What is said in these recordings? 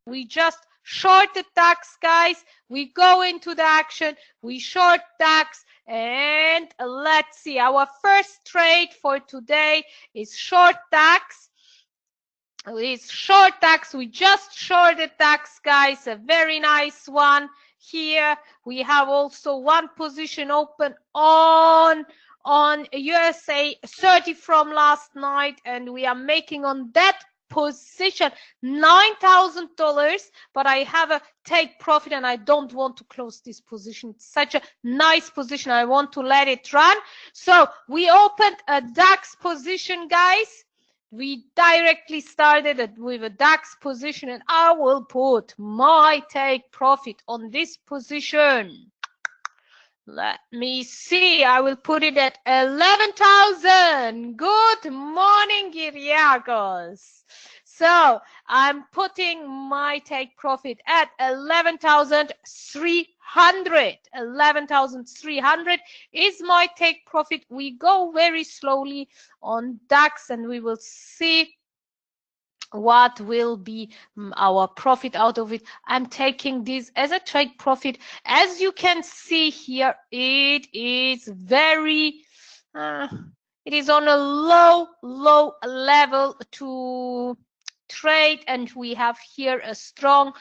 We just short the DAX, guys. We go into the action. We short DAX. And let's see. Our first trade for today is short DAX. It's short DAX. We just shorted DAX, guys. A very nice one. Here we have also one position open on USA 30 from last night, and we are making on that position $9,000, but I have a take profit and I don't want to close this position. It's such a nice position. I want to let it run. So we opened a DAX position, guys. We directly started with a DAX position, and I will put my take profit on this position. Let me see. I will put it at 11,000. Good morning, Kyriakos. So I'm putting my take profit at 11,300. 11,300 is my take profit. We go very slowly on DAX, and we will see what will be our profit out of it. I'm taking this as a trade profit. As you can see here, it is very it is on a low level to trade, and we have here a strong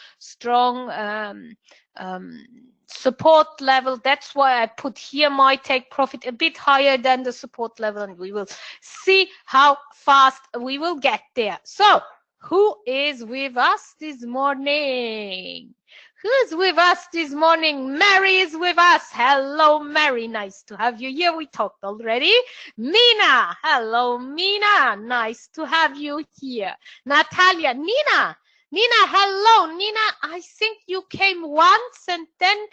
support level. That's why I put here my take profit a bit higher than the support level, and we will see how fast we will get there. So who is with us this morning? Who's with us this morning? Mary is with us. Hello, Mary. Nice to have you here. We talked already. Mina. Hello, Mina. Nice to have you here. Natalia. Nina. Nina, hello. Nina, I think you came once and then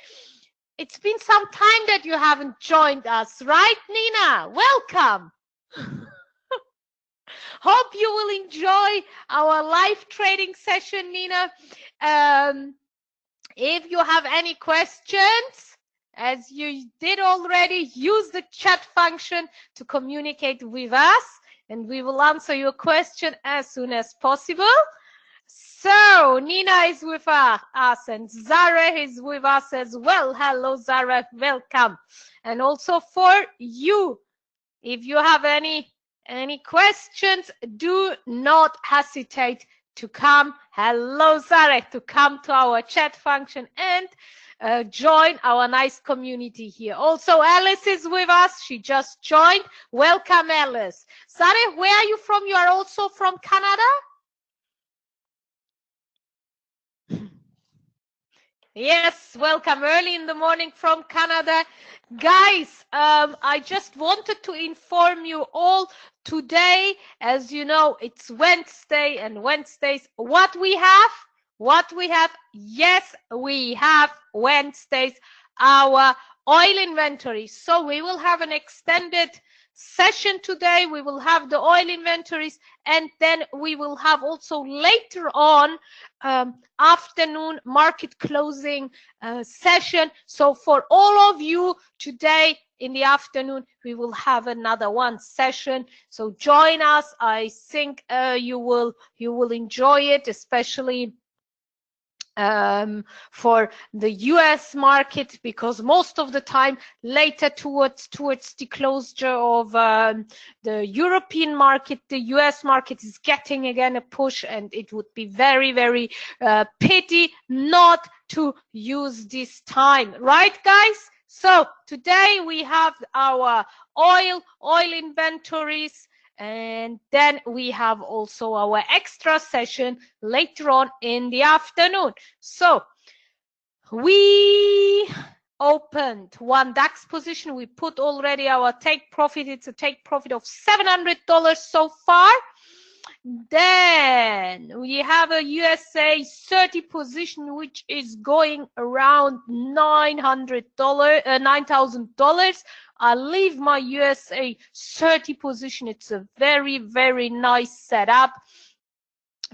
it's been some time that you haven't joined us, right, Nina? Welcome. Hope you will enjoy our live trading session, Nina. If you have any questions, as you did already, use the chat function to communicate with us, and we will answer your question as soon as possible. So Nina is with us, and Zara is with us as well. Hello, Zara. Welcome. And also for you, if you have any questions, do not hesitate to come. Hello, Zara, to come to our chat function and join our nice community here. Also, Alice is with us. She just joined. Welcome, Alice. Zara, where are you from? You are also from Canada? Yes, welcome early in the morning from Canada. Guys, I just wanted to inform you all today, as you know, it's Wednesday, and Wednesdays, what we have, yes, we have Wednesdays, our oil inventory. So we will have an extended session today. We will have the oil inventories, and then we will have also later on afternoon market closing session. So for all of you today in the afternoon, we will have another one session. So join us. I think you will enjoy it, especially for the US market, because most of the time later towards the closure of the European market, the US market is getting again a push, and it would be very, very pity not to use this time, right, guys? So today we have our oil inventories, and then we have also our extra session later on in the afternoon. So we opened one DAX position. We put already our take profit. It's a take profit of $700 so far. Then we have a USA 30 position, which is going around $9,000. I'll leave my USA 30 position. It's a very, very nice setup.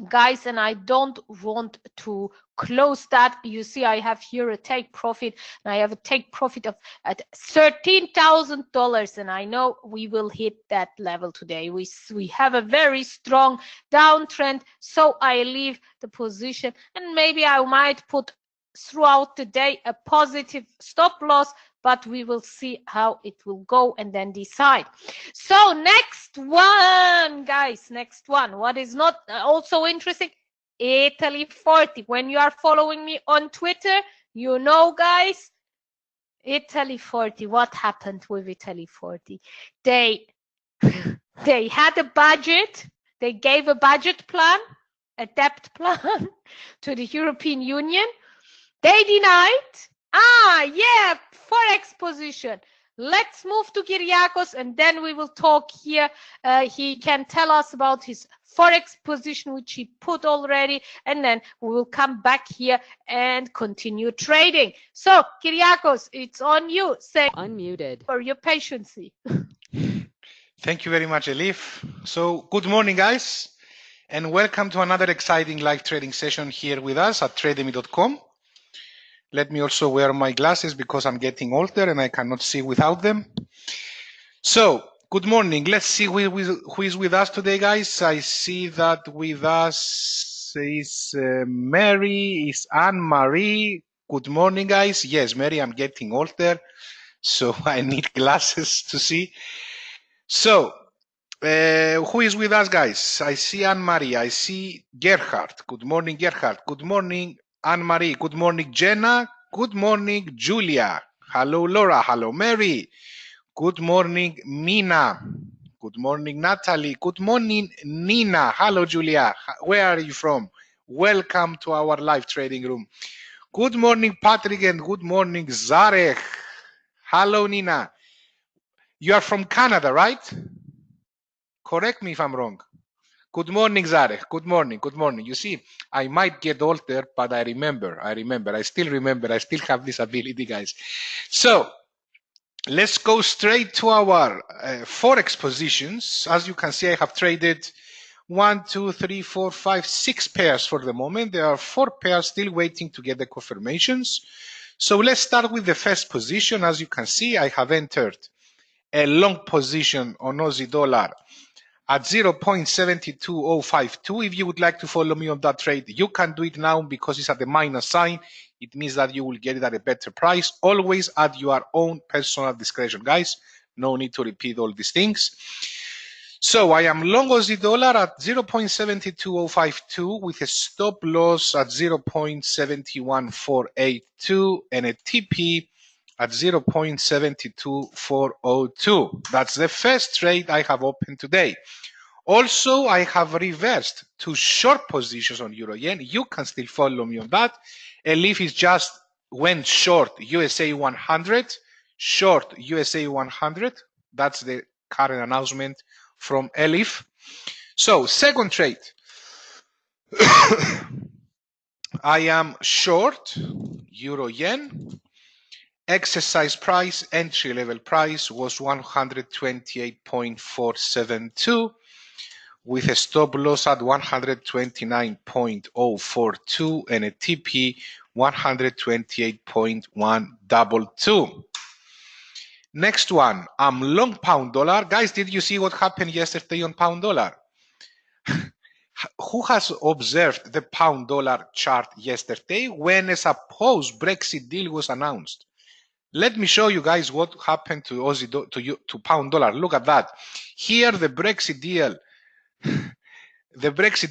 guys, and I don't want to close that. You see, I have here a take profit, and I have a take profit of at $13,000, and I know we will hit that level today. We have a very strong downtrend, so I leave the position, and maybe I might put throughout the day a positive stop loss, but we will see how it will go and then decide. So next one, guys, next one. What is not also interesting? Italy 40. When you are following me on Twitter, you know, guys, Italy 40. What happened with Italy 40? They had a budget. They gave a budget plan, a debt plan to the European Union. They denied. Yeah, Forex position. Let's move to Kyriakos, and then we will talk here. He can tell us about his Forex position, which he put already, and then we will come back here and continue trading. So, Kyriakos, it's on you. Say unmuted for your patience. Thank you very much, Elif. So, good morning, guys, and welcome to another exciting live trading session here with us at Trademy.com. Let me also wear my glasses because I'm getting older and I cannot see without them. So, good morning. Let's see who is with us today, guys. I see that with us is Mary, is Anne-Marie. Good morning, guys. Yes, Mary, I'm getting older, so I need glasses to see. So, who is with us, guys? I see Anne-Marie. I see Gerhard. Good morning, Gerhard. Good morning, Anne-Marie. Good morning, Jenna. Good morning, Julia. Hello, Laura. Hello, Mary. Good morning, Mina. Good morning, Natalie. Good morning, Nina. Hello, Julia. Where are you from? Welcome to our live trading room. Good morning, Patrick, and good morning, Zarek. Hello, Nina. You are from Canada, right? Correct me if I'm wrong. Good morning, Zarek. Good morning. Good morning. You see, I might get older, but I remember. I still remember. I still have this ability, guys. So let's go straight to our Forex positions. As you can see, I have traded 1, 2, 3, 4, 5, 6 pairs for the moment. There are 4 pairs still waiting to get the confirmations. So let's start with the first position. As you can see, I have entered a long position on Aussie dollar at 0.72052. If you would like to follow me on that trade, you can do it now because it's at the minus sign. It means that you will get it at a better price, always at your own personal discretion, guys. No need to repeat all these things. So I am long Aussie dollar at 0.72052 with a stop loss at 0.71482 and a TP at 0.72402. That's the first trade I have opened today. Also, I have reversed to short positions on Euro Yen. You can still follow me on that. Elif is just went short USA 100, short USA 100. That's the current announcement from Elif. So, second trade. I am short Euro Yen. Exercise price, entry level price was 128.472 with a stop loss at 129.042 and a TP 128.122. Next one, I'm long pound dollar. Guys, did you see what happened yesterday on pound dollar? Who has observed the pound dollar chart yesterday when a supposed Brexit deal was announced? Let me show you guys what happened to to pound dollar. Look at that. Here the Brexit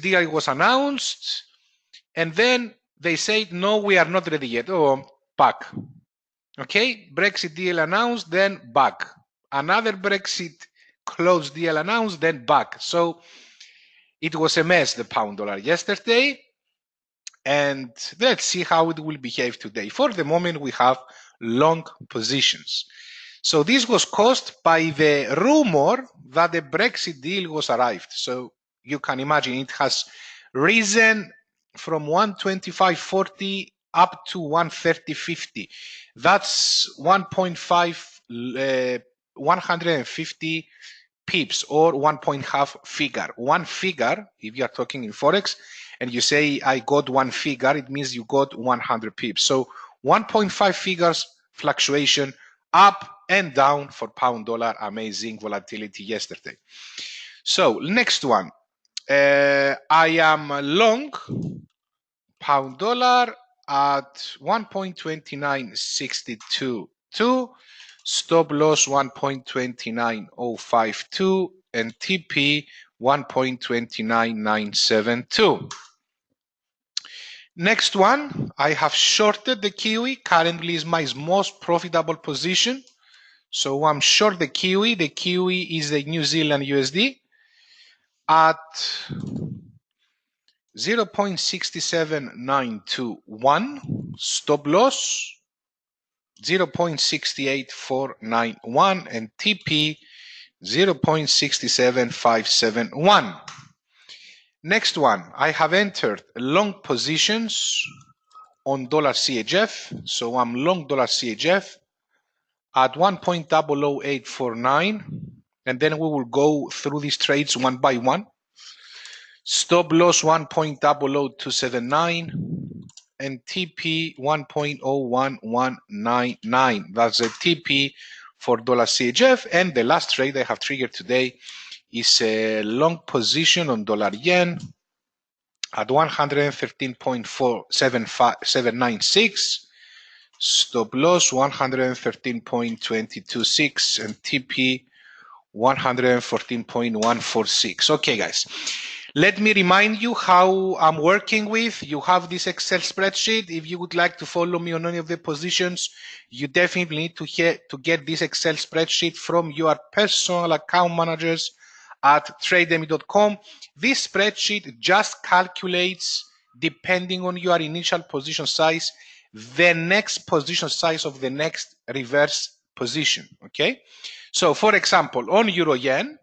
deal was announced, and then they said, no, we are not ready yet. Oh, back. Okay, Brexit deal announced, then back. Another Brexit closed deal announced, then back. So it was a mess, the pound dollar yesterday. And let's see how it will behave today. For the moment, we have long positions. So this was caused by the rumor that the Brexit deal was arrived. So you can imagine it has risen from 125.40 up to 130.50. That's 150 pips or 1.5 figure. One figure, if you are talking in Forex and you say I got one figure, it means you got 100 pips. So 1.5 figures fluctuation up and down for pound dollar. Amazing volatility yesterday. So next one, I am long pound dollar at 1.29622, stop loss 1.29052, and TP 1.29972. Next one, I have shorted the Kiwi. Currently is my most profitable position. So I'm short the Kiwi. The Kiwi is the New Zealand USD at 0.67921, stop loss 0.68491, and TP 0.67571. Next one, I have entered long positions on dollar CHF. So I'm long dollar CHF at 1.00849, and then we will go through these trades one by one. Stop loss 1.00279 and TP 1.01199. That's the TP for dollar CHF. And the last trade I have triggered today is a long position on dollar yen at 113.4796. Stop loss 113.226 and TP 114.146. Okay, guys. Let me remind you how I'm working with. You have this Excel spreadsheet. If you would like to follow me on any of the positions, you definitely need to get this Excel spreadsheet from your personal account managers at Trademy.com. This spreadsheet just calculates, depending on your initial position size, the next position size of the next reverse position. Okay? So, for example, on Euro Yen,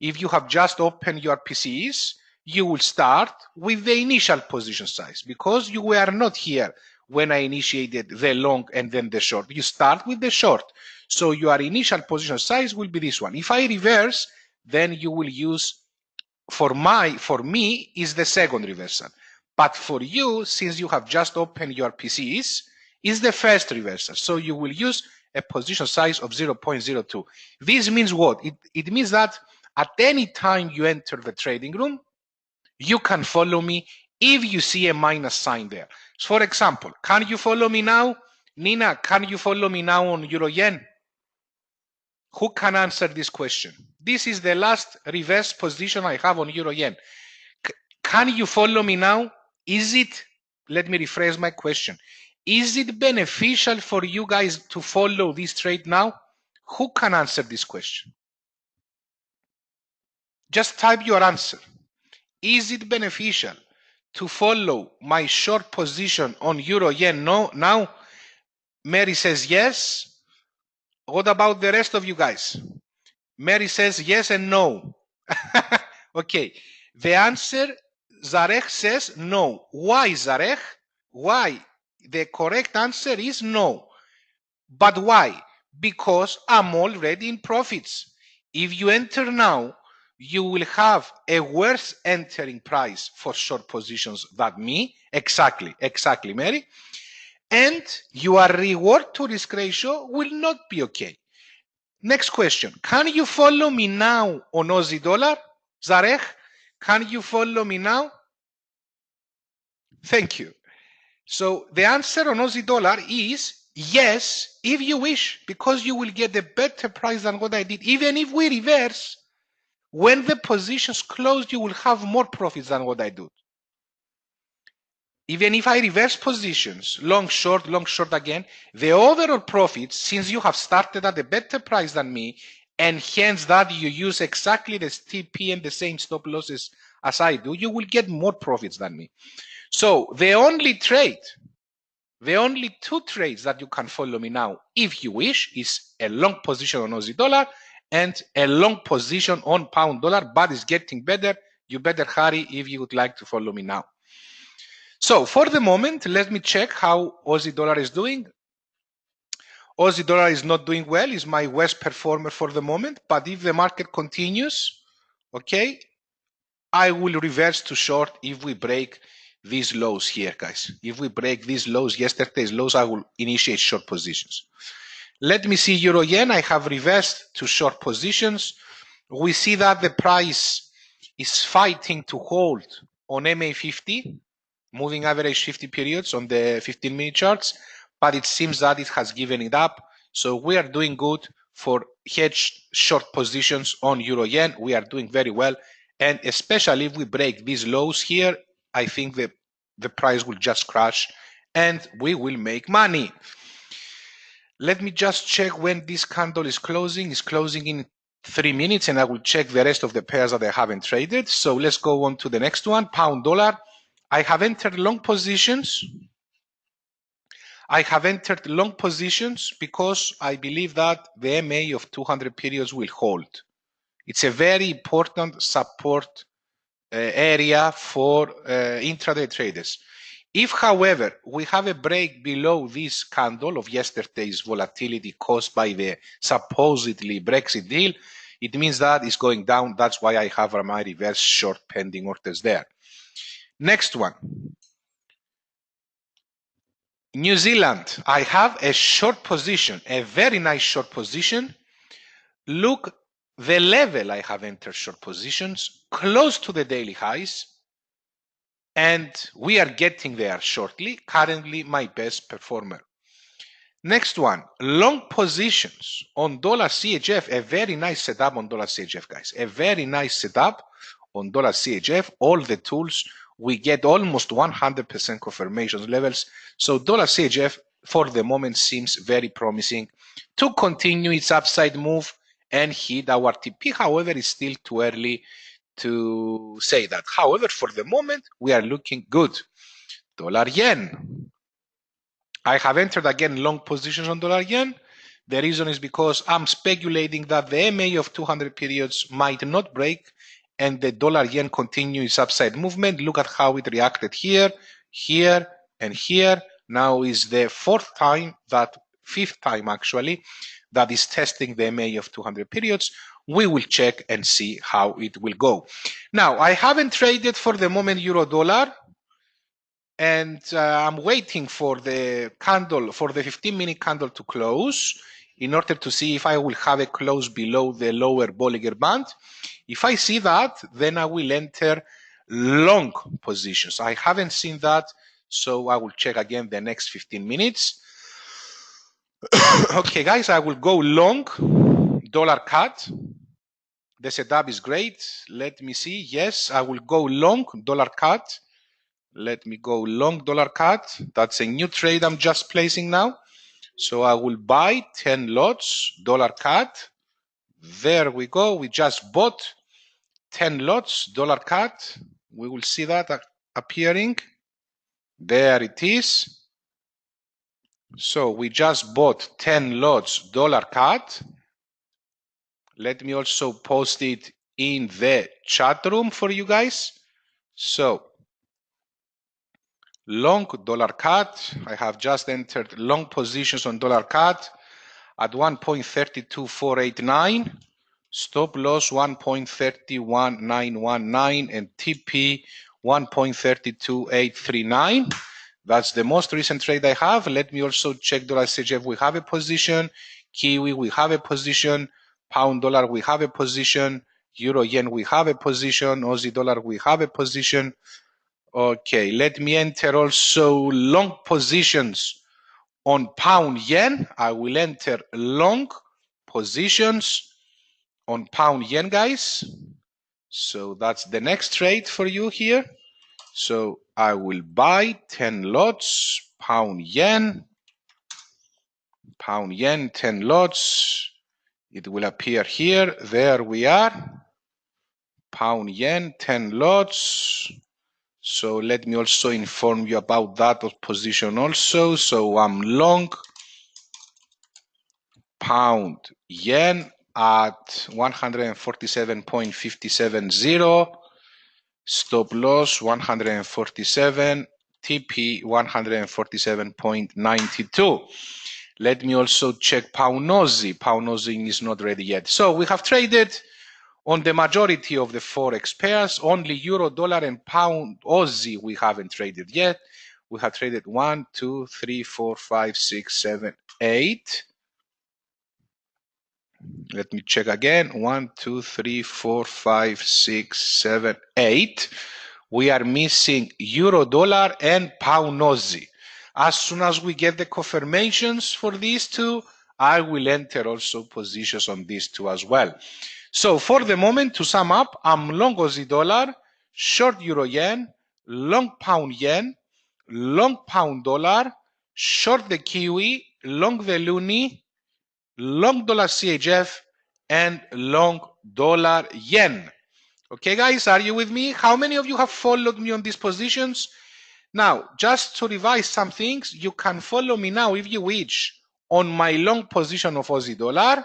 if you have just opened your PCs, you will start with the initial position size because you were not here when I initiated the long and then the short. You start with the short. So your initial position size will be this one. If I reverse, then you will use, for me, is the second reversal. But for you, since you have just opened your PCs, is the first reversal. So you will use a position size of 0.02. This means what? It means that at any time you enter the trading room, you can follow me if you see a minus sign there. So for example, can you follow me now? Nina, can you follow me now on Euro Yen? Who can answer this question? This is the last reverse position I have on Euro Yen. Can you follow me now? Let me rephrase my question. Is it beneficial for you guys to follow this trade now? Who can answer this question? Just type your answer. Is it beneficial to follow my short position on Euro Yen now? Mary says yes. What about the rest of you guys? Mary says yes and no. Okay. The answer, Zarek says no. Why, Zarek? Why? The correct answer is no. But why? Because I'm already in profits. If you enter now, you will have a worse entering price for short positions than me. Exactly, Mary. And your reward to risk ratio will not be okay. Next question. Can you follow me now on Aussie dollar? Zarek, can you follow me now? Thank you. So the answer on Aussie dollar is yes, if you wish, because you will get a better price than what I did. Even if we reverse, when the positions close, you will have more profits than what I do. Even if I reverse positions, long, short again, the overall profits, since you have started at a better price than me, and hence that you use exactly the TP and the same stop losses as I do, you will get more profits than me. So the only two trades that you can follow me now, if you wish, is a long position on Aussie dollar and a long position on pound dollar, but it's getting better. You better hurry if you would like to follow me now. So for the moment, let me check how Aussie dollar is doing. Aussie dollar is not doing well, is my worst performer for the moment, but if the market continues, okay, I will reverse to short if we break these lows here, guys. If we break these lows, yesterday's lows, I will initiate short positions. Let me see Euro Yen. I have reversed to short positions. We see that the price is fighting to hold on MA50, moving average 50 periods on the 15-minute charts, but it seems that it has given it up. So we are doing good for hedge short positions on Euro Yen. We are doing very well. And especially if we break these lows here, I think the price will just crash and we will make money. Let me just check when this candle is closing. It's closing in 3 minutes, and I will check the rest of the pairs that I haven't traded. So let's go on to the next one, pound dollar. I have entered long positions. I have entered long positions because I believe that the MA of 200 periods will hold. It's a very important support area for intraday traders. If, however, we have a break below this candle of yesterday's volatility caused by the supposedly Brexit deal, it means that it's going down. That's why I have my reverse short pending orders there. Next one. New Zealand. I have a short position, a very nice short position. Look, the level I have entered short positions, close to the daily highs. And we are getting there shortly. Currently, my best performer. Next one, long positions on dollar CHF. A very nice setup on dollar CHF, guys. A very nice setup on dollar CHF. All the tools, we get almost 100% confirmation levels. So dollar CHF for the moment seems very promising to continue its upside move and hit our TP. However, it's still too early to say that. However, for the moment, we are looking good. Dollar yen. I have entered again long positions on dollar yen. The reason is because I'm speculating that the MA of 200 periods might not break and the dollar yen continue its upside movement. Look at how it reacted here, here, and here. Now is the fifth time actually, that is testing the MA of 200 periods. We will check and see how it will go. Now, I haven't traded for the moment euro dollar, and I'm waiting for the candle, for the 15-minute candle to close in order to see if I will have a close below the lower Bollinger Band. If I see that, then I will enter long positions. I haven't seen that, so I will check again the next 15 minutes. Okay, guys, I will go long dollar CAD. The setup is great. Let me see. Yes, I will go long dollar CAD. Let me go long dollar CAD. That's a new trade I'm just placing now. So I will buy 10 lots dollar CAD. There we go. We just bought 10 lots dollar CAD. We will see that appearing. There it is. So we just bought 10 lots dollar CAD. Let me also post it in the chat room for you guys. So long dollar CAD. I have just entered long positions on dollar CAD at 1.32489. Stop loss 1.31919 and TP 1.32839. That's the most recent trade I have. Let me also check dollar CHF. We have a position. Kiwi, we have a position. Pound dollar, we have a position. Euro yen, we have a position. Aussie dollar, we have a position. Okay, let me enter also long positions on pound yen. I will enter long positions on pound yen, guys. So that's the next trade for you here. So I will buy 10 lots, pound yen, 10 lots. It will appear here. There we are. Pound yen, 10 lots. So let me also inform you about that position also. So I'm long pound yen at 147.570. Stop loss 147, TP 147.92. Let me also check pound Aussie. Pound Aussie is not ready yet. So we have traded on the majority of the forex pairs. Only euro, dollar, and pound Aussie we haven't traded yet. We have traded 1, 2, 3, 4, 5, 6, 7, 8. Let me check again. 1, 2, 3, 4, 5, 6, 7, 8. We are missing euro, dollar, and pound Aussie. As soon as we get the confirmations for these two, I will enter also positions on these two as well. So for the moment, to sum up, I'm long Aussie dollar, short euro yen, long pound yen, long pound dollar, short the Kiwi, long the loonie, long dollar CHF, and long dollar yen. Okay, guys, are you with me? How many of you have followed me on these positions? Now, just to revise some things, you can follow me now if you wish on my long position of Aussie dollar,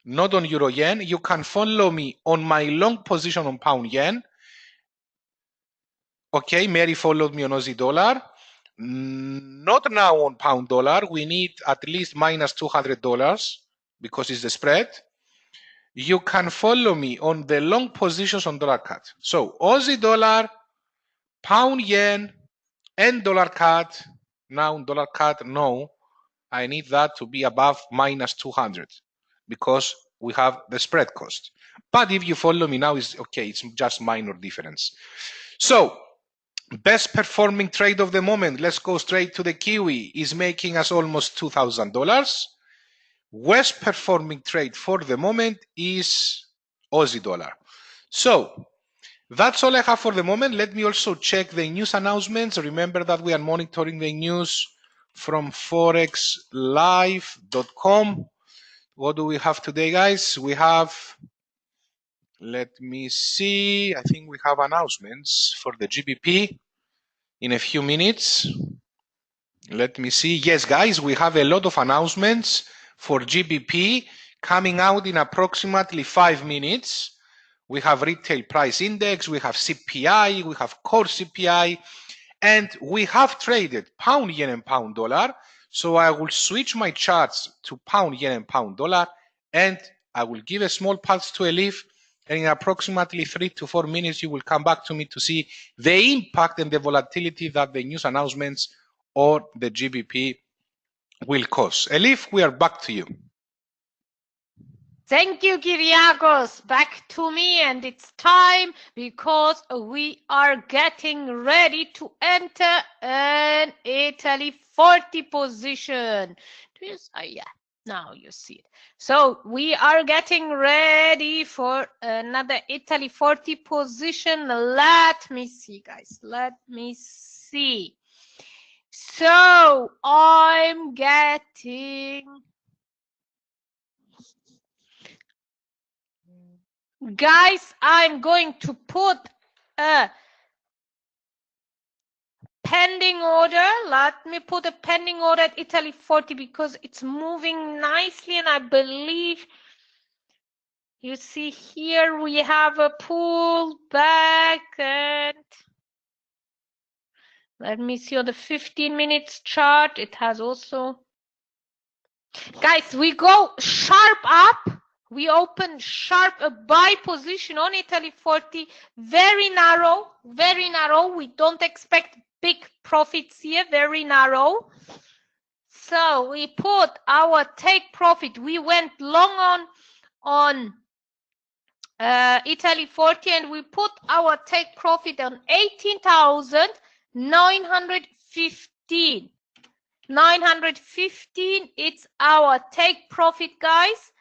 not on euro yen. You can follow me on my long position on pound yen. Okay, Mary followed me on Aussie dollar. Not now on pound dollar. We need at least minus $200 because it's the spread. You can follow me on the long positions on dollar CAD. So Aussie dollar, pound yen, and dollar CAD. Now dollar CAD, no, I need that to be above minus 200 because we have the spread cost. But if you follow me now, it's okay. It's just minor difference. So best performing trade of the moment, let's go straight to the Kiwi, is making us almost $2,000. Worst performing trade for the moment is Aussie dollar. So that's all I have for the moment. Let me also check the news announcements. Remember that we are monitoring the news from forexlive.com. What do we have today, guys? We have, let me see, I think we have announcements for the GBP in a few minutes. Let me see. Yes, guys, we have a lot of announcements for GBP coming out in approximately 5 minutes. We have retail price index, we have CPI, we have core CPI, and we have traded pound yen and pound dollar. So I will switch my charts to pound yen and pound dollar, and I will give a small pulse to Elif, and in approximately 3 to 4 minutes, you will come back to me to see the impact and the volatility that the news announcements or the GBP will cause. Elif, we are back to you. Thank you, Kyriakos. Back to me, and it's time because we are getting ready to enter an Italy 40 position. Yeah, now you see it. So we are getting ready for another Italy 40 position. Let me see, guys. Let me see. So I'm getting... Guys, I'm going to put a pending order. Let me put a pending order at Italy 40 because it's moving nicely, and I believe you see here we have a pull back, and let me see on the 15 minutes chart. It has also, guys, we go sharp up. We open sharp a buy position on Italy 40, very narrow, very narrow. We don't expect big profits here, very narrow. So we put our take profit. We went long on Italy 40, and we put our take profit on 18,915. 915, it's our take profit, guys.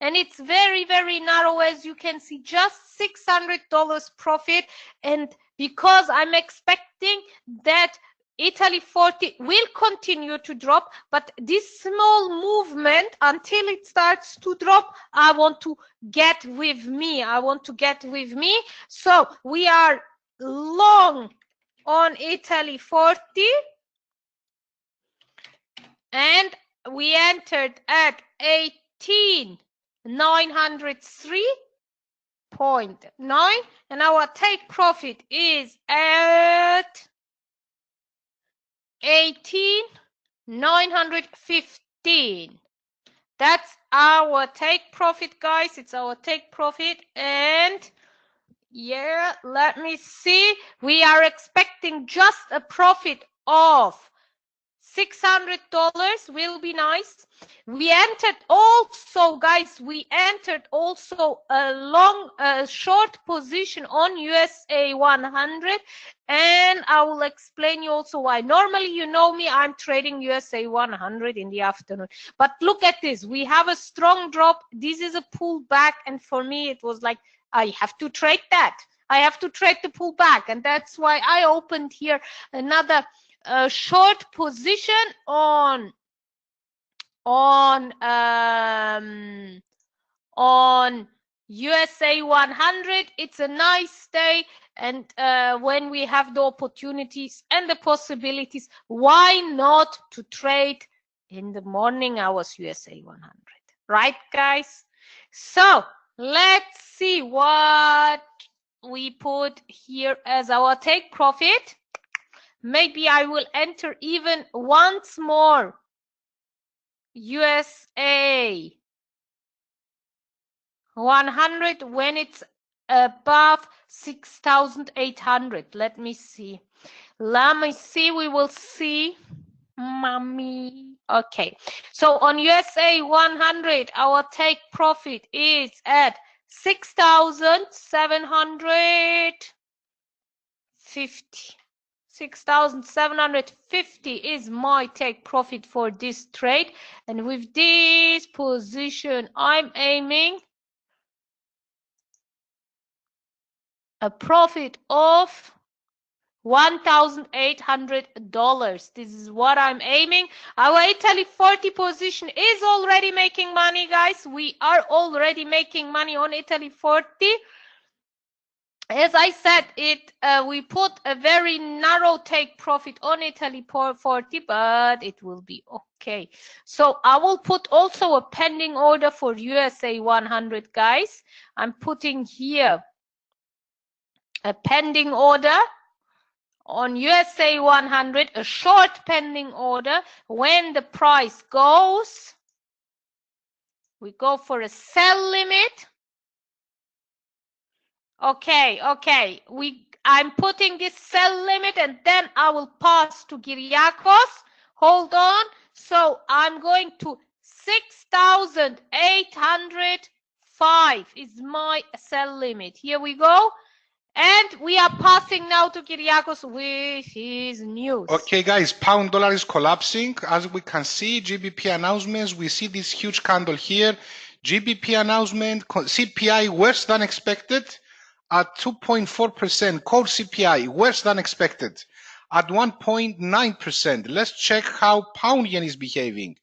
And it's very, very narrow, as you can see, just $600 profit. And because I'm expecting that Italy 40 will continue to drop, but this small movement, until it starts to drop, I want to get with me. I want to get with me. So we are long on Italy 40. And we entered at 18,903.9, and our take profit is at 18 915. That's our take profit, guys. It's our take profit. And yeah, let me see. We are expecting just a profit of $600 will be nice. We entered also, guys, we entered also a short position on USA 100, and I will explain you also why. Normally, you know me, I'm trading USA 100 in the afternoon, but look at this. We have a strong drop. This is a pullback, and for me, it was like, I have to trade that. I have to trade the pullback, and that's why I opened here another short position on USA 100. It's a nice day, and when we have the opportunities and the possibilities, why not to trade in the morning hours USA 100, right, guys? So let's see what we put here as our take profit. Maybe I will enter even once more USA 100 when it's above 6,800. Let me see. We will see. Mommy. Okay. So on USA 100, our take profit is at 6,750. 6,750 is my take profit for this trade, and with this position I'm aiming a profit of $1,800. This is what I'm aiming. Our Italy 40 position is already making money, guys. We are already making money on Italy 40. As I said, we put a very narrow take profit on Italy 40, but it will be okay. So I will put also a pending order for USA 100, guys. I'm putting here a pending order on USA 100, a short pending order. When the price goes, we go for a sell limit. Okay. I'm putting this sell limit, and then I will pass to Kyriakos. Hold on. So I'm going to 6,805 is my sell limit. Here we go. And we are passing now to Kyriakos with his news. Okay, guys, pound dollar is collapsing. As we can see, GBP announcements, we see this huge candle here. GBP announcement, CPI worse than expected at 2.4%. Core CPI worse than expected at 1.9%. Let's check how pound yen is behaving.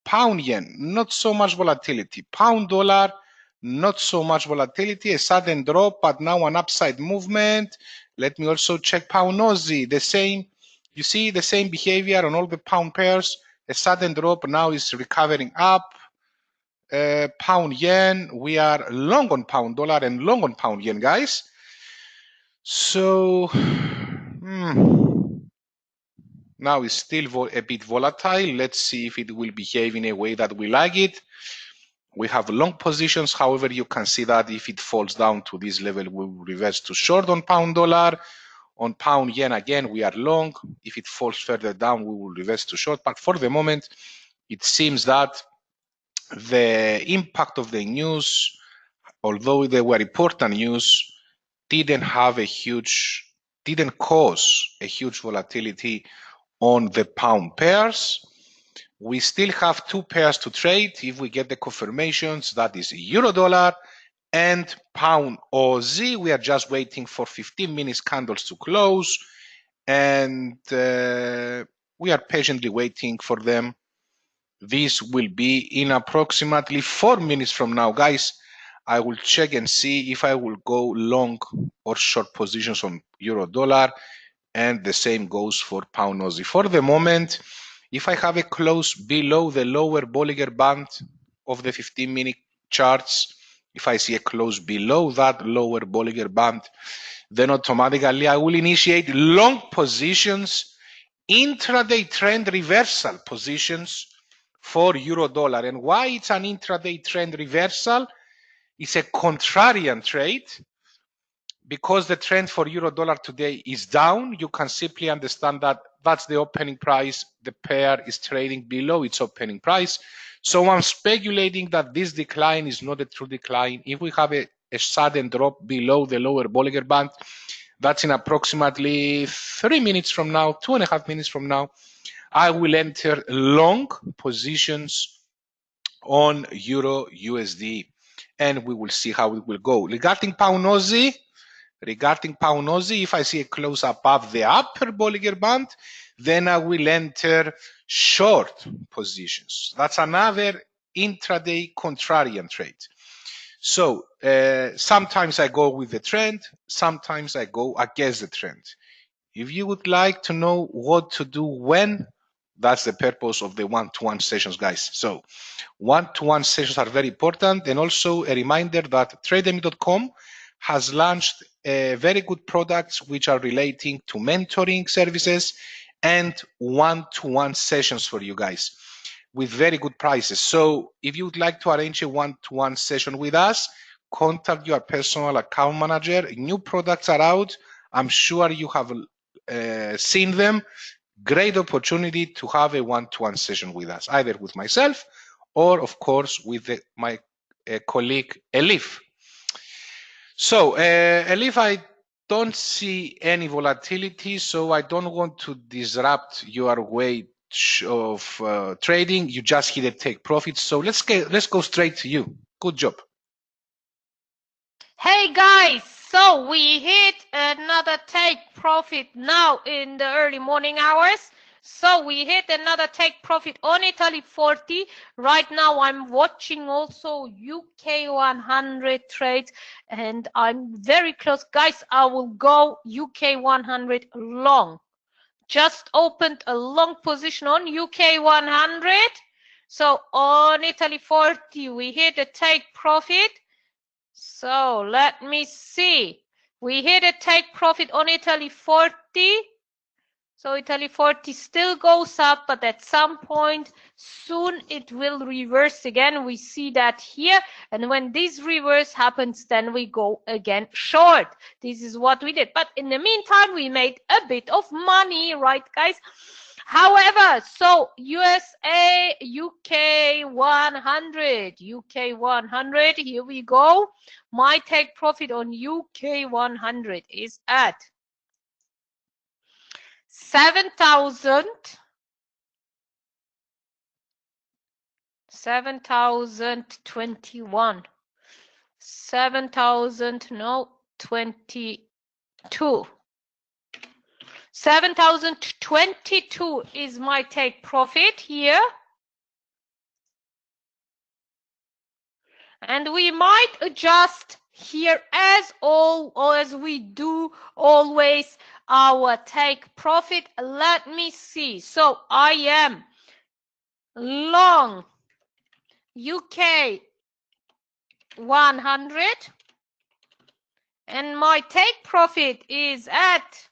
Pound yen, not so much volatility. Pound dollar, not so much volatility. A sudden drop, but now an upside movement. Let me also check pound Aussie. The same. You see the same behavior on all the pound pairs. A sudden drop now is recovering up. Pound yen, we are long on pound dollar and long on pound yen, guys. So now it's still a bit volatile. Let's see if it will behave in a way that we like it. We have long positions. However, you can see that if it falls down to this level, we will reverse to short on pound dollar. On pound yen, again, we are long. If it falls further down, we will reverse to short. But for the moment, it seems that the impact of the news, although they were important news, didn't cause a huge volatility on the pound pairs. We still have two pairs to trade. If we get the confirmations, that is euro dollar and pound Aussie. We are just waiting for 15 minutes candles to close, and we are patiently waiting for them. This will be in approximately 4 minutes from now, guys. I will check and see if I will go long or short positions on euro dollar, and the same goes for pound Aussie. For the moment, if I have a close below the lower Bollinger Band of the 15-minute charts, if I see a close below that lower Bollinger Band, then automatically I will initiate long positions intraday trend reversal positions for euro dollar. And why it's an intraday trend reversal? It's a contrarian trade. Because the trend for euro dollar today is down, you can simply understand that that's the opening price. The pair is trading below its opening price. So I'm speculating that this decline is not a true decline. If we have a sudden drop below the lower Bollinger Band, that's in approximately 3 minutes from now, 2.5 minutes from now, I will enter long positions on Euro USD, and we will see how it will go. Regarding Pound Aussie, if I see a close above the upper Bollinger Band, then I will enter short positions. That's another intraday contrarian trade. So sometimes I go with the trend, sometimes I go against the trend. If you would like to know what to do when, that's the purpose of the one-to-one sessions, guys. So one-to-one sessions are very important. And also a reminder that Trademy.com has launched very good products which are relating to mentoring services and one-to-one sessions for you guys with very good prices. So if you would like to arrange a one-to-one session with us, contact your personal account manager. New products are out. I'm sure you have seen them. Great opportunity to have a one-to-one session with us, either with myself or, of course, with my colleague Elif. So, Elif, I don't see any volatility, so I don't want to disrupt your way of trading. You just hit a take profit, so let's go straight to you. Good job. Hey guys, so we hit another take profit now in the early morning hours. So we hit another take profit on Italy 40. Right now I'm watching also UK 100 trades and I'm very close. Guys, I will go UK 100 long. Just opened a long position on UK 100. So on Italy 40 we hit a take profit. So let me see. We hit a take profit on Italy 40. So Italy 40 still goes up, but at some point soon it will reverse again. We see that here. And when this reverse happens, then we go again short. This is what we did. But in the meantime, we made a bit of money, right, guys? However, so USA, UK 100, UK 100, here we go. My take profit on UK 100 is at 7,021. 7,022. 7,022 is my take profit here. And we might adjust here as we do always our take profit. Let me see. So I am long UK 100 and my take profit is at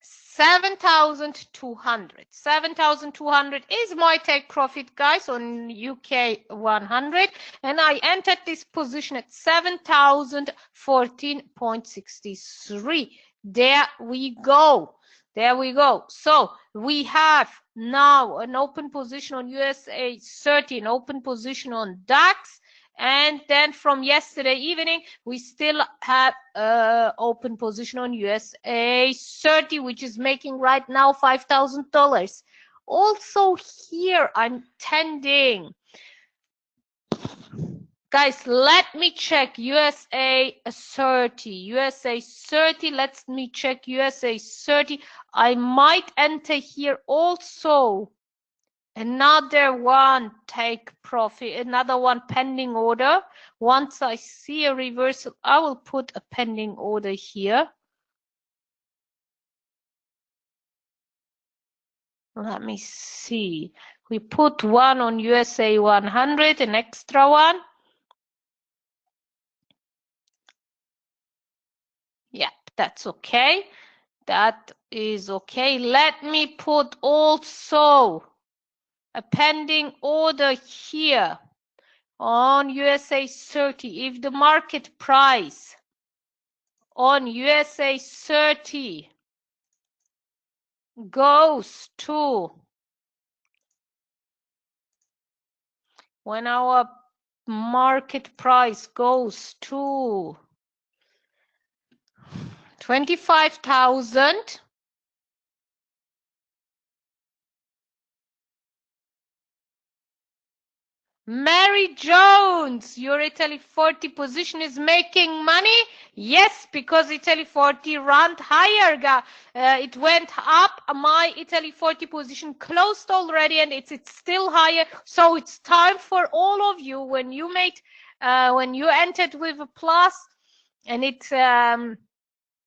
7,200. 7,200 is my take profit, guys, on UK 100. And I entered this position at 7,014.63. There we go. There we go. So we have now an open position on USA 30, an open position on DAX. And then from yesterday evening, we still have open position on USA 30, which is making right now $5,000. Also here, I'm tending. Guys, let me check USA 30. USA 30, let me check USA 30. I might enter here also. Another one take profit, another one pending order. Once I see a reversal, I will put a pending order here. Let me see. We put one on USA 100, an extra one. Yep, that's okay. That is okay. Let me put also a pending order here on USA 30. If the market price on USA 30 goes to, when our market price goes to 25,000, Mary Jones, your Italy 40 position is making money? Yes, because Italy 40 ran higher. It went up. My Italy 40 position closed already and it's still higher. So it's time for all of you when you entered with a plus and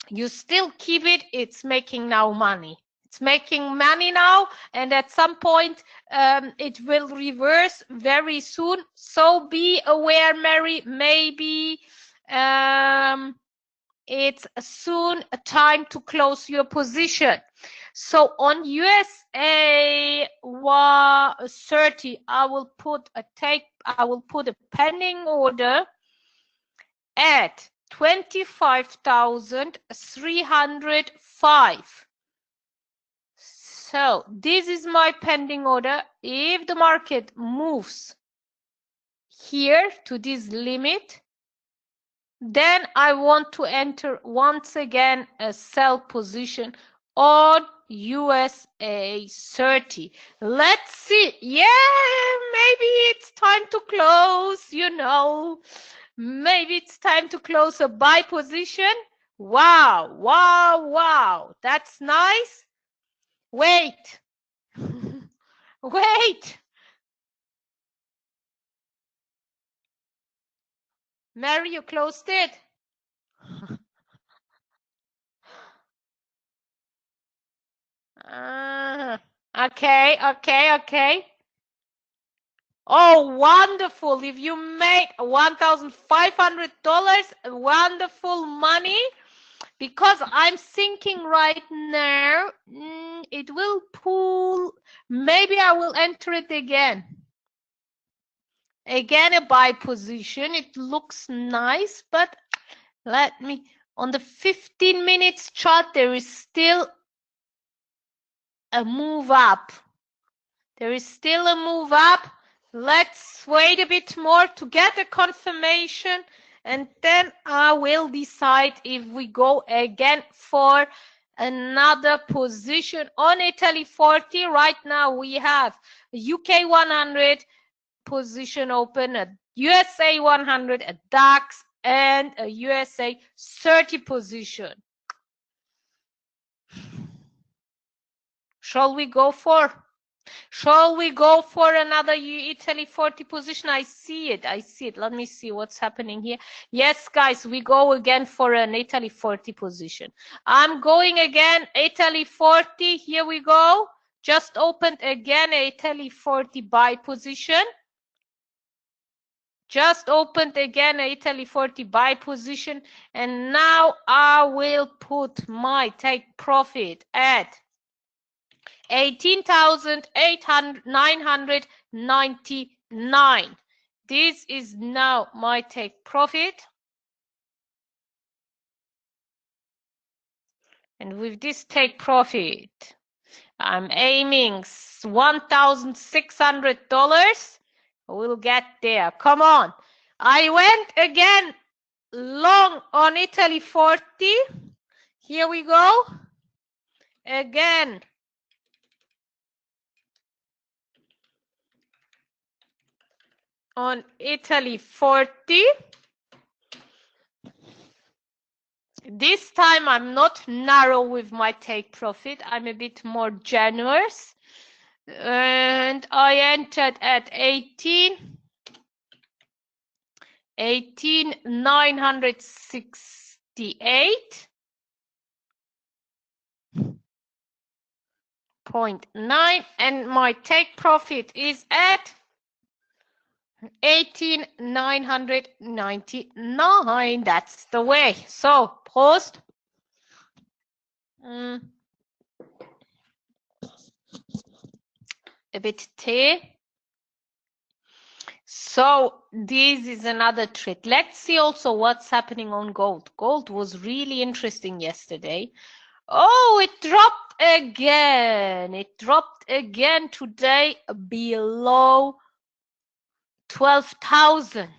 you still keep it, it's making now money. It's making money now, and at some point it will reverse very soon. So be aware, Mary. Maybe it's soon a time to close your position. So on USA 30, I will put a pending order at 25,305. So this is my pending order. If the market moves here to this limit, then I want to enter once again a sell position on USA 30. Let's see. Yeah, maybe it's time to close, Maybe it's time to close a buy position. Wow, wow, wow. That's nice. Wait. Wait. Mary, you closed it. Okay, okay, okay. Oh, wonderful. If you make $1,500, wonderful money. Because I'm thinking right now, it will pull. Maybe I will enter it again. Again, a buy position. It looks nice, but let me, on the 15 minutes chart, there is still a move up. There is still a move up. Let's wait a bit more to get a confirmation, and then I will decide if we go again for another position on Italy 40. Right now we have UK 100 position open, a USA 100, a DAX, and a USA 30 position. Shall we go for another Italy 40 position? I see it. Let me see what's happening here. Yes, guys, we go again for an Italy 40 position. I'm going again, Italy 40. Here we go. Just opened again a Italy 40 buy position. Just opened again a Italy 40 buy position. And now I will put my take profit at 18,999. This is now my take profit. And with this take profit, I'm aiming $1,600. We'll get there. Come on. I went again long on Italy 40. Here we go. Again. On Italy 40. This time I'm not narrow with my take profit. I'm a bit more generous. And I entered at 18,968.9, and my take profit is at 18,999. That's the way. So post A bit tea. So this is another trade. Let's see also what's happening on gold. Gold was really interesting yesterday. Oh, it dropped again. It dropped again today below 12,000.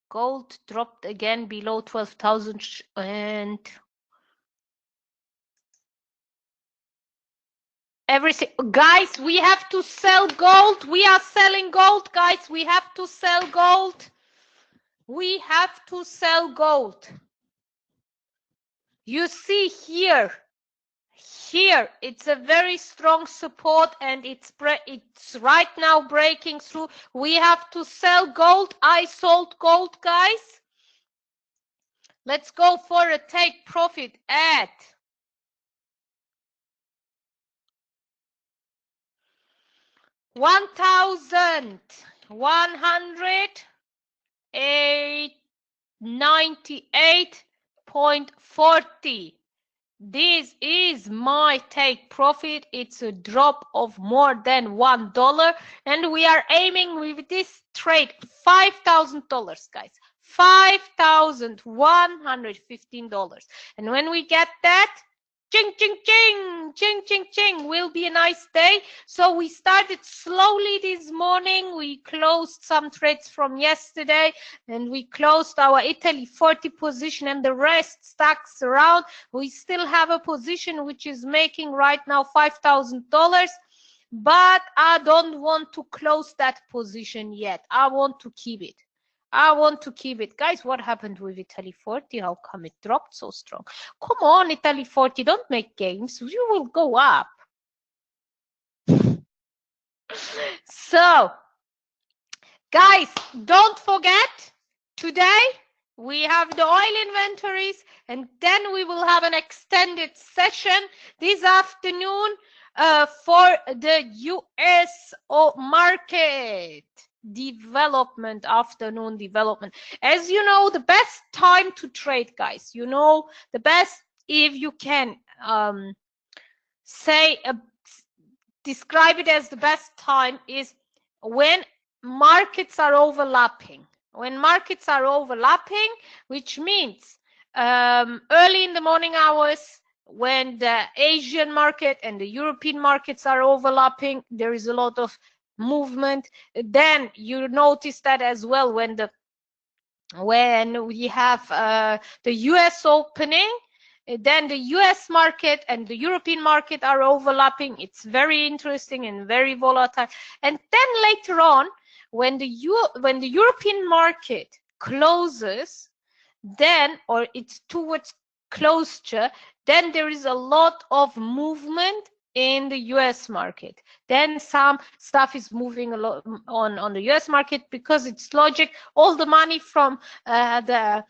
Gold dropped again below 12,000 and everything. Guys, we have to sell gold. We are selling gold, guys. We have to sell gold. We have to sell gold. You see here, it's a very strong support and it's right now breaking through. We have to sell gold. I sold gold, guys. Let's go for a take profit at 1,198.40. This is my take profit. It's a drop of more than $1, and we are aiming with this trade $5,000, guys. $5,115. And when we get that, ching, ching, ching, ching, ching, ching, will be a nice day. So we started slowly this morning. We closed some trades from yesterday, and we closed our Italy 40 position, and the rest stacks around. We still have a position which is making right now $5,000, but I don't want to close that position yet. I want to keep it. Guys, what happened with Italy 40? How come it dropped so strong? Come on, Italy 40, don't make games. You will go up. So, guys, don't forget, today we have the oil inventories, and then we will have an extended session this afternoon for the US market development, afternoon development. As you know, the best time to trade, guys, the best, if you can describe it as the best time, is when markets are overlapping. When markets are overlapping, which means early in the morning hours, when the Asian market and the European markets are overlapping, there is a lot of movement. Then you notice that as well when we have the US opening. Then the US market and the European market are overlapping. It's very interesting and very volatile. And then later on, when the European market closes, then, or it's towards closure, then there is a lot of movement in the US market. Then some stuff is moving a lot on the US market because it's logic. All the money from the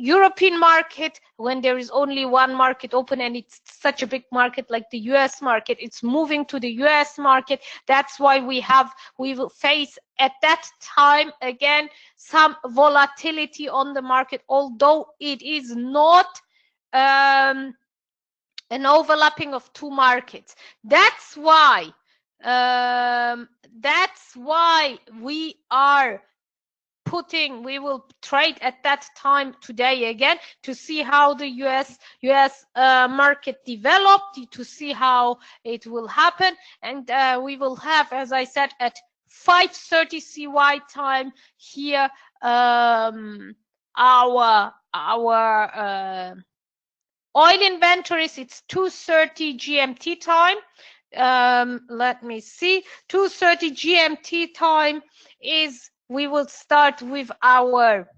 European market, when there is only one market open and it's such a big market like the US market, it's moving to the US market. That's why we will face at that time again some volatility on the market, although it is not an overlapping of two markets. That's why we will trade at that time today again to see how the US market developed, to see how it will happen, and we will have, as I said, at 5:30 CY time here our oil inventories. It's 2:30 GMT time. Let me see. 2:30 GMT time is, we will start with our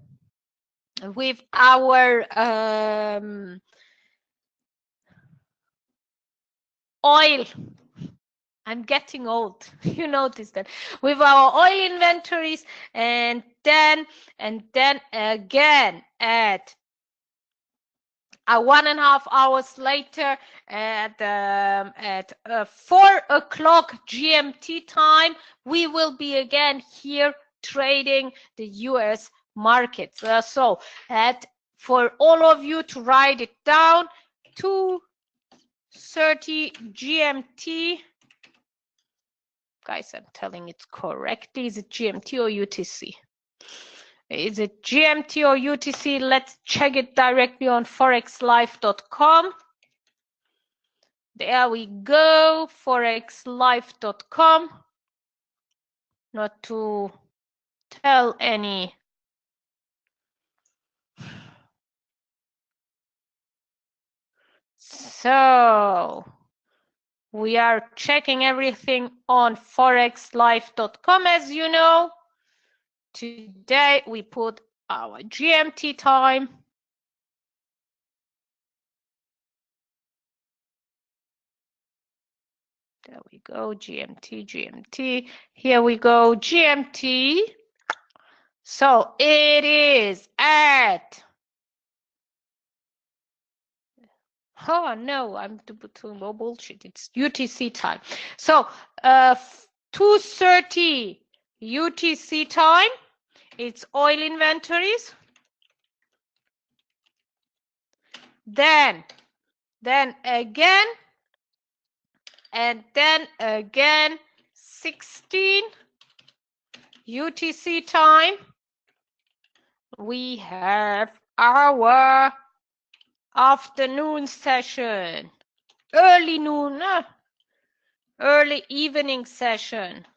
oil. I'm getting old. You notice that. With our oil inventories, and then again at 1.5 hours later at 4 o'clock GMT time, we will be again here trading the US markets. For all of you to write it down, 2:30 GMT. Guys, I'm telling it correctly. Is it GMT or UTC? Is it GMT or UTC? Let's check it directly on forexlife.com. There we go, forexlife.com. Not to tell any so we are checking everything on forexlife.com. As you know, today we put our GMT time. There we go, GMT. Here we go, GMT. So it is at, oh no, I'm doing no bullshit. It's UTC time. So 2:30 UTC time. It's oil inventories. Then again, and then again, 16 UTC time. We have our afternoon session, early noon, early evening session.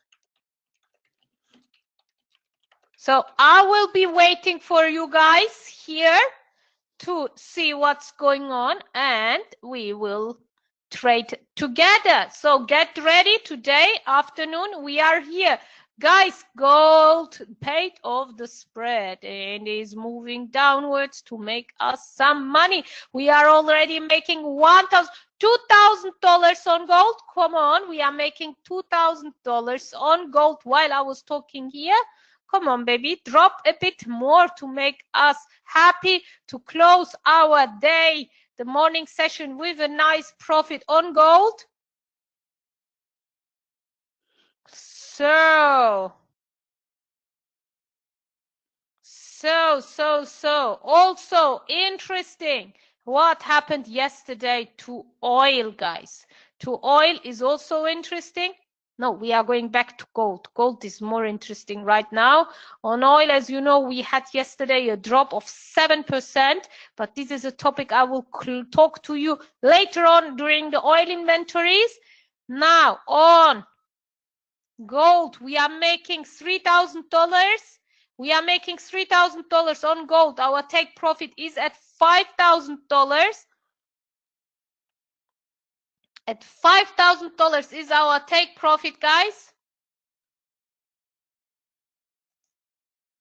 So I will be waiting for you guys here to see what's going on, and we will trade together. So get ready. Today afternoon we are here. Guys, gold paid off the spread and is moving downwards to make us some money. We are already making $2,000 on gold. Come on, we are making $2,000 on gold while I was talking here. Come on, baby, drop a bit more to make us happy to close our day, the morning session, with a nice profit on gold. Also interesting what happened yesterday to oil, guys. To oil is also interesting. No, we are going back to gold. Gold is more interesting right now. On oil, as you know, we had yesterday a drop of 7%, but this is a topic I will talk to you later on during the oil inventories. Now, on gold, we are making $3,000. We are making $3,000 on gold. Our take profit is at $5,000. At $5,000 is our take profit, guys.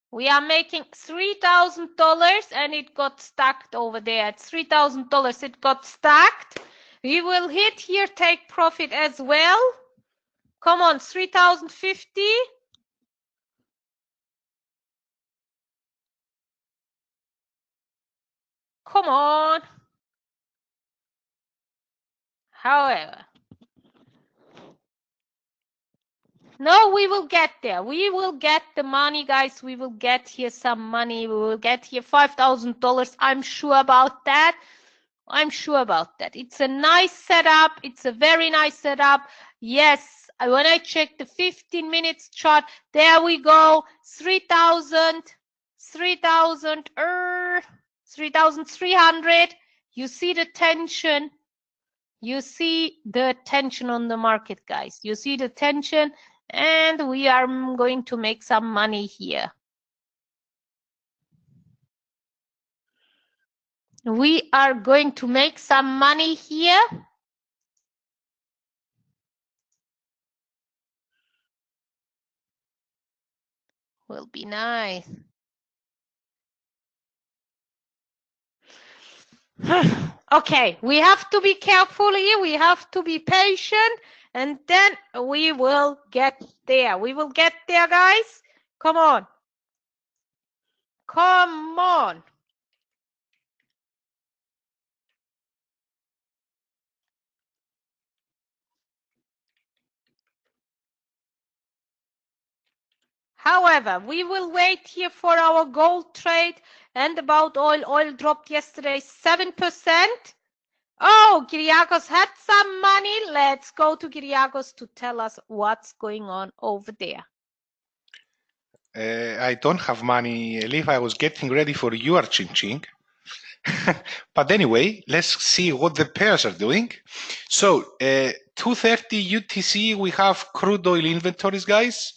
We are making $3,000 and it got stacked over there. At $3,000 it got stacked. We will hit here take profit as well. Come on, 3,050. Come on. However, no, we will get there. We will get the money, guys. We will get here some money. We will get here $5,000. I'm sure about that. I'm sure about that. It's a nice setup. It's a very nice setup. Yes, when I check the 15 minutes chart, there we go. 3,300. You see the tension. You see the tension on the market, guys. You see the tension, and we are going to make some money here. We are going to make some money here. Will be nice. Okay, we have to be careful here. We have to be patient, and then we will get there. We will get there, guys. Come on. Come on. However, we will wait here for our gold trade. And about oil. Oil dropped yesterday 7%. Oh, Kyriakos had some money. Let's go to Kyriakos to tell us what's going on over there. I don't have money, Elif. I was getting ready for your ching-ching. But anyway, let's see what the pairs are doing. So, 2:30 UTC, we have crude oil inventories, guys.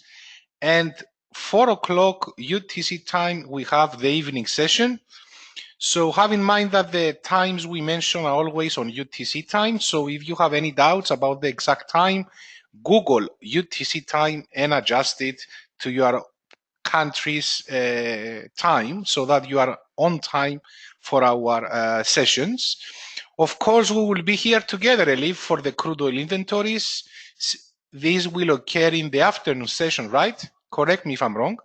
And 4 o'clock UTC time, we have the evening session. So have in mind that the times we mention are always on UTC time. So if you have any doubts about the exact time, Google UTC time and adjust it to your country's time so that you are on time for our sessions. Of course, we will be here together, Elif, for the crude oil inventories. These will occur in the afternoon session, right? Correct me if I'm wrong,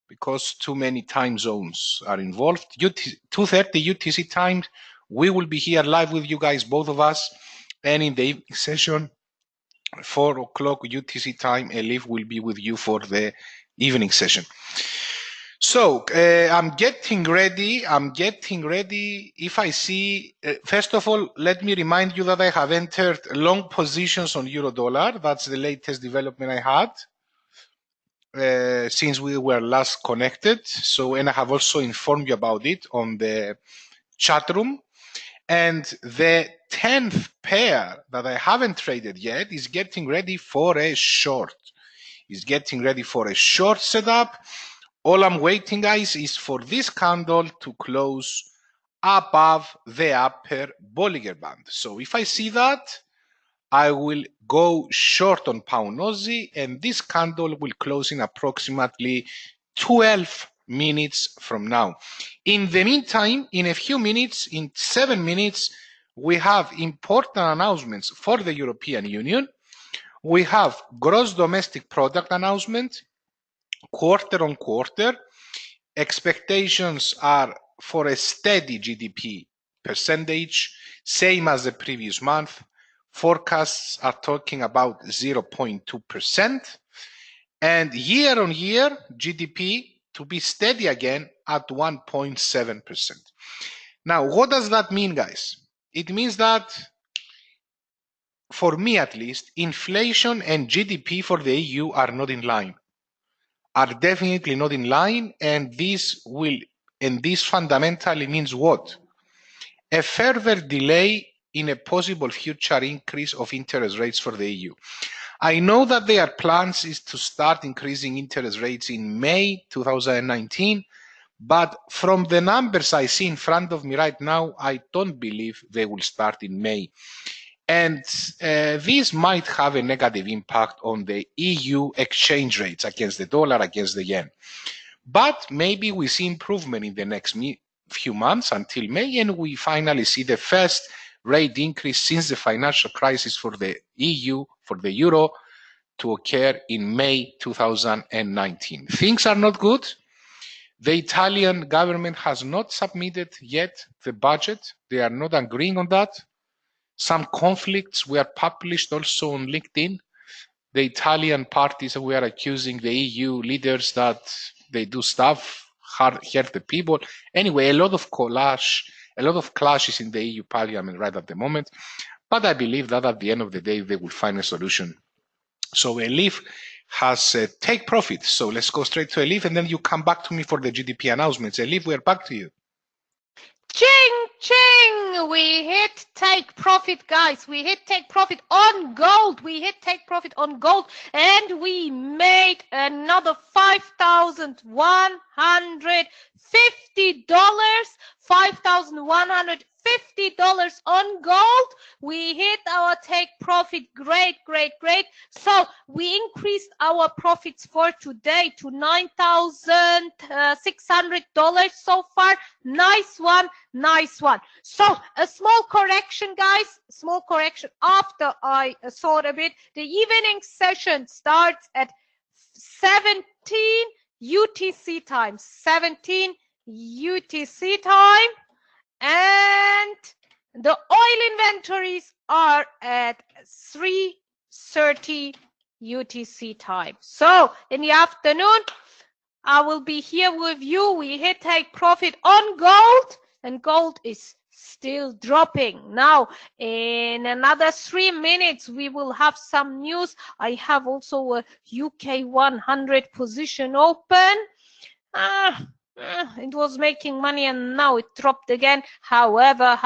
because too many time zones are involved. 2:30 UTC time, we will be here live with you guys, both of us, and in the evening session, 4 o'clock UTC time, Elif will be with you for the evening session. So I'm getting ready. If I see, first of all, let me remind you that I have entered long positions on euro dollar. That's the latest development I had since we were last connected. So, and I have also informed you about it on the chat room. And the 10th pair that I haven't traded yet is getting ready for a short. Is getting ready for a short setup. All I'm waiting, guys, is for this candle to close above the upper Bollinger Band. So if I see that, I will go short on pound Aussie, and this candle will close in approximately 12 minutes from now. In the meantime, in a few minutes, in 7 minutes, we have important announcements for the European Union. We have gross domestic product announcement, quarter on quarter. Expectations are for a steady GDP percentage, same as the previous month. Forecasts are talking about 0.2%, and year on year GDP to be steady again at 1.7%. Now, what does that mean, guys? It means that, for me at least, inflation and GDP for the EU are not in line, are definitely not in line, and this fundamentally means what? A further delay in a possible future increase of interest rates for the EU. I know that their plans is to start increasing interest rates in May 2019, but from the numbers I see in front of me right now, I don't believe they will start in May. And this might have a negative impact on the EU exchange rates against the dollar, against the yen. But maybe we see improvement in the next few months until May, and we finally see the first rate increase since the financial crisis for the EU, for the euro, to occur in May 2019. Things are not good. The Italian government has not submitted yet the budget. They are not agreeing on that. Some conflicts were published also on LinkedIn. The Italian parties were accusing the EU leaders that they do stuff, hurt the people. Anyway, a lot of clashes in the EU Parliament right at the moment. But I believe that at the end of the day, they will find a solution. So Elif has take profit. So let's go straight to Elif, and then you come back to me for the GDP announcements. Elif, we're back to you. Ching, ching! We hit take profit, guys. We hit take profit on gold. We hit take profit on gold, and we made another $5,150. $5,150 on gold. We hit our take profit. Great, great, great. So we increased our profits for today to $9,600 so far. Nice one, nice one. So a small correction, guys. Small correction after I thought a bit. The evening session starts at 17 UTC time. 17 UTC time. And the oil inventories are at 3:30 UTC time. So in the afternoon, I will be here with you. We hit take profit on gold, and gold is still dropping. Now, in another 3 minutes, we will have some news. I have also a UK 100 position open. It was making money and now it dropped again. However,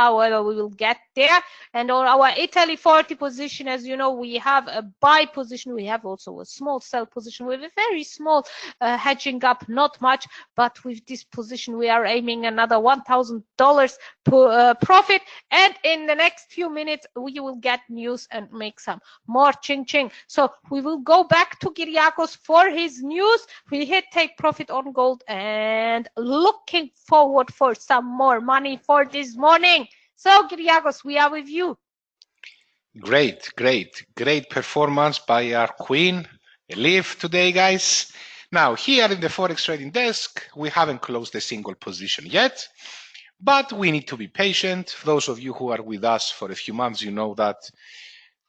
we will get there. And on our Italy 40 position, as you know, we have a buy position. We have also a small sell position with a very small hedging up, not much. But with this position, we are aiming another $1,000 profit. And in the next few minutes, we will get news and make some more ching. So we will go back to Kyriakos for his news. We hit take profit on gold and looking forward for some more money for this morning. So Kyriakos, we are with you. Great performance by our queen, Elif, today, guys. Now, here in the Forex trading desk, we haven't closed a single position yet, but we need to be patient. Those of you who are with us for a few months, you know that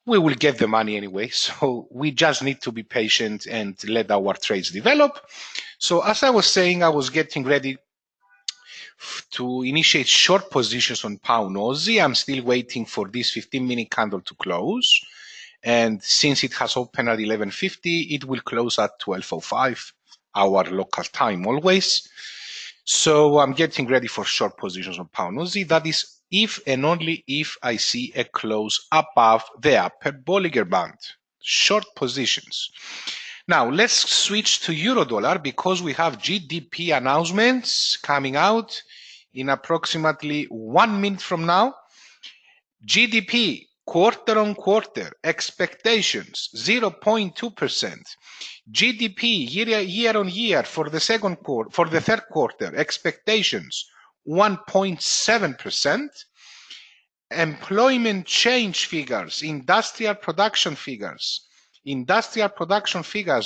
we will get the money anyway. So we just need to be patient and let our trades develop. So as I was saying, I was getting ready to initiate short positions on pound Aussie. I'm still waiting for this 15-minute candle to close. And since it has opened at 11:50, it will close at 12:05, our local time always. So I'm getting ready for short positions on pound Aussie. That is if and only if I see a close above the upper Bollinger Band. Short positions. Now let's switch to euro dollar because we have GDP announcements coming out in approximately 1 minute from now. GDP quarter on quarter expectations 0.2%. GDP year on year for the third quarter expectations 1.7%. Employment change figures, industrial production figures,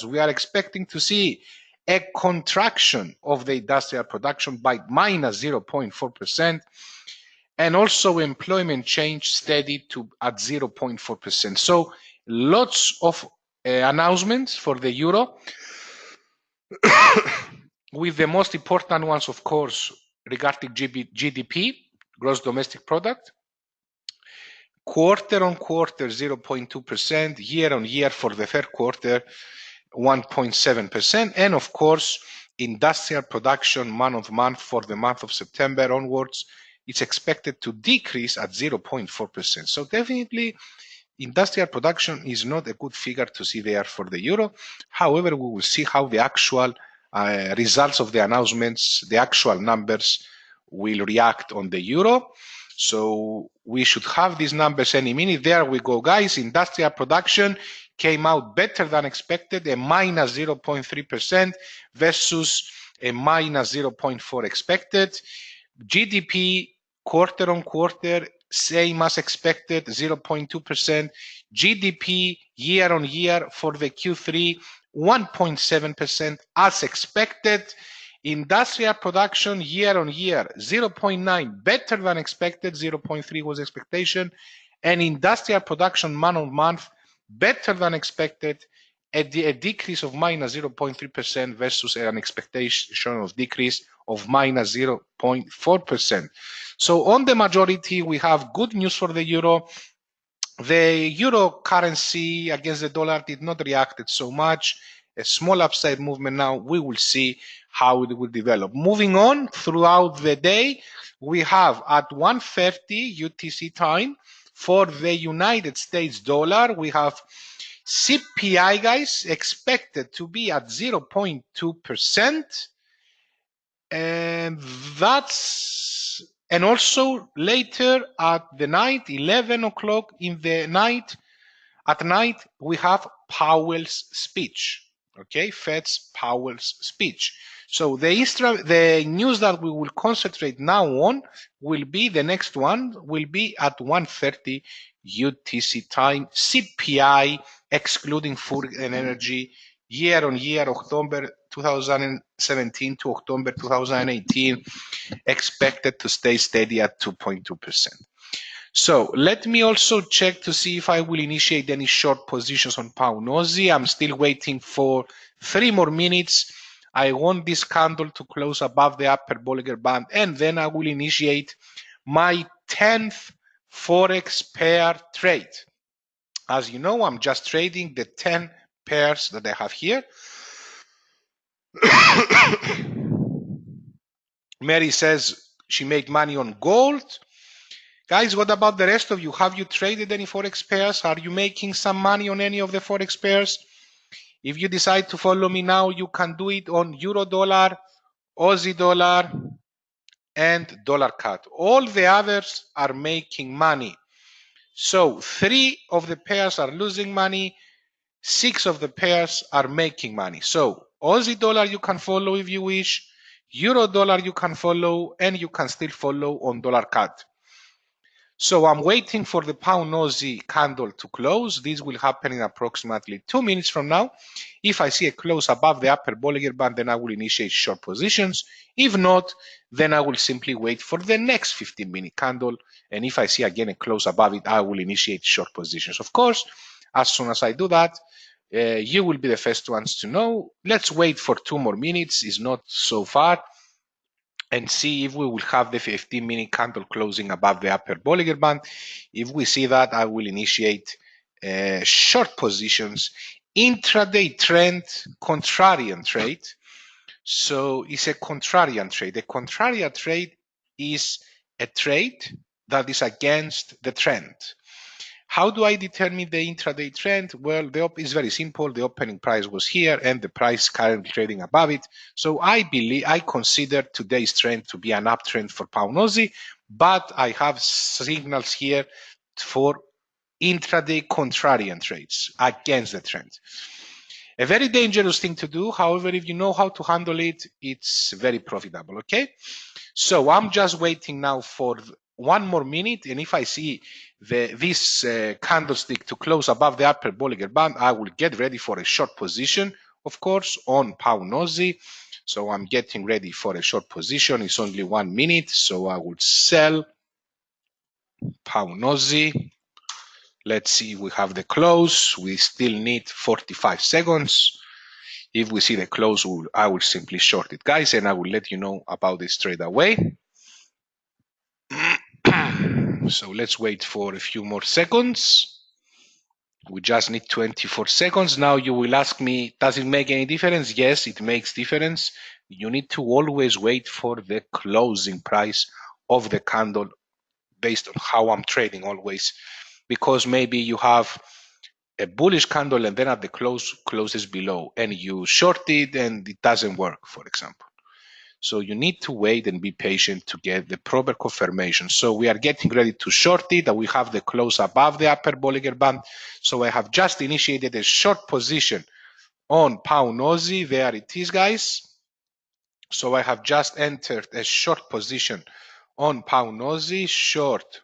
we are expecting to see a contraction of the industrial production by minus 0.4%, and also employment change steady at 0.4%. So lots of announcements for the euro, with the most important ones, of course, regarding GDP, gross domestic product, quarter on quarter 0.2%, year on year for the third quarter 1.7%, and of course industrial production month on month for the month of September onwards, it's expected to decrease at 0.4%. So definitely industrial production is not a good figure to see there for the euro. However, we will see how the actual results of the announcements, the actual numbers will react on the euro. So we should have these numbers any minute. There we go, guys. Industrial production came out better than expected, a minus 0.3% versus a minus 0.4 expected. GDP quarter on quarter, same as expected, 0.2%. GDP year on year for the Q3, 1.7% as expected. Industrial production year on year, 0.9, better than expected, 0.3 was expectation. And industrial production month on month, better than expected, a decrease of minus 0.3% versus an expectation of decrease of minus 0.4%. So on the majority, we have good news for the euro. The euro currency against the dollar did not react so much. A small upside movement now. We will see how it will develop. Moving on throughout the day, we have at 1:30 UTC time for the United States dollar, we have CPI, guys, expected to be at 0.2%. And also later at the night, 11 o'clock in the night, at night, we have Powell's speech. Okay, Fed's Powell's speech. So the news that we will concentrate now on will be, the next one will be at 1:30 UTC time, CPI excluding food and energy, year on year, October 2017 to October 2018, expected to stay steady at 2.2%. So let me also check to see if I will initiate any short positions on pound Aussie. I'm still waiting for 3 more minutes. I want this candle to close above the upper Bollinger Band, and then I will initiate my 10th Forex pair trade. As you know, I'm just trading the 10 pairs that I have here. Mary says she made money on gold. Guys, what about the rest of you? Have you traded any Forex pairs? Are you making some money on any of the Forex pairs? If you decide to follow me now, you can do it on Euro dollar, Aussie dollar, and dollar CAD. All the others are making money. So 3 of the pairs are losing money, 6 of the pairs are making money. So Aussie dollar you can follow if you wish, Euro dollar you can follow, and you can still follow on dollar CAD. So I'm waiting for the pound Aussie candle to close. This will happen in approximately 2 minutes from now. If I see a close above the upper Bollinger Band, then I will initiate short positions. If not, then I will simply wait for the next 15-minute candle. And if I see again a close above it, I will initiate short positions. Of course, as soon as I do that, you will be the first ones to know. Let's wait for 2 more minutes. It's not so far. And see if we will have the 15-minute candle closing above the upper Bollinger Band. If we see that, I will initiate short positions, intraday trend, contrarian trade. So it's a contrarian trade. A contrarian trade is a trade that is against the trend. How do I determine the intraday trend? Well, it's very simple. The opening price was here and the price is currently trading above it. So I consider today's trend to be an uptrend for pound Aussie, but I have signals here for intraday contrarian trades against the trend. A very dangerous thing to do. However, if you know how to handle it, it's very profitable. Okay. So I'm just waiting now for 1 more minute, and if I see this candlestick to close above the upper Bollinger Band, I will get ready for a short position, of course, on pound Aussie. So I'm getting ready for a short position. It's only 1 minute, so I will sell pound Aussie. Let's see, we have the close. We still need 45 seconds. If we see the close, I will simply short it, guys, and I will let you know about this straight away. So let's wait for a few more seconds. We just need 24 seconds. Now you will ask me, does it make any difference? Yes, it makes difference. You need to always wait for the closing price of the candle based on how I'm trading always. Because maybe you have a bullish candle and then at the closes below and you short it and it doesn't work, for example. So you need to wait and be patient to get the proper confirmation. So we are getting ready to short it, and we have the close above the upper Bollinger Band. So I have just initiated a short position on pound Aussie. There it is, guys. So I have just entered a short position on pound Aussie, short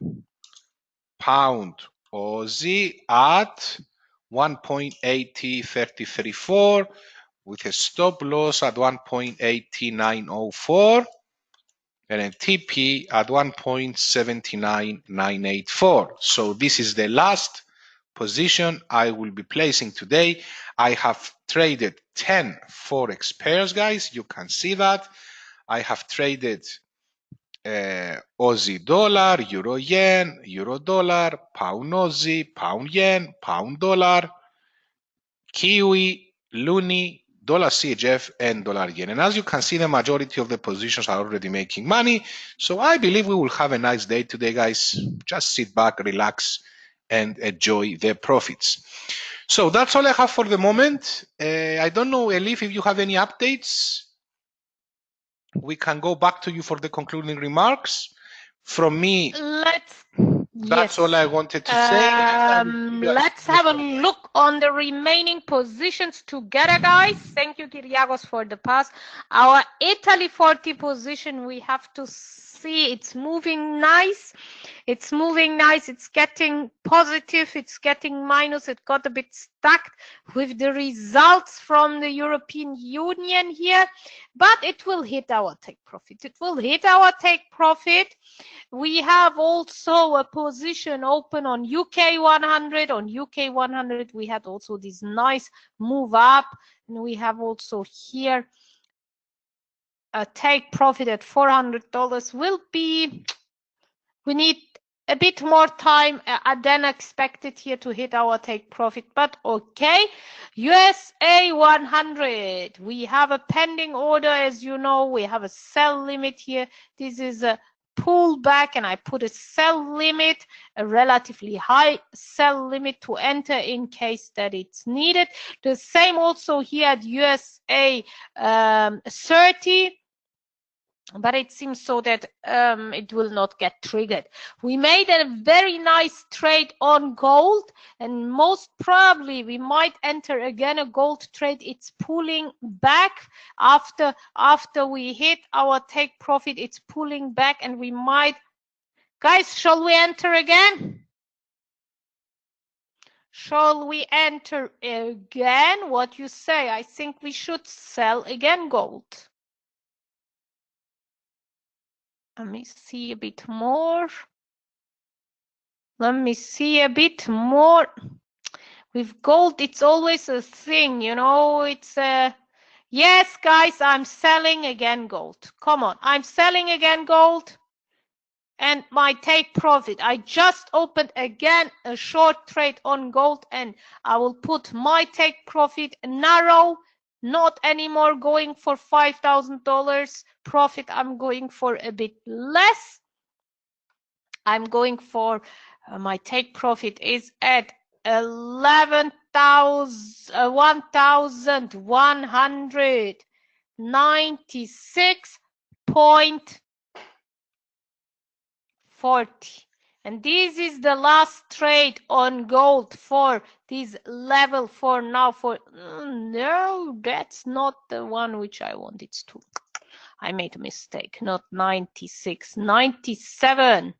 pound Aussie at 1.80334 with a stop loss at 1.80904 and a TP at 1.79984. So this is the last position I will be placing today. I have traded 10 Forex pairs, guys. You can see that. I have traded Aussie dollar, Euro yen, Euro dollar, pound Aussie, pound yen, pound dollar, Kiwi, Loonie, dollar CHF, and dollar yen. And as you can see, the majority of the positions are already making money. So I believe we will have a nice day today, guys. Just sit back, relax, and enjoy the profits. So that's all I have for the moment. I don't know, Elif, if you have any updates. We can go back to you for the concluding remarks. From me, that's all I wanted to say. Let's have a look on the remaining positions together, guys. Thank you, Kyriakos, for the pass. Our Italy 40 position, we have to see it's moving nice. It's moving nice. It's getting positive. It's getting minus. It got a bit stuck with the results from the European Union here, but it will hit our take profit. It will hit our take profit. We have also a position open on UK 100. On UK 100, we had also this nice move up, and we have also here a take profit at $400. Will be, we need a bit more time than expected here to hit our take profit, but okay. USA 100, we have a pending order. As you know, we have a sell limit here. This is a pullback, and I put a sell limit, a relatively high sell limit to enter in case that it's needed. The same also here at USA 30. But it seems so that it will not get triggered. We made a very nice trade on gold, and most probably we might enter again a gold trade. It's pulling back after we hit our take profit. It's pulling back, and we might, guys, shall we enter again? Shall we enter again? What you say? I think we should sell again gold. Let me see a bit more. Let me see a bit more. With gold, it's always a thing, you know. It's a, yes, guys, I'm selling again gold. Come on, I'm selling again gold. And my take profit, I just opened again a short trade on gold, and I will put my take profit narrow. Not anymore going for $5,000 profit. I'm going for a bit less. I'm going for my take profit is at 11,196.40. And this is the last trade on gold for this level for now. For no, that's not the one which I wanted to. I made a mistake. Not 96, 97.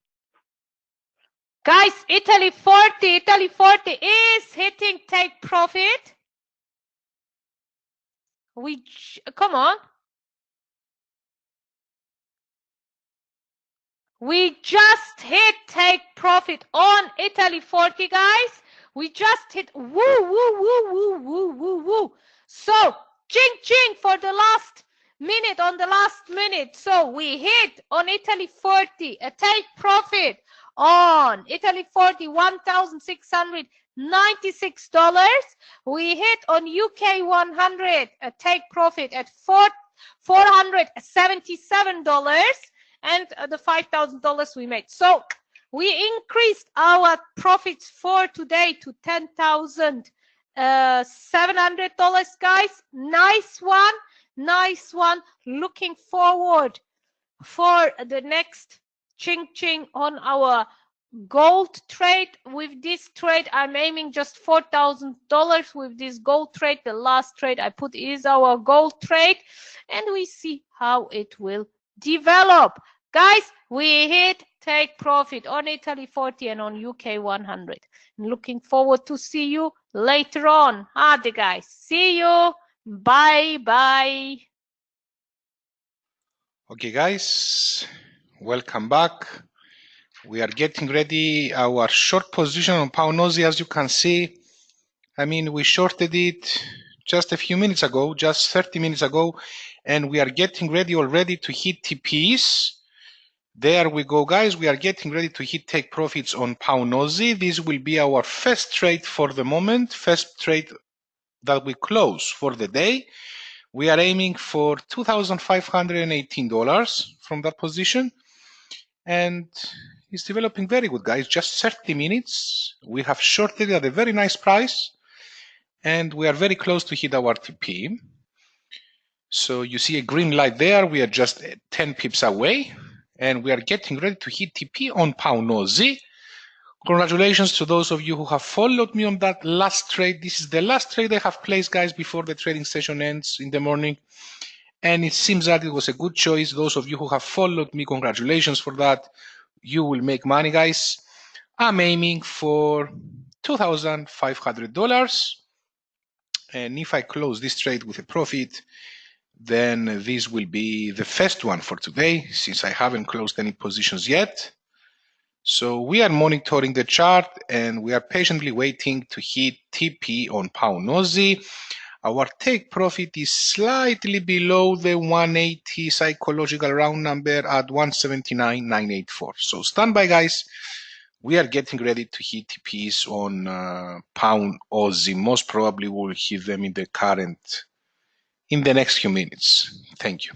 Guys, Italy 40 is hitting take profit. Come on. We just hit take profit on Italy 40, guys. We just hit woo. So, ching ching for the last minute, on the last minute. So we hit on Italy 40 a take profit on Italy 40 $1,696. We hit on UK 100 a take profit at $477, and the $5,000 we made. So we increased our profits for today to $10,700, guys. Nice one. Looking forward for the next ching ching on our gold trade. With this trade, I'm aiming just $4,000 with this gold trade. The last trade I put is our gold trade, and we see how it will develop. Guys, we hit take profit on Italy 40 and on UK 100. I'm looking forward to see you later on. Ade, guys. See you. Bye. Okay, guys, welcome back. We are getting ready our short position on pound Aussie. As you can see, I mean, we shorted it just a few minutes ago, just 30 minutes ago, and we are getting ready already to hit TPs. There we go, guys. We are getting ready to hit take profits on pound Aussie. This will be our first trade for the moment, first trade that we close for the day. We are aiming for $2,518 from that position, and it's developing very good, guys. Just 30 minutes. We have shorted at a very nice price, and we are very close to hit our TP. So you see a green light there. We are just 10 pips away, and we are getting ready to hit TP on pound Aussie. Congratulations to those of you who have followed me on that last trade. This is the last trade I have placed, guys, before the trading session ends in the morning. and it seems that it was a good choice. Those of you who have followed me, congratulations for that. You will make money, guys. I'm aiming for $2,500, and if I close this trade with a profit, then this will be the first one for today, since I haven't closed any positions yet. So we are monitoring the chart and we are patiently waiting to hit TP on pound Aussie. Our take profit is slightly below the 180 psychological round number at 179.984. So stand by, guys. We are getting ready to hit TPs on pound Aussie. Most probably we'll hit them in the next few minutes. Thank you.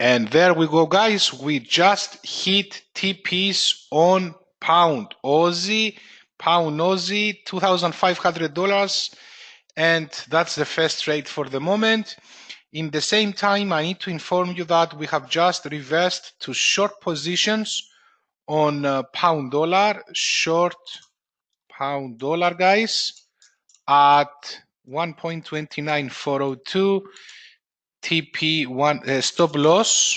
And there we go, guys. We just hit TPs on pound Aussie, $2,500. And that's the first trade for the moment. In the same time, I need to inform you that we have just reversed to short positions on pound dollar, short pound dollar, guys, at 1.29402. TP1 stop loss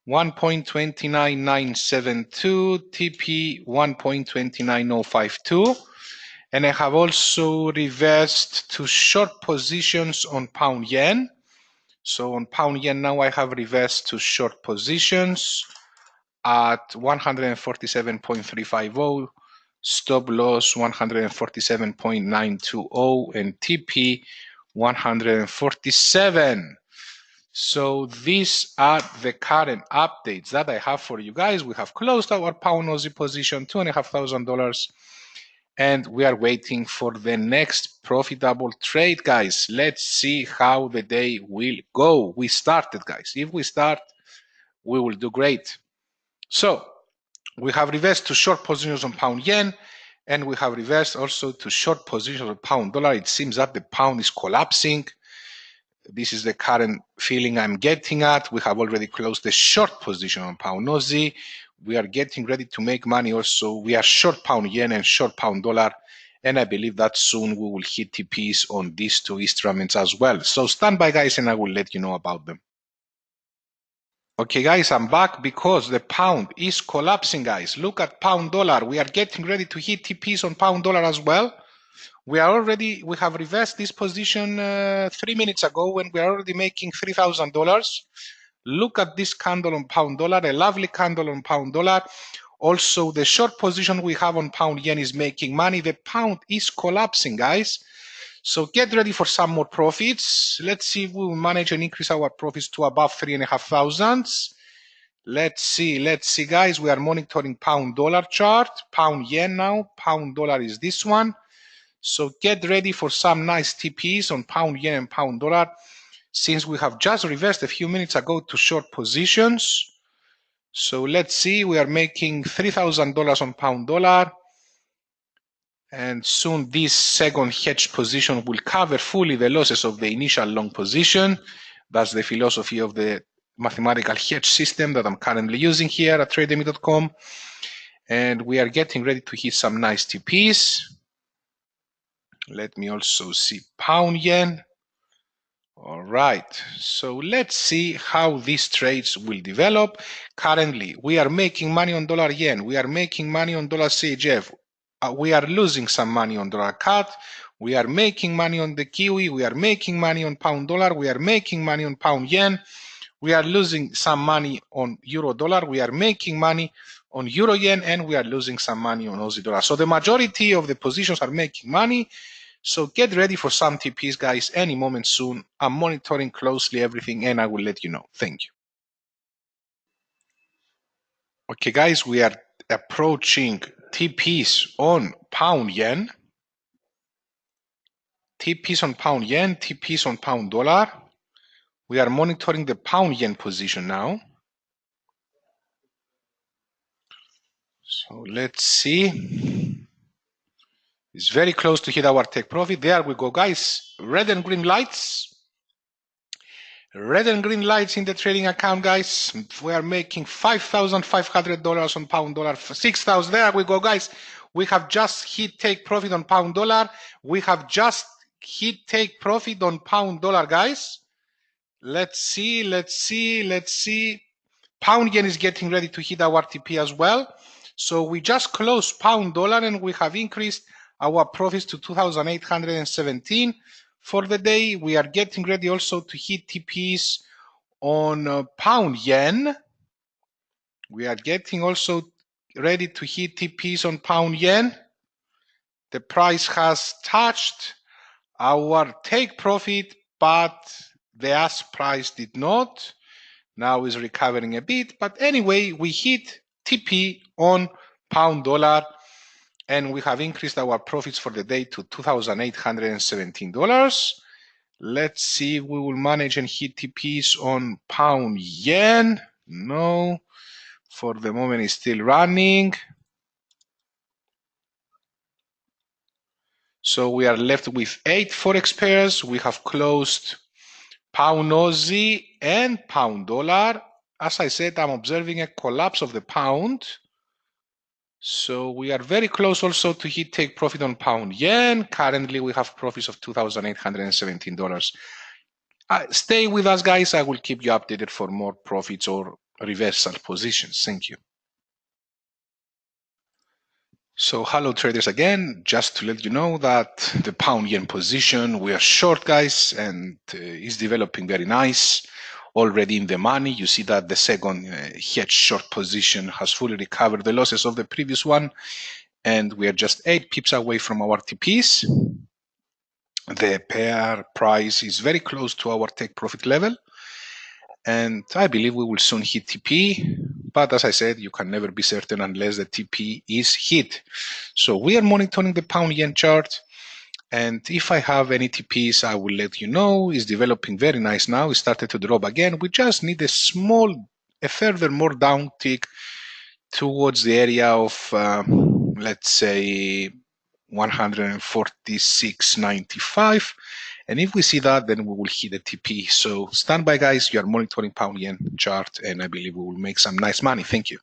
1.29972, TP 1.29052, and I have also reversed to short positions on pound yen. So on pound yen now I have reversed to short positions at 147.350, stop loss 147.920, and TP 147. So these are the current updates that I have for you guys. We have closed our pound Aussie position, $2,500, and we are waiting for the next profitable trade, guys. Let's see how the day will go. We started, guys. If we start, we will do great. So we have reversed to short positions on pound yen, and we have reversed also to short positions on pound dollar. It seems that the pound is collapsing. This is the current feeling I'm getting at. We have already closed the short position on pound Aussie. We are getting ready to make money also. We are short pound yen and short pound dollar. And I believe that soon we will hit TPs on these two instruments as well. So stand by, guys, and I will let you know about them. Okay, guys, I'm back because the pound is collapsing, guys. Look at pound dollar. We are getting ready to hit TPs on pound dollar as well. We have reversed this position 3 minutes ago when we are already making $3,000. Look at this candle on pound dollar, a lovely candle on pound dollar. Also, the short position we have on pound yen is making money. The pound is collapsing, guys. So get ready for some more profits. Let's see if we will manage and increase our profits to above 3,500. Let's see, guys. We are monitoring pound dollar chart, pound yen now. Pound dollar is this one. So get ready for some nice TPs on pound yen and pound dollar, since we have just reversed a few minutes ago to short positions. So let's see, we are making $3,000 on pound dollar. And soon this second hedge position will cover fully the losses of the initial long position. That's the philosophy of the mathematical hedge system that I'm currently using here at Trademy.com. And we are getting ready to hit some nice TPs. Let me also see pound yen. All right, so let's see how these trades will develop. Currently, we are making money on dollar yen. We are making money on dollar CHF. We are losing some money on dollar CAD. We are making money on the Kiwi. We are making money on pound dollar. We are making money on pound yen. We are losing some money on euro dollar. We are making money on euro yen, and we are losing some money on Aussie dollar. So the majority of the positions are making money. So get ready for some TPs, guys, any moment soon. I'm monitoring closely everything and I will let you know. Thank you. Okay, guys, we are approaching TPs on pound yen. TPs on pound yen, TPs on pound dollar. We are monitoring the pound yen position now. So let's see. It's very close to hit our take profit. There we go, guys. Red and green lights. Red and green lights in the trading account, guys. We are making $5,500 on pound dollar. 6,000. There we go, guys. We have just hit take profit on pound dollar. We have just hit take profit on pound dollar, guys. Let's see. Pound yen is getting ready to hit our TP as well. So we just closed pound dollar and we have increased our profits to 2,817 for the day. We are getting ready also to hit TPs on pound yen. We are getting also ready to hit TPs on pound yen. The price has touched our take profit, but the ask price did not. Now is recovering a bit, but anyway, we hit TP on pound dollar and we have increased our profits for the day to $2,817. Let's see if we will manage and hit TPs on pound yen. No, for the moment it's still running. So we are left with 8 forex pairs. We have closed pound Aussie and pound dollar. As I said, I'm observing a collapse of the pound. So we are very close also to hit take profit on pound yen. Currently we have profits of $2,817. Stay with us, guys. I will keep you updated for more profits or reversal positions. Thank you. So hello traders again, just to let you know that the pound yen position, we are short, guys, and is developing very nice. Already in the money. You see that the second hedge short position has fully recovered the losses of the previous one, and we are just 8 pips away from our TPs. The pair price is very close to our take profit level, and I believe we will soon hit TP. But as I said, you can never be certain unless the TP is hit. So we are monitoring the pound yen chart. And if I have any TPs, I will let you know. It's developing very nice now. It started to drop again. We just need a further more down tick towards the area of, let's say, 146.95. And if we see that, then we will hit the TP. So stand by, guys. You are monitoring pound yen chart, and I believe we will make some nice money. Thank you.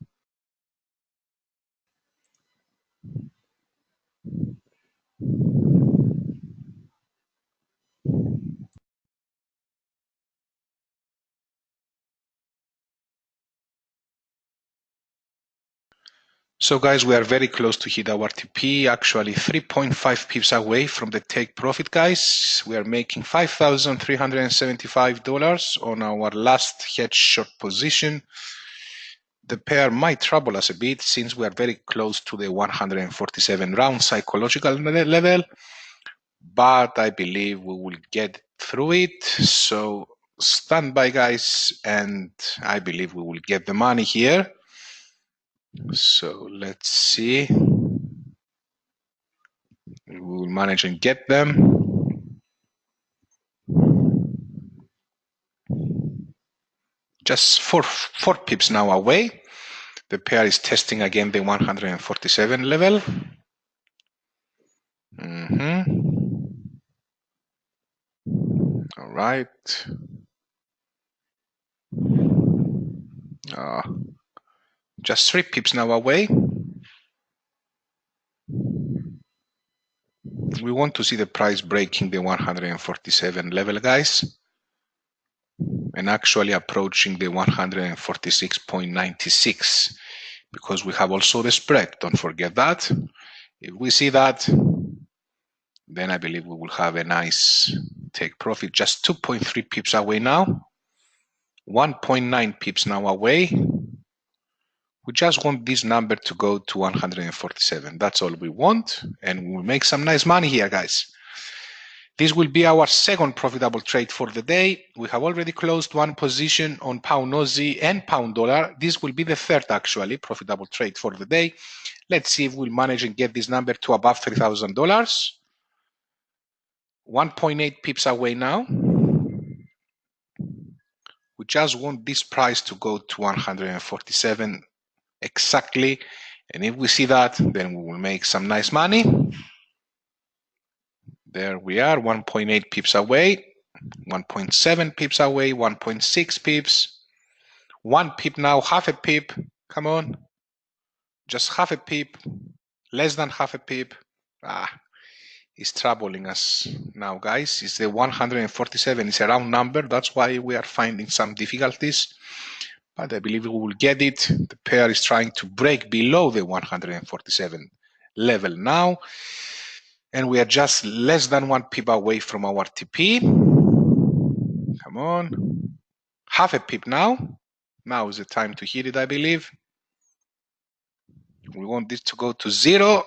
So guys, we are very close to hit our TP, actually 3.5 pips away from the take profit, guys. We are making $5,375 on our last hedge short position. The pair might trouble us a bit since we are very close to the 147 round psychological level, but I believe we will get through it. So stand by, guys, and I believe we will get the money here. So let's see. We will manage and get them. Just four pips now away. The pair is testing again the 147 level. All right. Just 3 pips now away. We want to see the price breaking the 147 level, guys, and actually approaching the 146.96, because we have also the spread. Don't forget that. If we see that, then I believe we will have a nice take profit. Just 2.3 pips away now. 1.9 pips now away. We just want this number to go to 147. That's all we want, and we'll make some nice money here, guys. This will be our second profitable trade for the day. We have already closed one position on pound Aussie and pound dollar. This will be the third, actually, profitable trade for the day. Let's see if we'll manage and get this number to above $3,000. 1.8 pips away now. We just want this price to go to 147 exactly. And if we see that, then we will make some nice money. There we are, 1.8 pips away, 1.7 pips away, 1.6 pips, 1 pip now, half a pip. Come on, just half a pip, less than half a pip. It's troubling us now, guys. It's the 147. It's a round number. That's why we are finding some difficulties. But I believe we will get it. The pair is trying to break below the 147 level now. And we are just less than 1 pip away from our TP. Come on. Half a pip now. Now is the time to hit it, I believe. We want this to go to 0.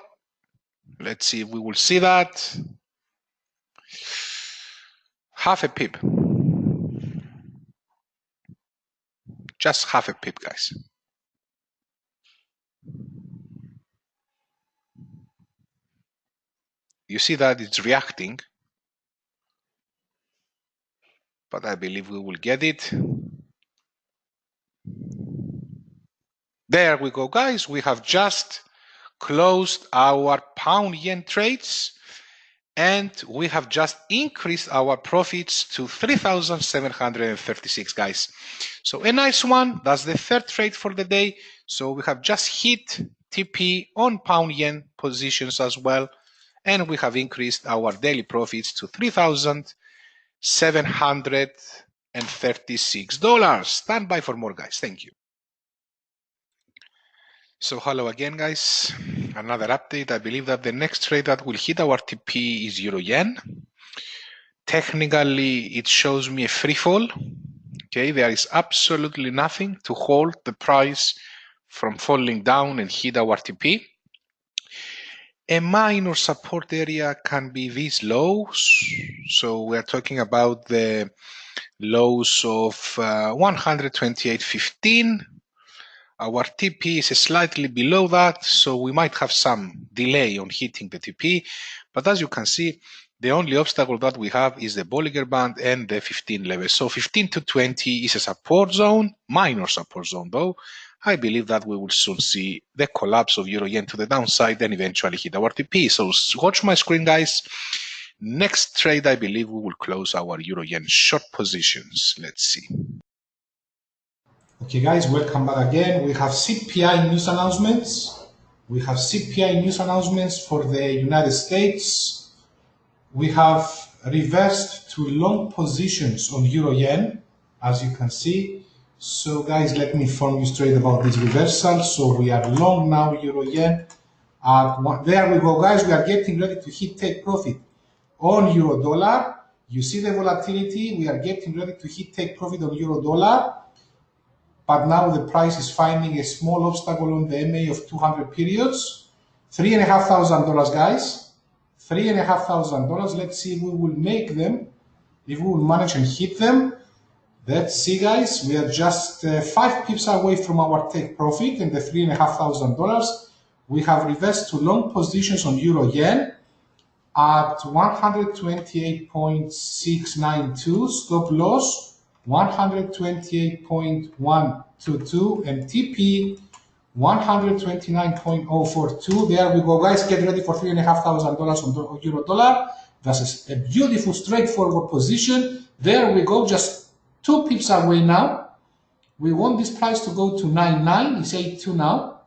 Let's see if we will see that. Half a pip. Just half a pip, guys. You see that it's reacting, but I believe we will get it. There we go, guys. We have just closed our pound yen trades, and we have just increased our profits to 3,736, guys. So a nice one. That's the third trade for the day. So we have just hit TP on pound yen positions as well, and we have increased our daily profits to $3,736. Stand by for more, guys. Thank you. So hello again, guys. Another update. I believe that the next trade that will hit our TP is Euro Yen. Technically, it shows me a free fall. Okay, there is absolutely nothing to hold the price from falling down and hit our TP. A minor support area can be these lows. So we're talking about the lows of 128.15. Our TP is slightly below that, so we might have some delay on hitting the TP. But as you can see, the only obstacle that we have is the Bollinger Band and the 15 level. So 15 to 20 is a support zone, minor support zone though. I believe that we will soon see the collapse of Euro Yen to the downside and eventually hit our TP. So watch my screen, guys. Next trade, I believe we will close our Euro Yen short positions. Let's see. Okay, guys, welcome back again. We have CPI news announcements. We have CPI news announcements for the United States. We have reversed to long positions on Euro Yen, as you can see. So, guys, let me inform you straight about this reversal. So, we are long now Euro Yen. There we go, guys. We are getting ready to hit take profit on Euro Dollar. You see the volatility. We are getting ready to hit take profit on Euro Dollar. But now the price is finding a small obstacle on the MA of 200 periods. $3,500, guys. $3,500. Let's see if we will make them, if we will manage and hit them. Let's see, guys. We are just 5 pips away from our take profit and the $3,500. We have reversed to long positions on Euro Yen at 128.692, stop loss 128.122, and TP 129.042. There we go, guys. Get ready for $3,500 on Euro Dollar. That's a beautiful, straightforward position. There we go, just 2 pips away now. We want this price to go to 99. It's 82 now.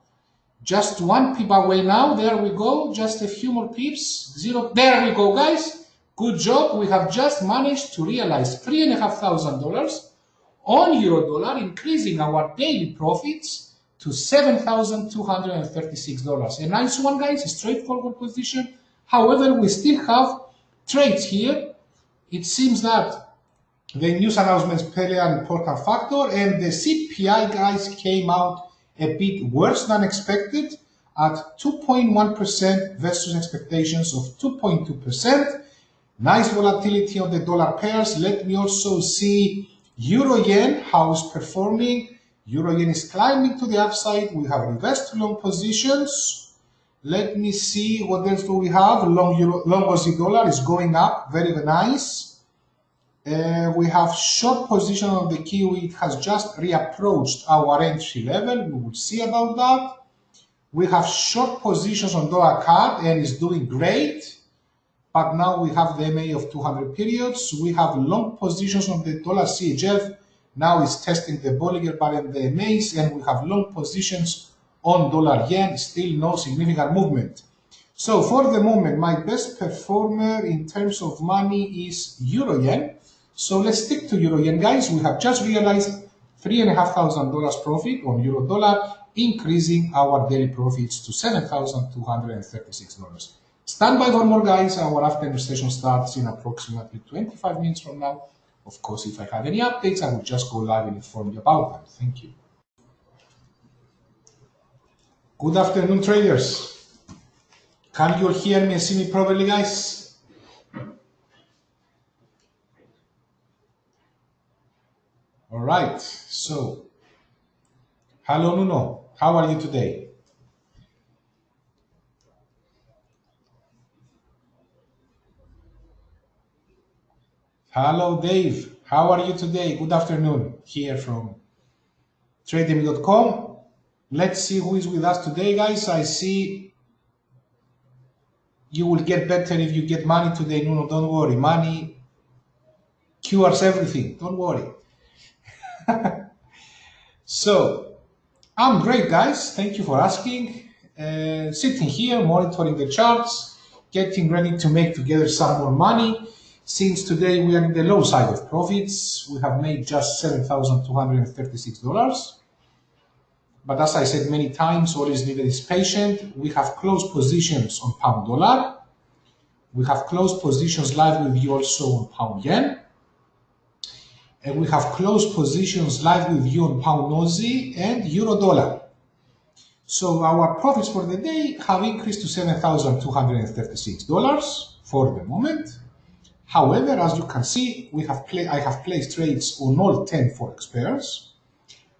Just 1 pip away now. There we go. Just a few more pips. 0. There we go, guys. Good job. We have just managed to realize $3,500 on Euro Dollar, increasing our daily profits to $7,236. A nice one, guys. A straightforward position. However, we still have trades here. It seems that the news announcements play an important factor, and the CPI, guys, came out a bit worse than expected at 2.1% versus expectations of 2.2%. Nice volatility on the dollar pairs. Let me also see Euro Yen, how it's performing. Euro Yen is climbing to the upside. We have reversed to long positions. Let me see what else do we have. Long Aussie dollar is going up, very nice. We have short position on the Kiwi. It has just reapproached our entry level. We will see about that. We have short positions on dollar CAD and is doing great. But now we have the MA of 200 periods. We have long positions on the dollar CHF. Now it's testing the Bollinger Bar and the MAs, and we have long positions on dollar yen. Still no significant movement. So for the moment, my best performer in terms of money is Euro Yen. So let's stick to Euro Yen, guys. We have just realized $3,500 profit on Euro Dollar, increasing our daily profits to $7,236. Stand by for more, guys. Our afternoon session starts in approximately 25 minutes from now. Of course, if I have any updates, I will just go live and inform you about them. Thank you. Good afternoon, traders. Can you all hear me and see me properly, guys? All right. So, hello, Nuno. How are you today? Hello, Dave. How are you today? Good afternoon. Here from Trademy.com. Let's see who is with us today, guys. I see you will get better if you get money today, Nuno. Don't worry. Money cures everything. Don't worry. So, I'm great, guys. Thank you for asking. Sitting here, monitoring the charts, getting ready to make together some more money. Since today we are in the low side of profits, we have made just $7,236. But as I said many times, all is needed is patient. We have closed positions on pound dollar. We have closed positions live with you also on pound yen. And we have closed positions live with you on pound Aussie and euro dollar. So our profits for the day have increased to $7,236 for the moment. However, as you can see, I have placed trades on all 10 forex pairs.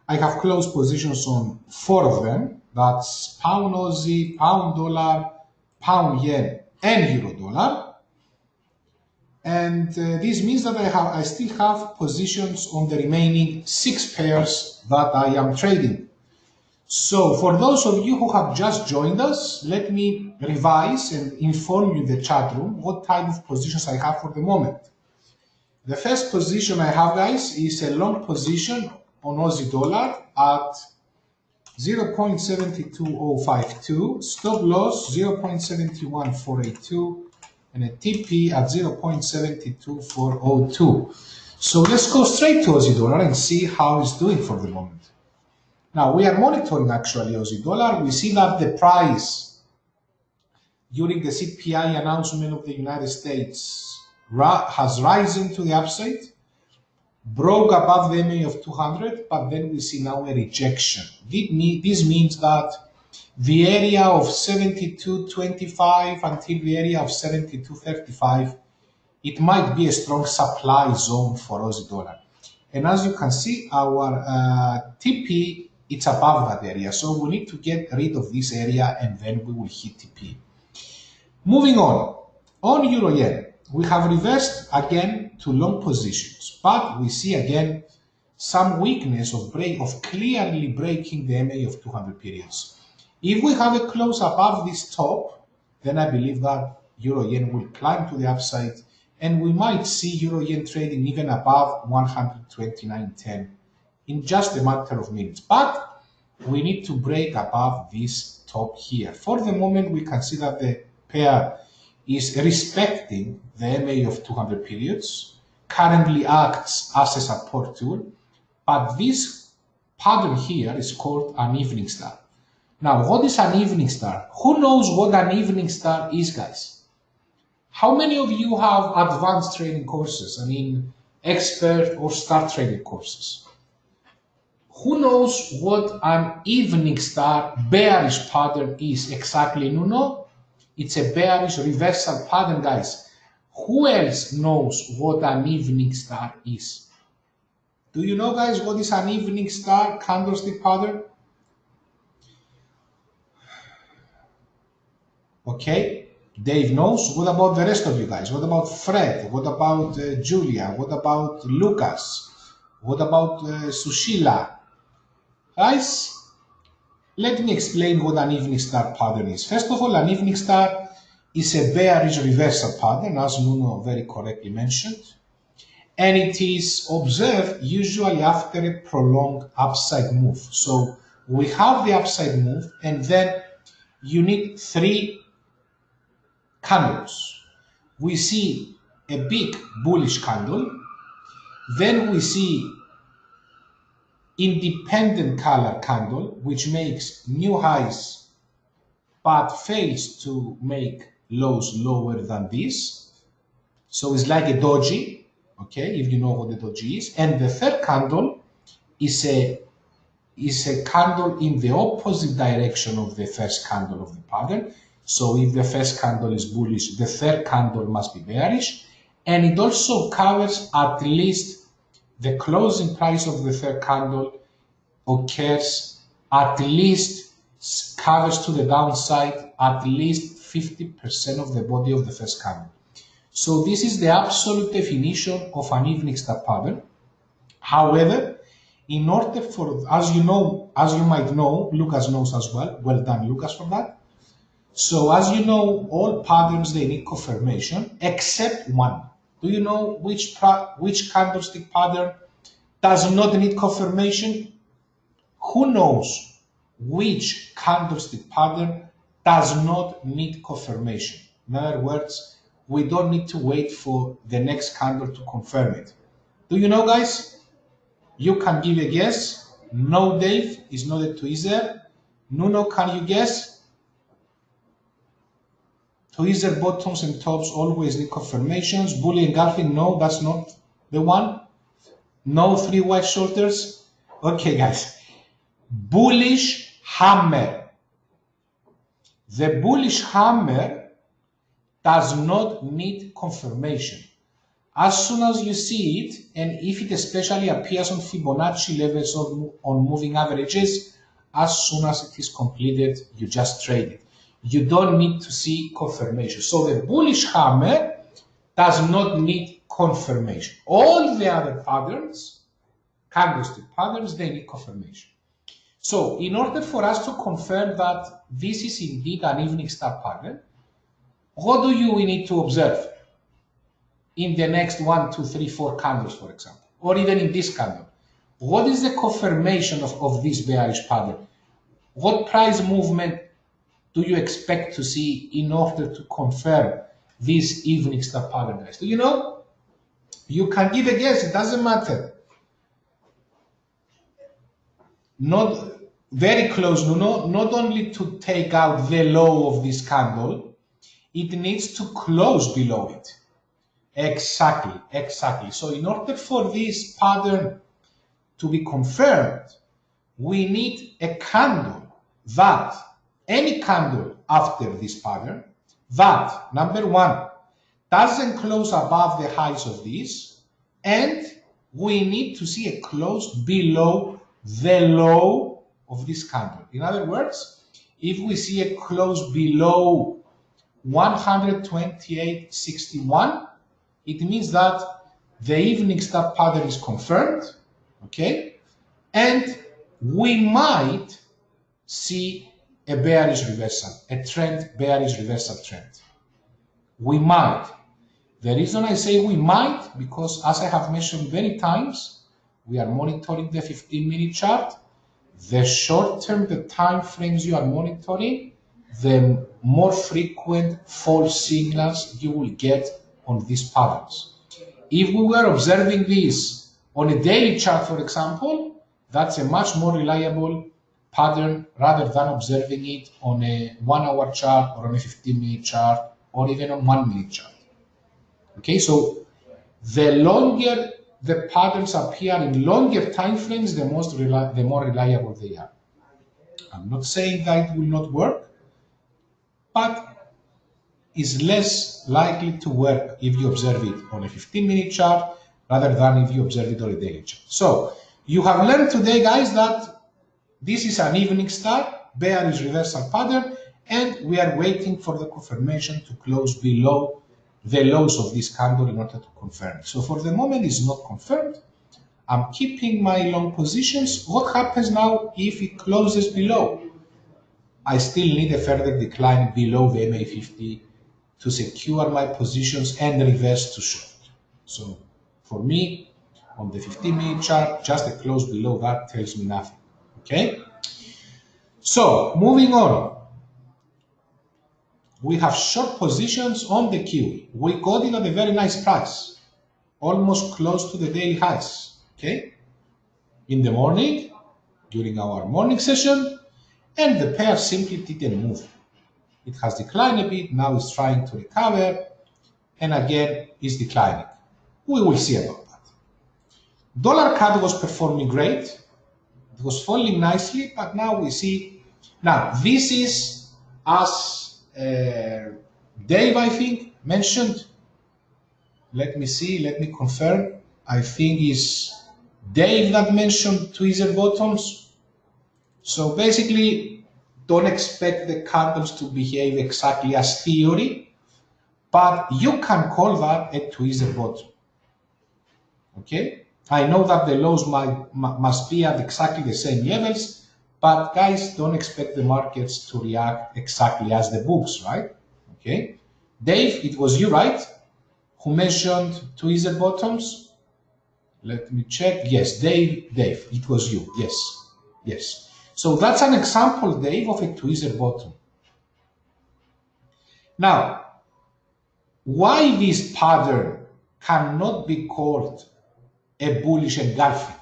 I have closed positions on 4 of them. That's pound Aussie, pound dollar, pound yen, and euro dollar. And this means that I still have positions on the remaining 6 pairs that I am trading. So for those of you who have just joined us, let me revise and inform you in the chat room what type of positions I have for the moment. The first position I have, guys, is a long position on Aussie dollar at 0.72052, stop loss 0.71482, and a TP at 0.72402. So let's go straight to Aussie dollar and see how it's doing for the moment. Now, we are monitoring actually Aussie dollar. We see that the price during the CPI announcement of the United States has risen to the upside, broke above the MA of 200, but then we see now a rejection. This means that the area of 72.25 until the area of 72.35, it might be a strong supply zone for Aussie dollar. And as you can see, our TP, it's above that area. So we need to get rid of this area and then we will hit TP. Moving on Euro Yen, we have reversed again to long positions, but we see again some weakness of clearly breaking the MA of 200 periods. If we have a close above this top, then I believe that Euro Yen will climb to the upside and we might see Euro Yen trading even above 129.10 in just a matter of minutes. But we need to break above this top here. For the moment, we can see that the pair is respecting the MA of 200 periods, currently acts as a support tool, but this pattern here is called an evening star. Now, what is an evening star? Who knows what an evening star is, guys? How many of you have advanced trading courses? I mean, expert or start trading courses? Who knows what an evening star bearish pattern is exactly, Nuno? It's a bearish reversal pattern, guys. Who else knows what an evening star is? Do you know, guys, what is an evening star candlestick pattern? Okay, Dave knows. What about the rest of you guys? What about Fred? What about Julia? What about Lucas? What about Sushila? Guys, let me explain what an evening star pattern is. First of all, an evening star is a bearish reversal pattern, as Nuno very correctly mentioned, and it is observed usually after a prolonged upside move. So we have the upside move, and then you need 3 candles. We see a big bullish candle, then we see independent color candle, which makes new highs but fails to make lows lower than this. So it's like a doji, okay, if you know what the doji is. And the third candle is a candle in the opposite direction of the first candle of the pattern. So if the first candle is bullish, the third candle must be bearish. And it also covers at least the closing price of the third candle occurs at least, covers to the downside at least 50% of the body of the first candle. So this is the absolute definition of an evening star pattern. However, in order for, as you might know, Lucas knows as well. Well done, Lucas, for that. So as you know, all patterns, they need confirmation except one. Do you know which candlestick pattern does not need confirmation? Who knows which candlestick pattern does not need confirmation? In other words, we don't need to wait for the next candle to confirm it. Do you know, guys? You can give a guess. No, Dave is not a tweezer. Nuno, can you guess? Tweezer bottoms and tops always need confirmations. Bully engulfing, no, that's not the one. No 3 white shorters. Okay, guys. Bullish hammer. The bullish hammer does not need confirmation. As soon as you see it, and if it especially appears on Fibonacci levels or on moving averages, as soon as it is completed, you just trade it. You don't need to see confirmation. So the bullish hammer does not need confirmation. All the other patterns, candlestick patterns, they need confirmation. So in order for us to confirm that this is indeed an evening star pattern, what do we need to observe in the next 1, 2, 3, 4 candles, for example, or even in this candle? What is the confirmation of this bearish pattern? What price movement do you expect to see in order to confirm this evening star pattern, guys? Do you know? You can give a guess, it doesn't matter. Not very close, not only to take out the low of this candle, it needs to close below it. Exactly. So in order for this pattern to be confirmed, we need a candle that, any candle after this pattern, that, number 1, doesn't close above the highs of this, and we need to see a close below the low of this candle. In other words, if we see a close below 128.61, it means that the evening star pattern is confirmed, okay? And we might see a bearish reversal, a trend, bearish reversal trend. We might. The reason I say we might, because as I have mentioned many times, we are monitoring the 15-minute chart. The shorter the time frames you are monitoring, the more frequent false signals you will get on these patterns. If we were observing this on a daily chart, for example, that's a much more reliable pattern rather than observing it on a 1-hour chart or on a 15-minute chart or even on 1-minute chart. Okay, so the longer the patterns appear in longer time frames, the more reliable they are. I'm not saying that it will not work, but is less likely to work if you observe it on a 15-minute chart rather than if you observe it on a daily chart. So you have learned today, guys, that this is an evening star, bearish reversal pattern, and we are waiting for the confirmation to close below the lows of this candle in order to confirm. So for the moment, it's not confirmed. I'm keeping my long positions. What happens now if it closes below? I still need a further decline below the MA50 to secure my positions and reverse to short. So for me, on the 15-minute chart, just a close below that tells me nothing. Okay? So moving on. We have short positions on the Kiwi. We got it at a very nice price, almost close to the daily highs. Okay? In the morning, during our morning session, and the pair simply didn't move. It has declined a bit, now it's trying to recover, and again is declining. We will see about that. Dollar CAD was performing great. It was falling nicely, but now we see. Now, this is as Dave, I think, mentioned. Let me see, let me confirm. I think it's Dave that mentioned tweezer bottoms. So basically, don't expect the candles to behave exactly as theory, but you can call that a tweezer bottom. Okay? I know that the lows must be at exactly the same levels, but guys, don't expect the markets to react exactly as the books, right? Okay? Dave, it was you, right? Who mentioned tweezer bottoms? Let me check. Yes, Dave, it was you. Yes. So that's an example, Dave, of a tweezer bottom. Now, why this pattern cannot be called a bullish engulfing?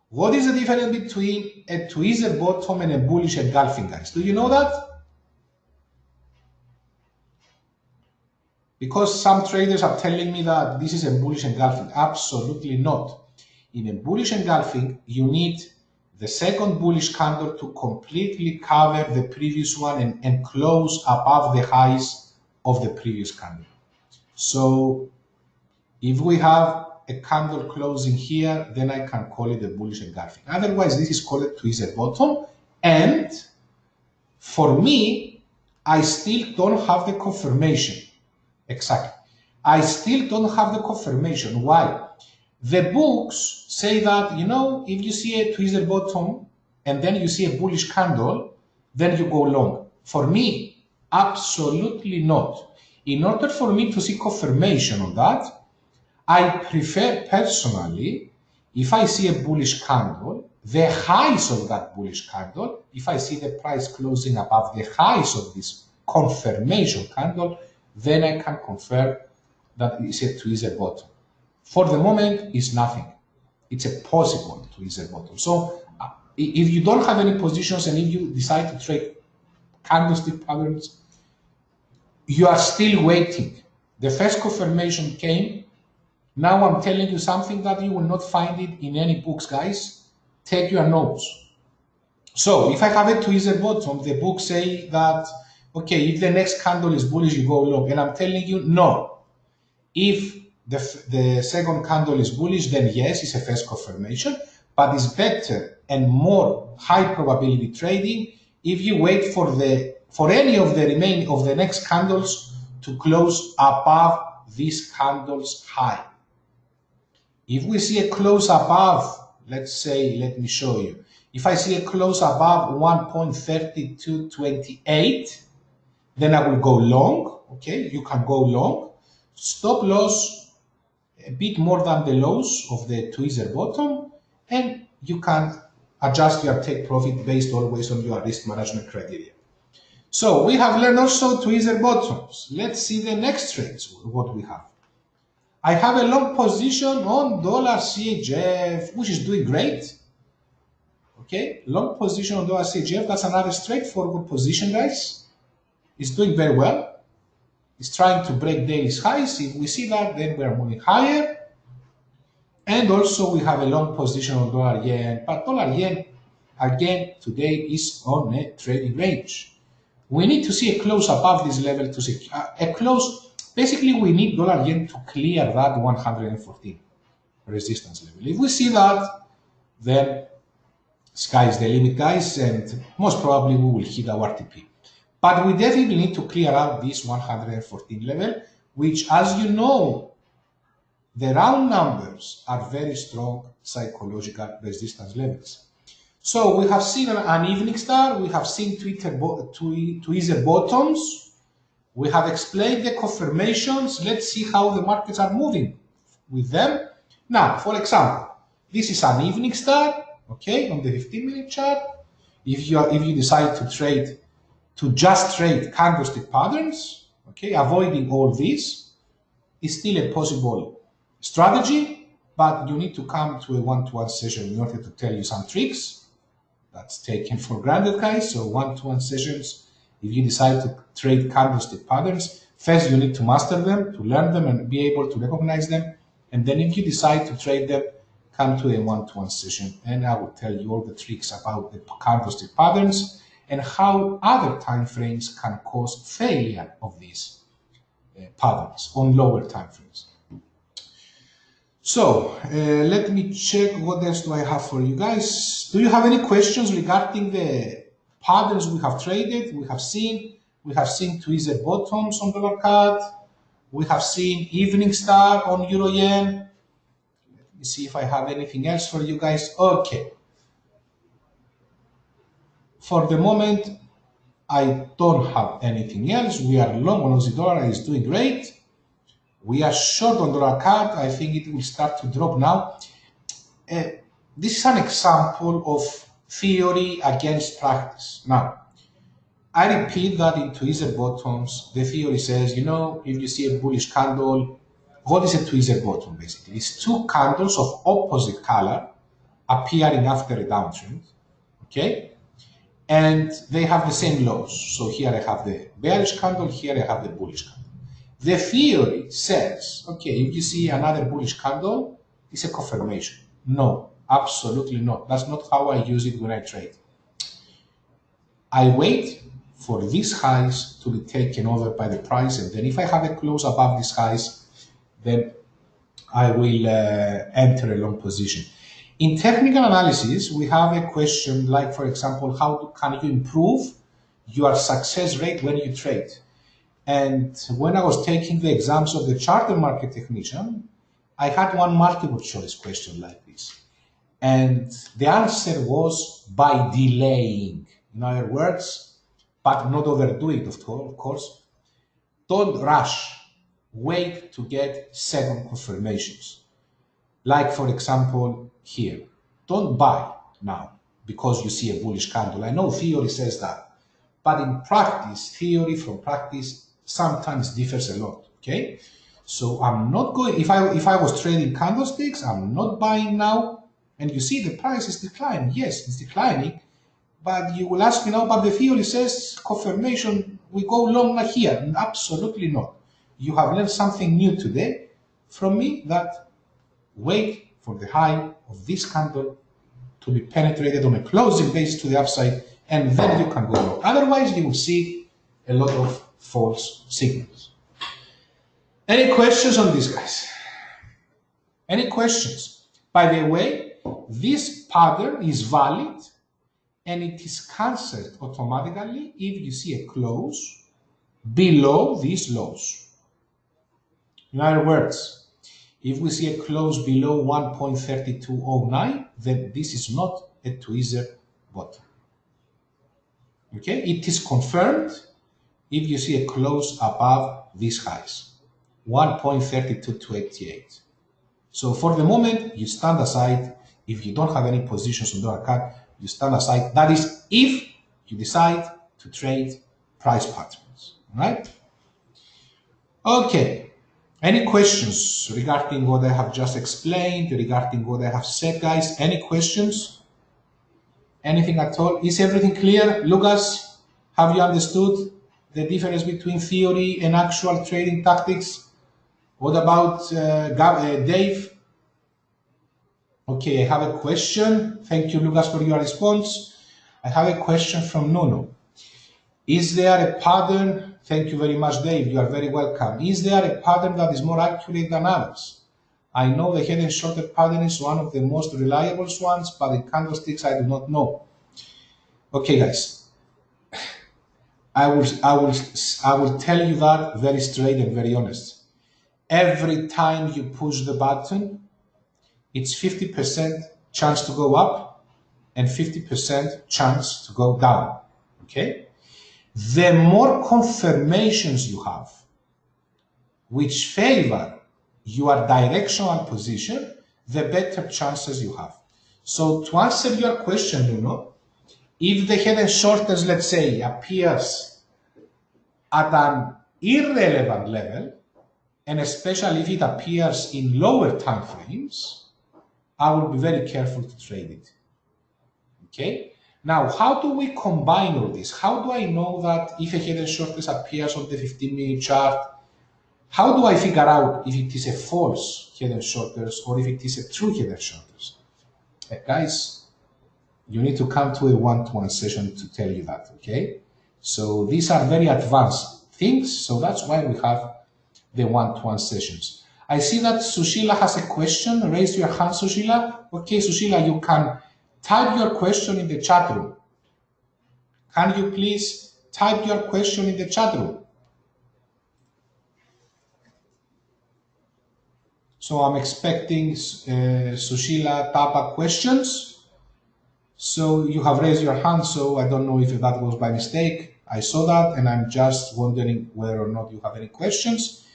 What is the difference between a tweezer bottom and a bullish engulfing, guys? Do you know that? Because some traders are telling me that this is a bullish engulfing. Absolutely not. In a bullish engulfing, you need the second bullish candle to completely cover the previous one and close above the highs of the previous candle. So if we have a candle closing here, then I can call it a bullish engulfing. Otherwise, this is called a tweezer bottom. And for me, I still don't have the confirmation. Exactly. I still don't have the confirmation. Why? The books say that, if you see a tweezer bottom and then you see a bullish candle, then you go long. For me, absolutely not. In order for me to see confirmation on that, I prefer personally, if I see a bullish candle, the highs of that bullish candle, if I see the price closing above the highs of this confirmation candle, then I can confirm that it's a tweezer bottom. For the moment, it's nothing. It's a possible tweezer bottom. So if you don't have any positions and if you decide to trade candlestick patterns, you are still waiting. The first confirmation came. Now I'm telling you something that you will not find it in any books, guys. Take your notes. So if I have a tweezer bottom, the books say that, okay, if the next candle is bullish, you go long. And I'm telling you, no. If the second candle is bullish, then yes, it's a first confirmation, but it's better and more high probability trading if you wait for any of the remaining of the next candles to close above this candle's high. If we see a close above, let's say, let me show you. If I see a close above 1.3228, then I will go long. Okay, you can go long. Stop loss a bit more than the lows of the tweezer bottom, and you can adjust your take profit based always on your risk management criteria. So we have learned also tweezer bottoms. Let's see the next trades, what we have. I have a long position on dollar CHF, which is doing great. Okay, long position on dollar CHF, that's another straightforward position, guys. It's doing very well. It's trying to break daily highs. If we see that, then we are moving higher. And also we have a long position on dollar yen, but dollar yen, again, today is on a trading range. We need to see a close above this level to see a close. Basically, we need dollar yen to clear that 114 resistance level. If we see that, then sky is the limit, guys, and most probably we will hit our TP. But we definitely need to clear out this 114 level, which, as you know, the round numbers are very strong psychological resistance levels. So we have seen an evening star, we have seen tweezer bottoms, we have explained the confirmations. Let's see how the markets are moving with them. Now, for example, this is an evening star, okay, on the 15-minute chart. If you decide to just trade candlestick patterns, okay, avoiding all this is still a possible strategy, but you need to come to a one-to-one session in order to tell you some tricks. That's taken for granted, guys. So one-to-one sessions, if you decide to trade candlestick patterns, first you need to master them, to learn them and be able to recognize them. And then if you decide to trade them, come to a one-to-one session and I will tell you all the tricks about the candlestick patterns and how other time frames can cause failure of these patterns on lower time frames. So let me check what else do I have for you guys. Do you have any questions regarding the patterns we have traded? We have seen tweezer bottoms on dollar CAD. We have seen evening star on euro yen. Let me see if I have anything else for you guys. Okay. For the moment, I don't have anything else. We are long on Aussie dollar. It's doing great. We are short on dollar CAD. I think it will start to drop now. This is an example of theory against practice. Now, I repeat that in tweezer bottoms, the theory says, you know, if you see a bullish candle, what is a tweezer bottom basically? It's two candles of opposite color appearing after a downtrend, okay? And they have the same lows. So here I have the bearish candle, here I have the bullish candle. The theory says, okay, if you see another bullish candle, it's a confirmation. No, absolutely not. That's not how I use it when I trade. I wait for these highs to be taken over by the price, and then if I have a close above these highs, then I will enter a long position. In technical analysis, we have a question like, for example, how can you improve your success rate when you trade? And when I was taking the exams of the charter market technician, I had one multiple choice question like this. And the answer was by delaying. In other words, but not overdo it, of course. Don't rush. Wait to get second confirmations. Like, for example, here. Don't buy now because you see a bullish candle. I know theory says that. But in practice, theory from practice sometimes differs a lot, okay? So I'm not going, if I was trading candlesticks, I'm not buying now. And you see the price is declining. Yes, it's declining. But you will ask me now, but the theory says confirmation, we go long here. Absolutely not. You have learned something new today from me, that wait for the high of this candle to be penetrated on a closing basis to the upside, and then you can go long. Otherwise, you will see a lot of false signals. Any questions on this, guys? Any questions? By the way, this pattern is valid and it is cancelled automatically if you see a close below these lows. In other words, if we see a close below 1.3209, then this is not a tweezer bottom. Okay, it is confirmed if you see a close above these highs, 1.3228. So for the moment, you stand aside. If you don't have any positions on dollar CAD, you stand aside. That is if you decide to trade price patterns, right? Okay. Any questions regarding what I have just explained, regarding what I have said, guys? Any questions? Anything at all? Is everything clear? Lucas, have you understood the difference between theory and actual trading tactics? What about Dave? Okay, I have a question. Thank you, Lucas, for your response. I have a question from Nuno. Is there a pattern? Thank you very much, Dave. You are very welcome. Is there a pattern that is more accurate than others? I know the head and shoulder pattern is one of the most reliable ones, but in candlesticks, I do not know. Okay, guys. I will tell you that very straight and very honest. Every time you push the button, it's 50% chance to go up and 50% chance to go down. Okay? The more confirmations you have which favor your directional position, the better chances you have. So to answer your question, Nuno, if the head and shoulders, let's say, appears at an irrelevant level, and especially if it appears in lower time frames, I will be very careful to trade it. Okay? Now, how do we combine all this? How do I know that if a head and shoulders appears on the 15-minute chart, how do I figure out if it is a false head and shoulders or if it is a true head and shoulders? Guys, you need to come to a one-to-one session to tell you that, okay? So these are very advanced things, so that's why we have the one-to-one sessions. I see that Sushila has a question. Raise your hand, Sushila. Okay, Sushila, you can type your question in the chat room. Can you please type your question in the chat room? So I'm expecting Sushila Tapa questions. So you have raised your hand, so I don't know if that was by mistake. I saw that and I'm just wondering whether or not you have any questions.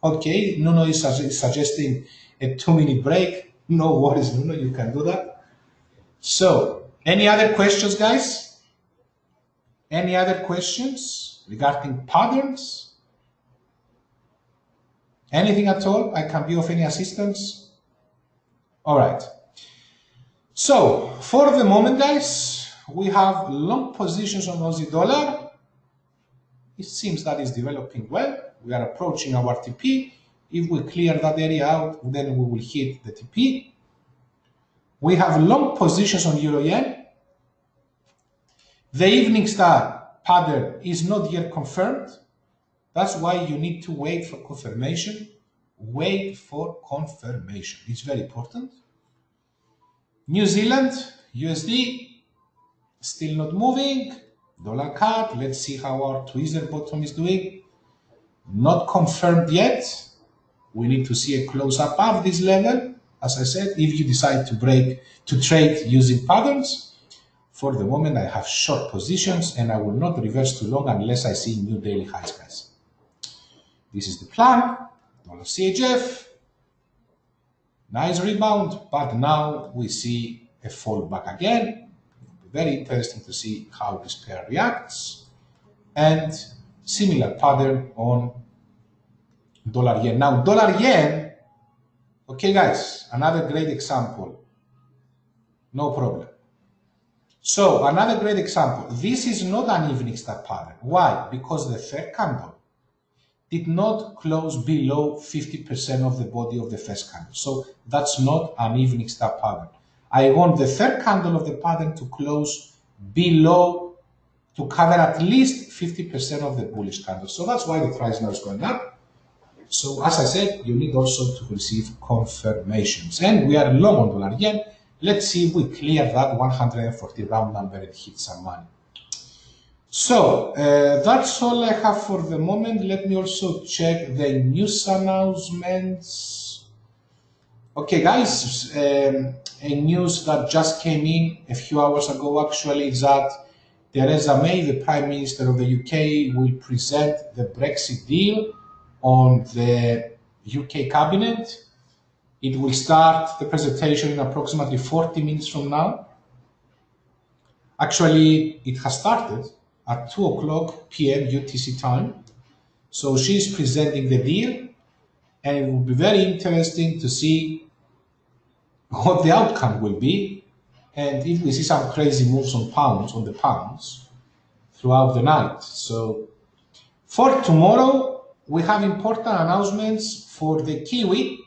Okay, Nuno is suggesting a 2-minute break. No worries, Nuno, you can do that. So, any other questions, guys? Any other questions regarding patterns? Anything at all? I can be of any assistance? All right. So, for the moment, guys, we have long positions on Aussie dollar. It seems that is developing well. We are approaching our TP. If we clear that area out, then we will hit the TP. We have long positions on Euro Yen. The evening star pattern is not yet confirmed. That's why you need to wait for confirmation. Wait for confirmation. It's very important. New Zealand, USD, still not moving. Dollar CAD, let's see how our tweezer bottom is doing. Not confirmed yet. We need to see a close above this level. As I said, if you decide to trade using patterns, for the moment I have short positions and I will not reverse to long unless I see new daily highs, guys. This is the plan. Dollar CHF, nice rebound, but now we see a fall back again. Very interesting to see how this pair reacts. And similar pattern on dollar yen. Now, dollar yen, okay, guys, another great example. No problem. So, another great example. This is not an evening star pattern. Why? Because the third candle did not close below 50% of the body of the first candle. So, that's not an evening star pattern. I want the third candle of the pattern to close below, to cover at least 50% of the bullish candle. So that's why the price now is going up. So as I said, you need also to receive confirmations. And we are long on dollar yen. Let's see if we clear that 140 round number and hit some money. So that's all I have for the moment. Let me also check the news announcements. Okay, guys, a news that just came in a few hours ago actually is that Theresa May, the Prime Minister of the UK, will present the Brexit deal on the UK Cabinet. It will start the presentation in approximately 40 minutes from now. Actually, it has started at 2:00 p.m. UTC time. So she's presenting the deal, and it will be very interesting to see what the outcome will be, and if we see some crazy moves on the pounds throughout the night. So for tomorrow, we have important announcements for the Kiwi,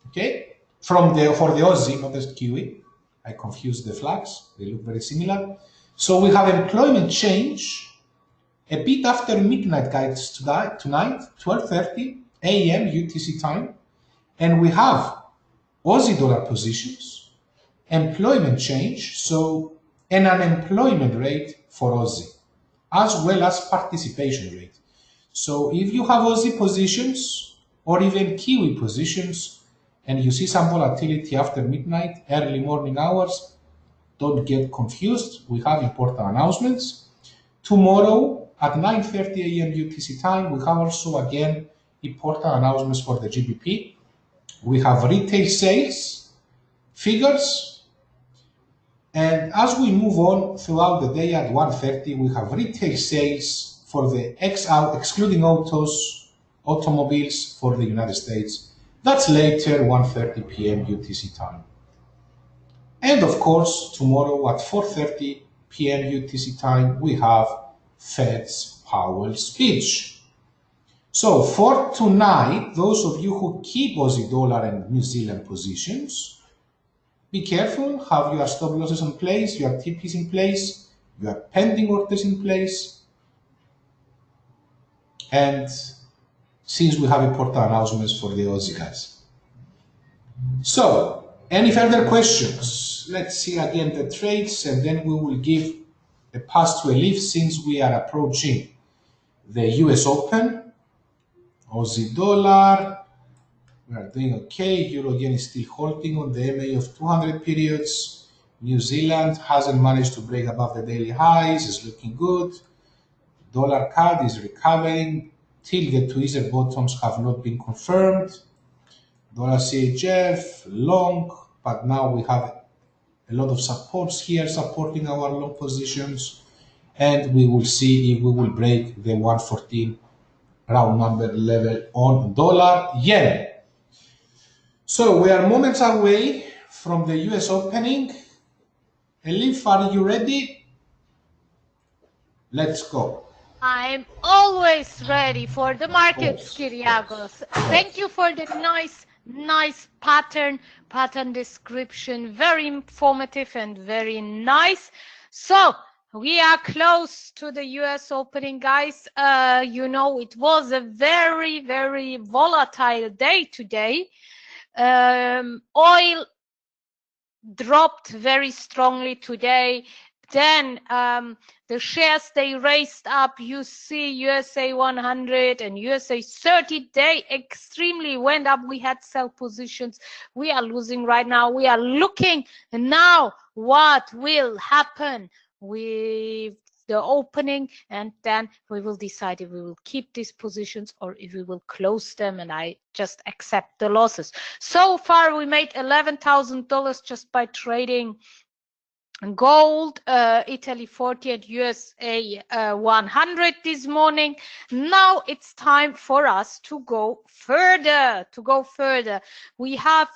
okay, for the Aussie, not the Kiwi. I confused the flags, they look very similar. So we have employment change a bit after midnight, guys, tonight, 12:30 a.m. UTC time, and we have Aussie dollar positions, employment change. So and unemployment rate for Aussie, as well as participation rate. So if you have Aussie positions or even Kiwi positions and you see some volatility after midnight, early morning hours, don't get confused. We have important announcements. Tomorrow at 9:30 a.m. UTC time, we have also again important announcements for the GBP. We have retail sales figures, and as we move on throughout the day at 1:30, we have retail sales for the X-out, excluding automobiles for the United States. That's later 1:30 p.m. UTC time. And of course, tomorrow at 4:30 p.m. UTC time, we have Fed's Powell speech. So for tonight, those of you who keep Aussie dollar and New Zealand positions, be careful, have your stop losses in place, your TPs in place, your pending orders in place. And since we have important announcements for the Aussie guys. So, any further questions? Let's see again the trades and then we will give a pass to Elif since we are approaching the US Open. Aussie dollar, we are doing okay. Euro yen is still holding on the MA of 200 periods. New Zealand hasn't managed to break above the daily highs, it's looking good. Dollar CAD is recovering till the tweezer bottoms have not been confirmed. Dollar CHF long, but now we have a lot of supports here supporting our long positions, and we will see if we will break the 114 round number level on dollar yen. So we are moments away from the US opening. Elif, are you ready? Let's go. I'm always ready for the markets, Of Kyriakos. Thank you for the nice pattern description. Very informative and very nice. So we are close to the US opening, guys. You know, it was a very, very volatile day today. Oil dropped very strongly today. Then the shares, they raised up. You see USA 100 and USA 30, they extremely went up. We had sell positions. We are losing right now. We are looking now what will happen with the opening, and then we will decide if we will keep these positions or if we will close them and I just accept the losses. So far we made $11,000 just by trading gold, Italy 40 and USA 100 this morning. Now it's time for us to go further. We have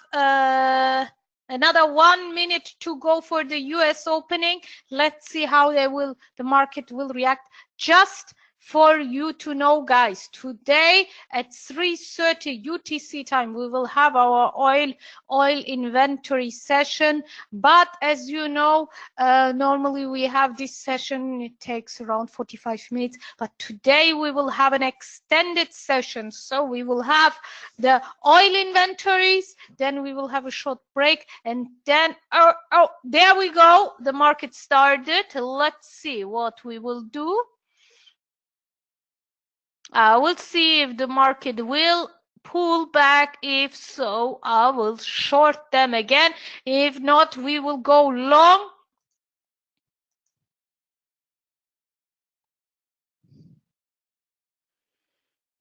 another 1 minute to go for the US opening. Let's see how the market will react. Just for you to know, guys, today at 3:30 UTC time, we will have our oil inventory session. But as you know, normally we have this session, it takes around 45 minutes. But today we will have an extended session. So we will have the oil inventories, then we will have a short break, and then, oh, there we go. The market started. Let's see what we will do. We'll see if the market will pull back. If so, I will short them again. If not, we will go long.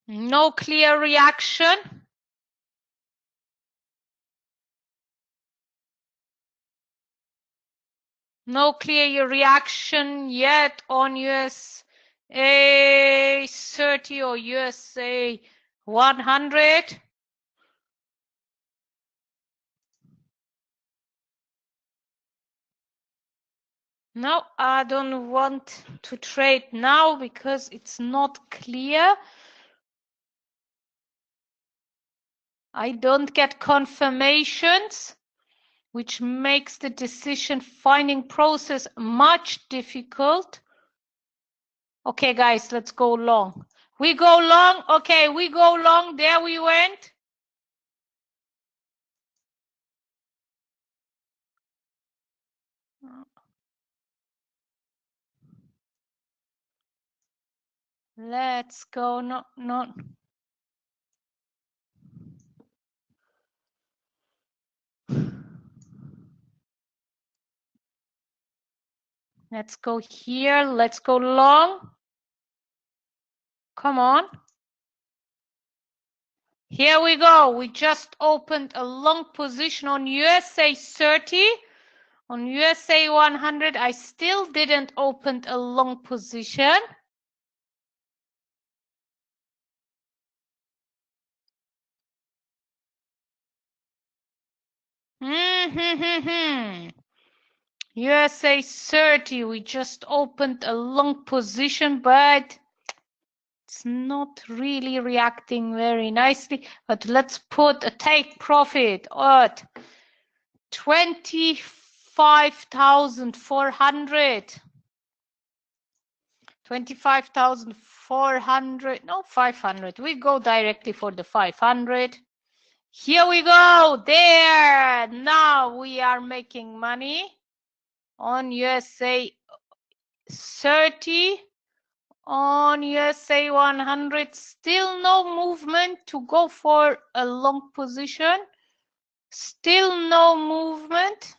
No clear reaction. No clear reaction yet on USA 30 or USA 100. No, I don't want to trade now because it's not clear. I don't get confirmations, which makes the decision finding process much difficult. Okay, guys, let's go long. We go long. Okay, we go long. There we went. Let's go. No. Let's go here. Let's go long. Come on. Here we go. We just opened a long position on USA 30. On USA 100, I still didn't open a long position. USA 30, we just opened a long position, but it's not really reacting very nicely. But let's put a take profit at 25,400. 25,400, no, 500. We go directly for the 500. Here we go. There. Now we are making money on USA 30. On USA 100, still no movement to go for a long position. Still no movement.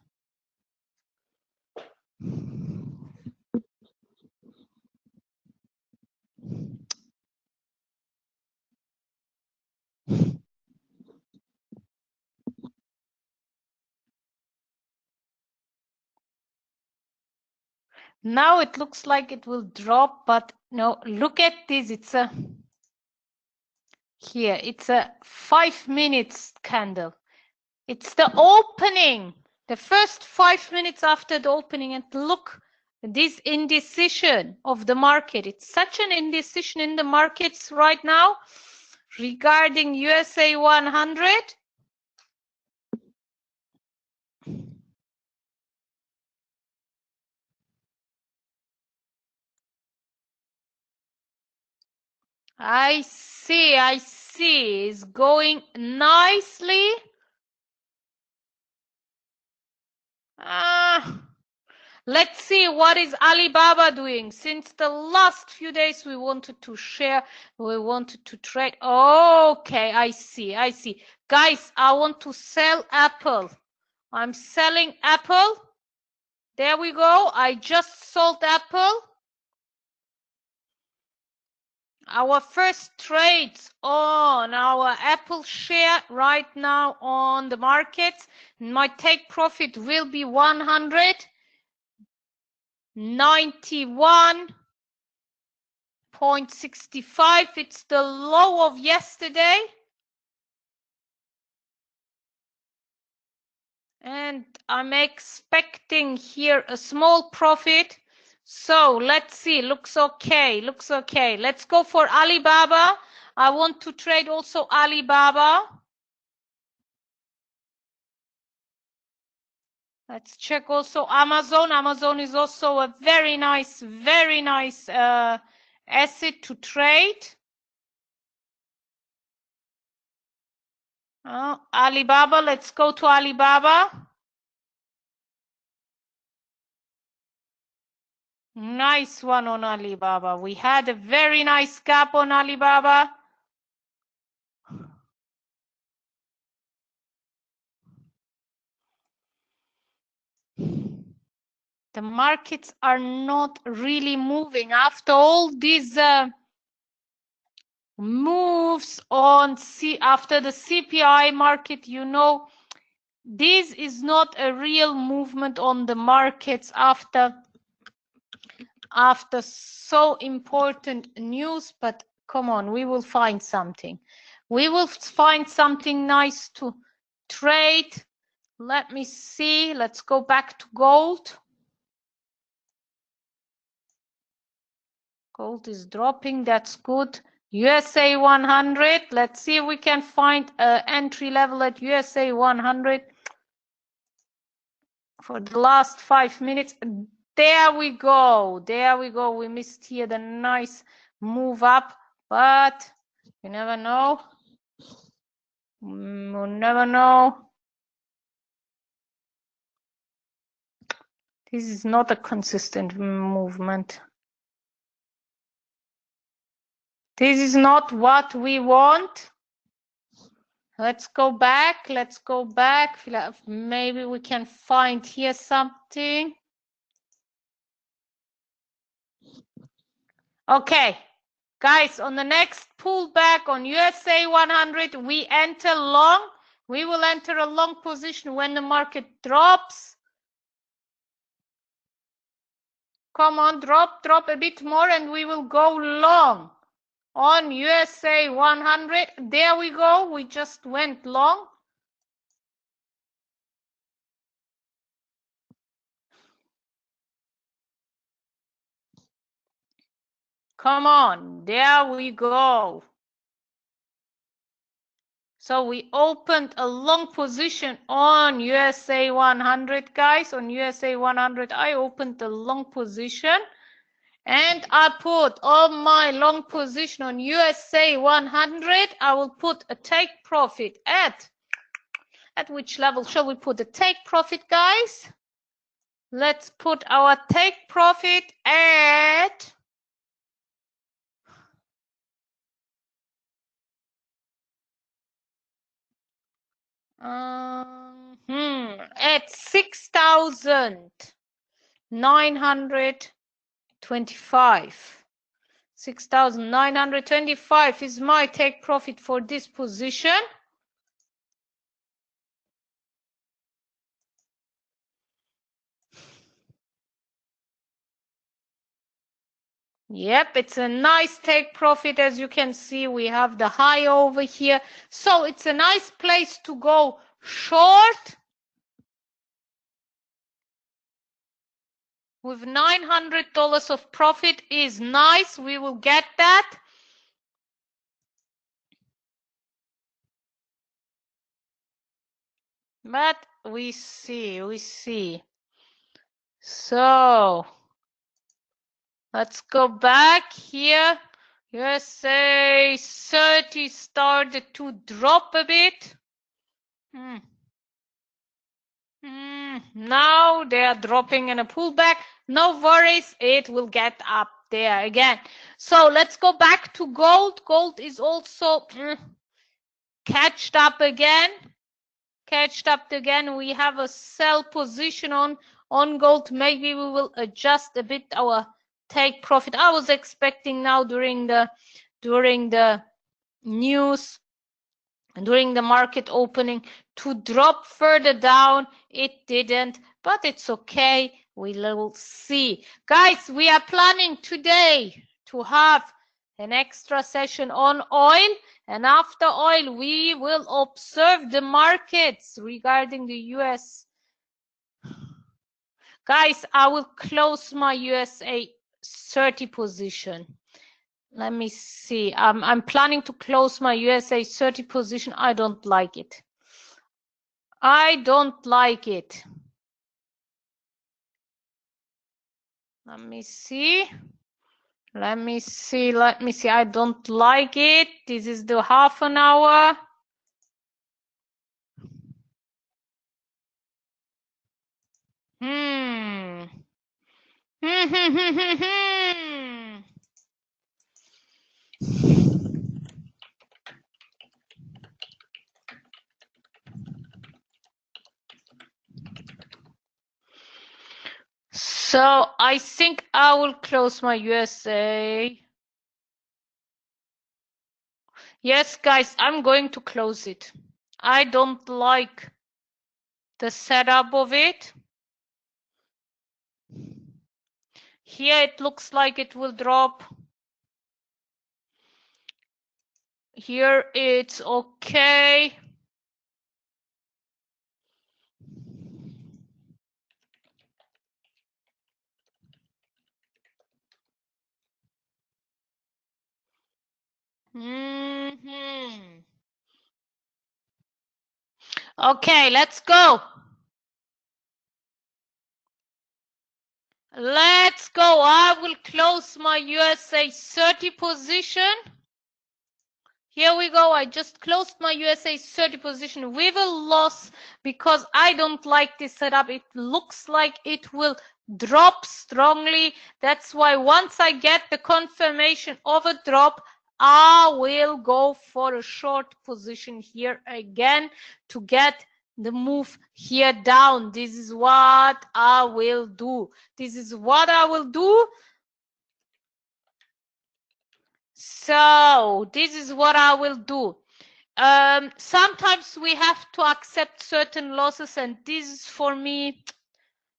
Now it looks like it will drop, but no, look at this. It's a here. It's a 5 minutes candle. It's the opening, the first 5 minutes after the opening, and look, this indecision of the market. It's such an indecision in the markets right now regarding USA 100. I see, it's going nicely. Let's see what is Alibaba doing. Since the last few days we wanted to share, we wanted to trade. Okay, I see. Guys, I want to sell Apple. I'm selling Apple. There we go. I just sold Apple. Our first trades on our Apple share right now on the markets. My take profit will be 191.65. It's the low of yesterday. And I'm expecting here a small profit. So let's see, looks okay. Let's go for Alibaba. I want to trade also Alibaba. Let's check also Amazon. Amazon is also a very nice asset to trade. Alibaba, let's go to Alibaba. Nice one on Alibaba. We had a very nice gap on Alibaba. The markets are not really moving after all these moves on after the CPI market. You know, this is not a real movement on the markets after so important news. But come on, we will find something. We will find something nice to trade. Let me see. Let's go back to gold. Gold is dropping. That's good. USA 100. Let's see if we can find an entry level at USA 100 for the last 5 minutes. There we go. We missed here the nice move up, but you never know. You never know. This is not a consistent movement. This is not what we want. Let's go back. Let's go back. Maybe we can find here something. Okay. Guys, on the next pullback on USA 100, we enter long. We will enter a long position when the market drops. Come on, drop a bit more and we will go long on USA 100. There we go. We just went long. Come on, there we go. So we opened a long position on USA 100, guys. On USA 100, I opened a long position. And I put on my long position on USA 100. I will put a take profit at which level shall we put the take profit, guys? Let's put our take profit at at 6,925. 6,925 is my take profit for this position. Yep, it's a nice take profit. As you can see, we have the high over here. So it's a nice place to go short. With $900 of profit is nice. We will get that. But we see. So let's go back here. USA 30 started to drop a bit. Now they are dropping in a pullback. No worries, it will get up there again. So let's go back to gold. Gold is also catched up again. We have a sell position on gold. Maybe we will adjust a bit our take profit. I was expecting now during the news, during the market opening, to drop further down. It didn't, but it's okay. We will see. Guys, we are planning today to have an extra session on oil, and after oil we will observe the markets regarding the US. Guys, I will close my USA 30 position. Let me see. I'm planning to close my USA 30 position. I don't like it. Let me see. I don't like it. This is the half an hour. So I think I will close my USA. Yes, guys, I'm going to close it. I don't like the setup of it. Here it looks like it will drop. Here it's okay. Okay, let's go. Let's go. I will close my USA 30 position. Here we go. I just closed my USA 30 position with a loss because I don't like this setup. It looks like it will drop strongly. That's why once I get the confirmation of a drop, I will go for a short position here again to get the move here down. This is what I will do. This is what I will do. So this is what I will do. Sometimes we have to accept certain losses, and this is, for me,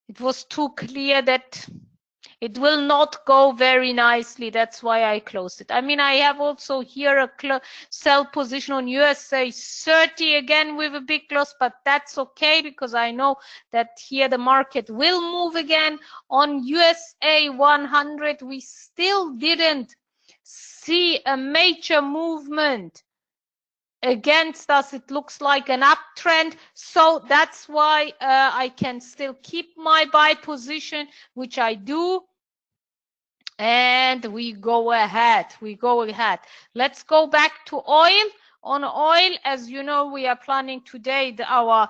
it was too clear that it will not go very nicely. That's why I closed it. I mean, I have also here a sell position on USA 30 again with a big loss, but that's okay because I know that here the market will move again. On USA 100, we still didn't see a major movement against us. It looks like an uptrend, so that's why I can still keep my buy position, which I do. And we go ahead. Let's go back to oil. On oil, as you know, we are planning today our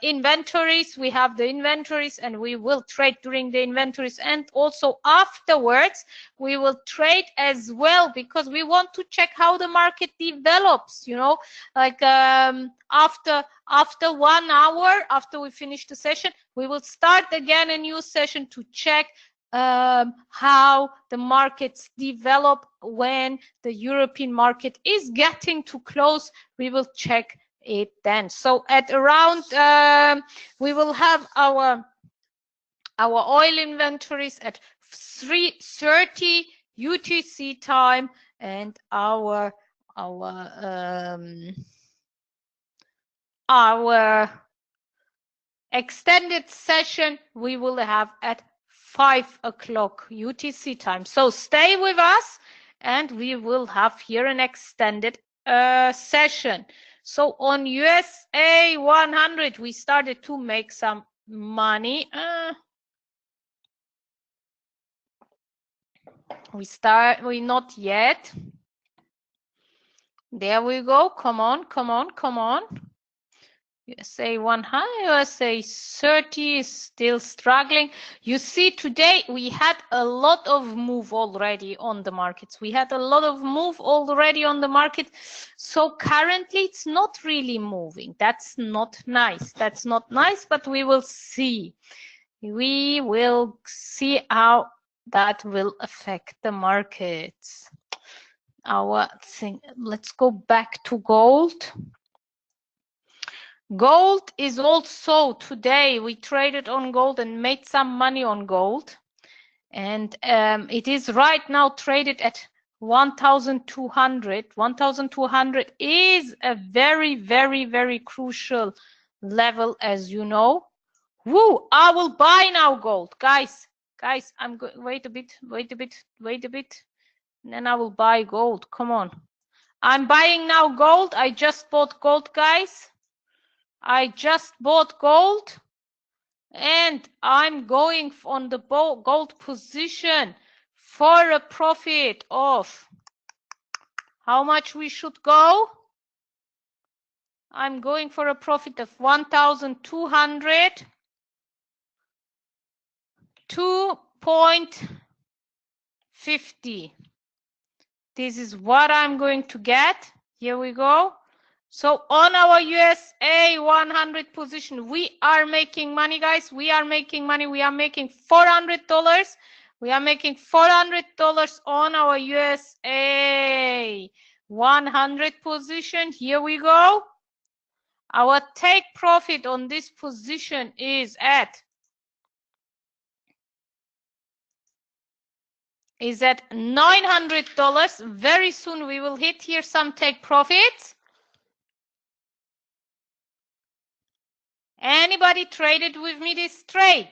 inventories. We have the inventories, and we will trade during the inventories, and also afterwards we will trade as well, because we want to check how the market develops, you know, like after 1 hour after we finish the session, we will start again a new session to check how the markets develop. When the European market is getting to close, we will check it then. So at around we will have our oil inventories at 3:30 UTC time, and our extended session we will have at 5 o'clock UTC time. So stay with us, and we will have here an extended session. So on USA 100, we started to make some money. We not yet. There we go. Come on. USA 100, USA 30 is still struggling. You see, today we had a lot of move already on the markets. So currently it's not really moving. That's not nice. But we will see. We will see how that will affect the markets. Let's go back to gold. Gold is also, today we traded on gold and made some money on gold, and it is right now traded at 1,200. 1,200 is a very, very, very crucial level, as you know. Woo! I will buy now gold, guys. I'm going. Wait a bit, and then I will buy gold. Come on, I'm buying now gold. I just bought gold, guys. I just bought gold, and I'm going on the gold position for a profit of how much we should go. I'm going for a profit of 1,200, 2.50. This is what I'm going to get. Here we go. So on our USA 100 position, we are making money, guys. We are making money. We are making $400. We are making $400 on our USA 100 position. Here we go. Our take profit on this position is at $900. Very soon we will hit here some take profits. Anybody traded with me this trade?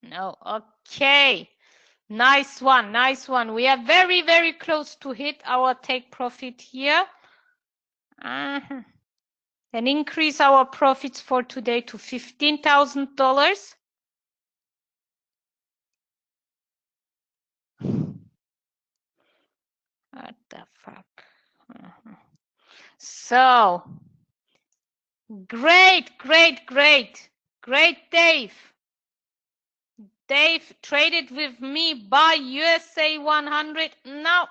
No. Okay. Nice one. We are very, very close to hit our take profit here. And increase our profits for today to $15,000. What the fuck? So great, Dave. Dave traded with me by USA 100. Now,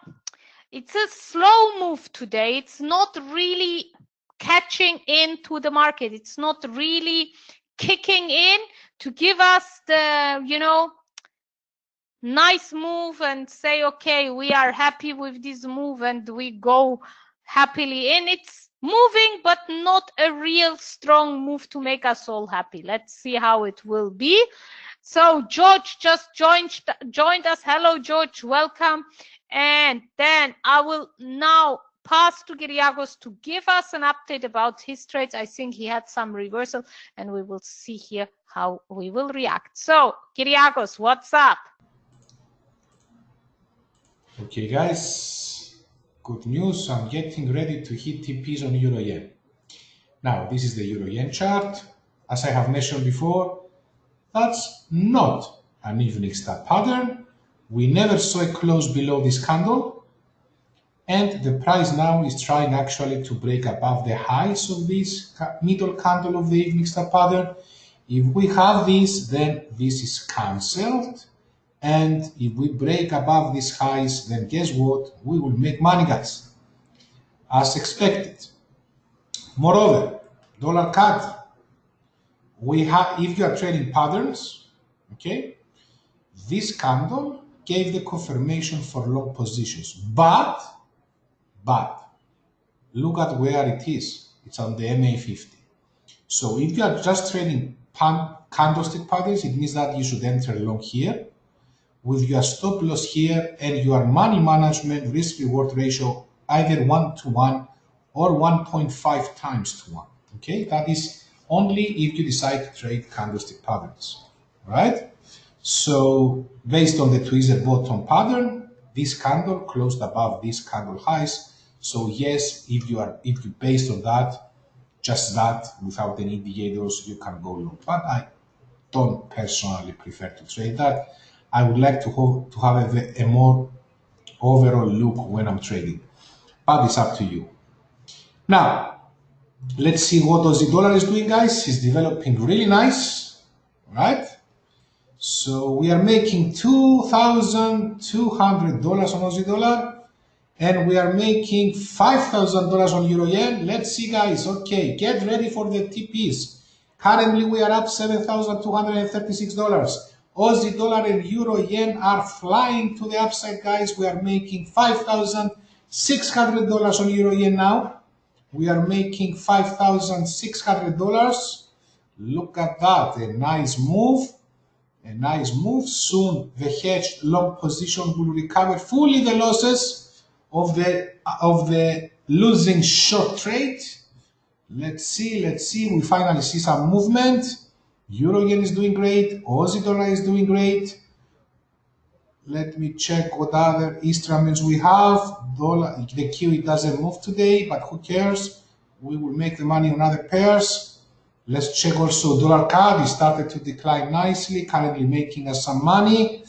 it's a slow move today. It's not really catching into the market. It's not really kicking in to give us the, nice move and say, okay, we are happy with this move and we go happily in. It's moving, but not a real strong move to make us all happy. Let's see how it will be. So George just joined us. Hello, George. Welcome. And then I will now pass to Kyriakos to give us an update about his trades. I think he had some reversal, and we will see here how we will react. So, Kyriakos, what's up? Okay, guys, good news. I'm getting ready to hit TPs on Euro Yen. Now, this is the Euro Yen chart. As I have mentioned before, that's not an evening star pattern. We never saw a close below this candle. And the price now is trying actually to break above the highs of this middle candle of the evening star pattern. If we have this, then this is cancelled. And if we break above these highs, then guess what? We will make money, guys, as expected. Moreover, dollar CAD, if you are trading patterns, okay, this candle gave the confirmation for long positions, but look at where it is. It's on the MA50. So if you are just trading candlestick patterns, it means that you should enter long here with your stop loss here and your money management risk reward ratio either 1-to-1 or 1.5 times to 1. Okay, that is only if you decide to trade candlestick patterns, right? So based on the tweezer bottom pattern, this candle closed above these candle highs. So yes, if you based on that, just that without any indicators, you can go long. But I don't personally prefer to trade that. I would like to have a more overall look when I'm trading, but it's up to you. Now, let's see what Aussie dollar is doing, guys. It's developing really nice, right? So we are making $2,200 on Aussie dollar, and we are making $5,000 on Euro Yen. Let's see, guys. Okay, get ready for the TPs. Currently, we are up $7,236. Aussie dollar and Euro Yen are flying to the upside, guys. We are making $5,600 on Euro Yen now. We are making $5,600. Look at that, a nice move. A nice move. Soon the hedged long position will recover fully the losses of the losing short trade. Let's see. We finally see some movement. Euro Yen is doing great. Aussie dollar is doing great. Let me check what other instruments we have. Dollar, the QE doesn't move today, but who cares? We will make the money on other pairs. Let's check also dollar CAD. It started to decline nicely, currently making us some money.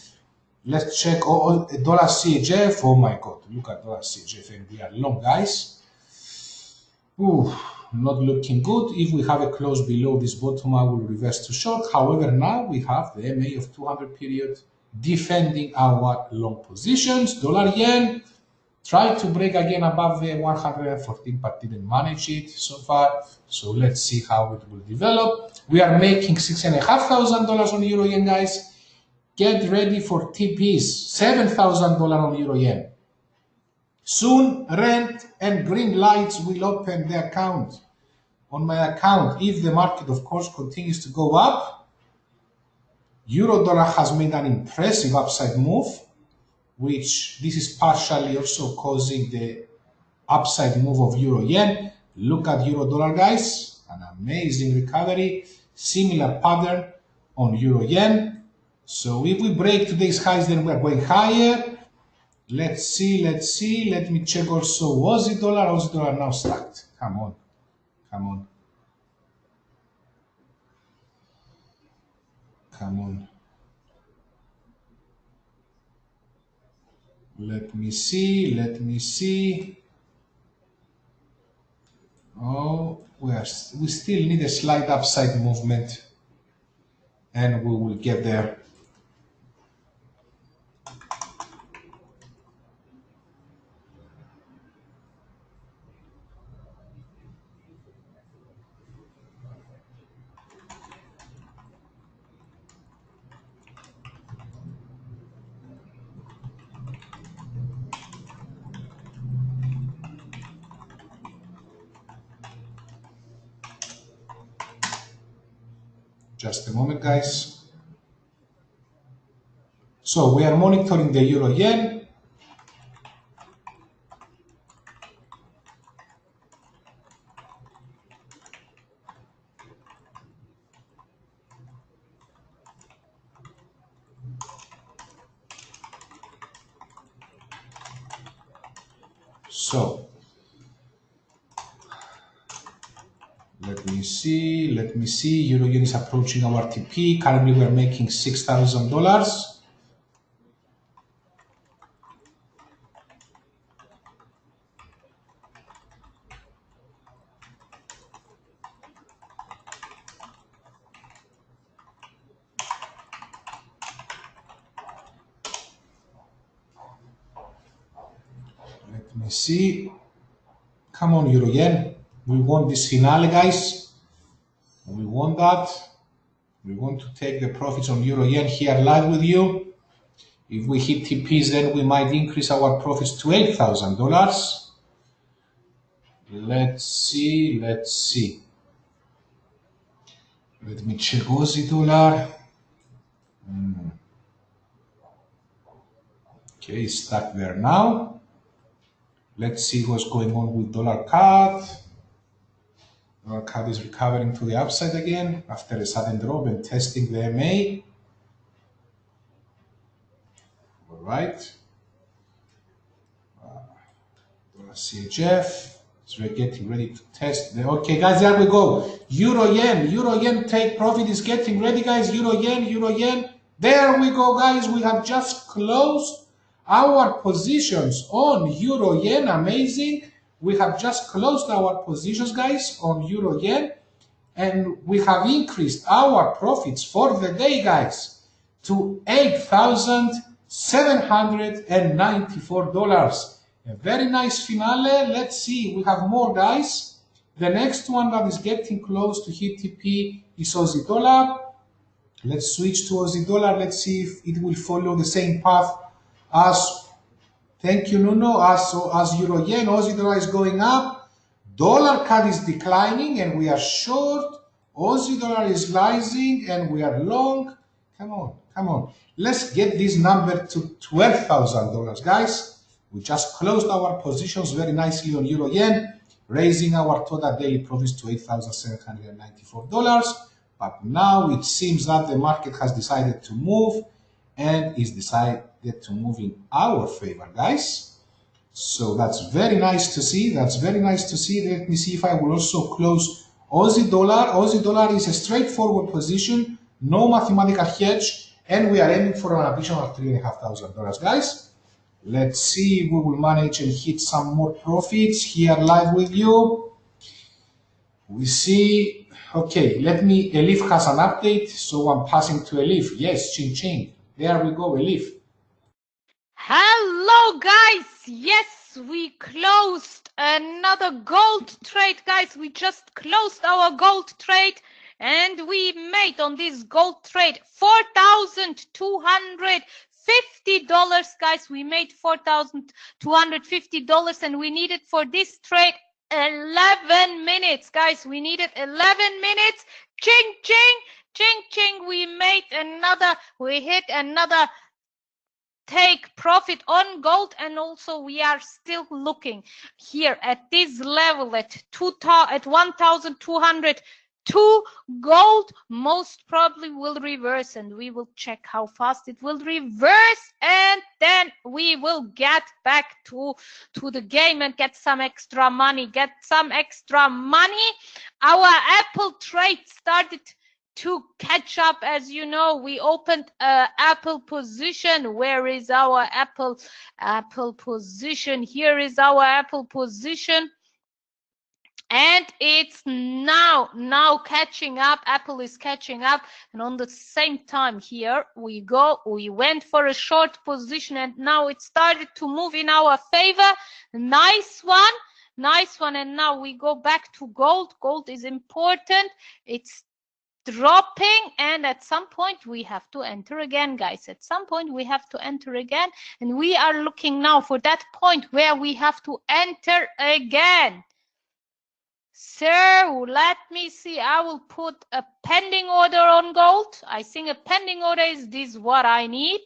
Let's check dollar CHF. Oh my God, look at dollar CHF, and we are long, guys. Ooh, not looking good. If we have a close below this bottom, I will reverse to short. However, now we have the MA of 200 period defending our long positions. Dollar Yen tried to break again above the 114, but didn't manage it so far. So let's see how it will develop. We are making $6,500 on Euro Yen, guys. Get ready for TPs, $7,000 on Euro Yen. Soon, rent and green lights will open the account. On my account, if the market, of course, continues to go up, Euro dollar has made an impressive upside move, which this is partially also causing the upside move of Euro Yen. Look at Euro dollar, guys, an amazing recovery, similar pattern on Euro Yen. So if we break today's highs, then we are going higher. Let's see. Let me check also Aussie dollar. Aussie dollar now stacked. Come on. Let me see. Oh, we still need a slight upside movement, and we will get there. Just a moment, guys. So we are monitoring the euro yen. So let me see, euro yen is approaching our TP. Currently we are making $6,000. Let me see. Come on, euro yen. We want this finale, guys. We want that. We want to take the profits on euro yen here live with you. If we hit TPs, then we might increase our profits to $8,000. Let's see. Let me check Aussie dollar. Okay, it's stuck there now. Let's see what's going on with dollar CAD. Dollar CAD is recovering to the upside again after a sudden drop and testing the MA. All right. Dollar CHF. So we're getting ready to test the. Okay, guys, there we go. Euro yen take profit is getting ready, guys. Euro yen. There we go, guys. We have just closed our positions on euro yen. Amazing. We have just closed our positions, guys, on euro yen, and we have increased our profits for the day, guys, to $8,794. A very nice finale. Let's see, we have more, guys. The next one that is getting close to hit TP is Aussie dollar. Let's switch to Aussie dollar. Let's see if it will follow the same path as, thank you, Nuno, as euro yen. Aussie dollar is going up. Dollar CAD is declining and we are short. Aussie dollar is rising and we are long. Come on. Let's get this number to $12,000, guys. We just closed our positions very nicely on euro yen, raising our total daily profits to $8,794. But now it seems that the market has decided to move and is decided to move in our favor, guys. So that's very nice to see. Let me see if I will also close Aussie dollar. Aussie dollar is a straightforward position, no mathematical hedge, and we are aiming for an additional $3,500, guys. Let's see if we will manage and hit some more profits here live with you. We see, okay, Elif has an update, so I'm passing to Elif. Yes, ching. There we go, Elif. Hello, guys. Yes, we closed another gold trade, guys. We just closed our gold trade and we made on this gold trade $4,250, guys. We made $4,250 and we needed for this trade 11 minutes, guys. We needed 11 minutes. Ching. We hit another take profit on gold, and also we are still looking here at this level at 1,202. Gold most probably will reverse, and we will check how fast it will reverse, and then we will get back to the game and get some extra money. Our Apple trade started to catch up. As you know, we opened a Apple position. Where is our Apple position? Here is our Apple position, and it's now catching up. Apple is catching up, and on the same time here we went for a short position, and now it started to move in our favor. Nice one. And now we go back to gold. Gold is important. It's dropping, and at some point we have to enter again, guys. And we are looking now for that point where we have to enter again. So let me see. I will put a pending order on gold. I think a pending order is this what I need.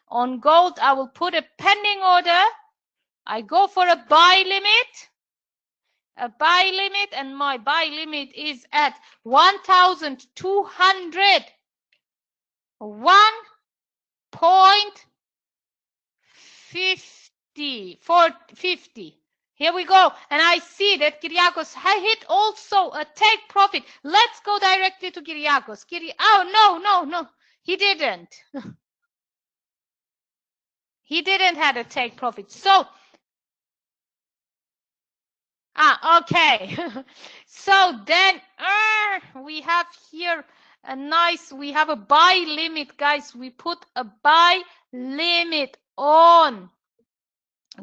On gold, I will put a pending order. I go for a buy limit. A buy limit, and my buy limit is at 1,200. 1.50. Here we go. And I see that Kyriakos hit also a take profit. Let's go directly to Kyriakos. Oh, no. He didn't. He didn't have a take profit. So, okay. So then we have here a nice, we have a buy limit, guys. We put a buy limit on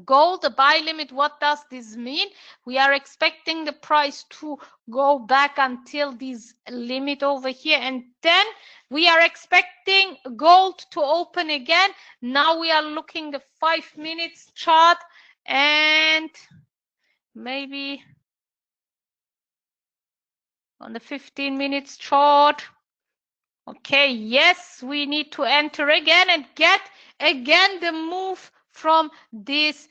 gold, a buy limit. What does this mean? We are expecting the price to go back until this limit over here, and then we are expecting gold to open again. Now we are looking the 5 minutes chart, and maybe on the 15 minutes chart. Okay, yes, we need to enter again and get again the move from this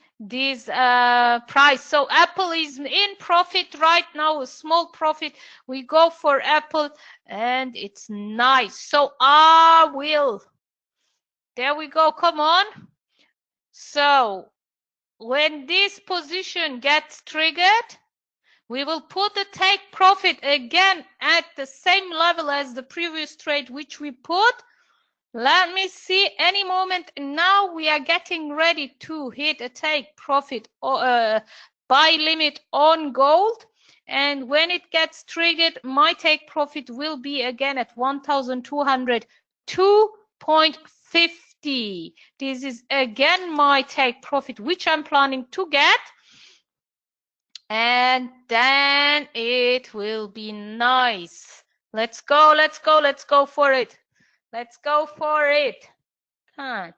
price. So Apple is in profit right now, a small profit. We go for Apple, and it's nice. So there we go, come on. So when this position gets triggered, we will put the take profit again at the same level as the previous trade which we put. Let me see, any moment now we are getting ready to hit a take profit or buy limit on gold. And when it gets triggered, my take profit will be again at 1,202.50. This is again my take profit, which I'm planning to get. And then it will be nice. Let's go for it. Let's go for it. However,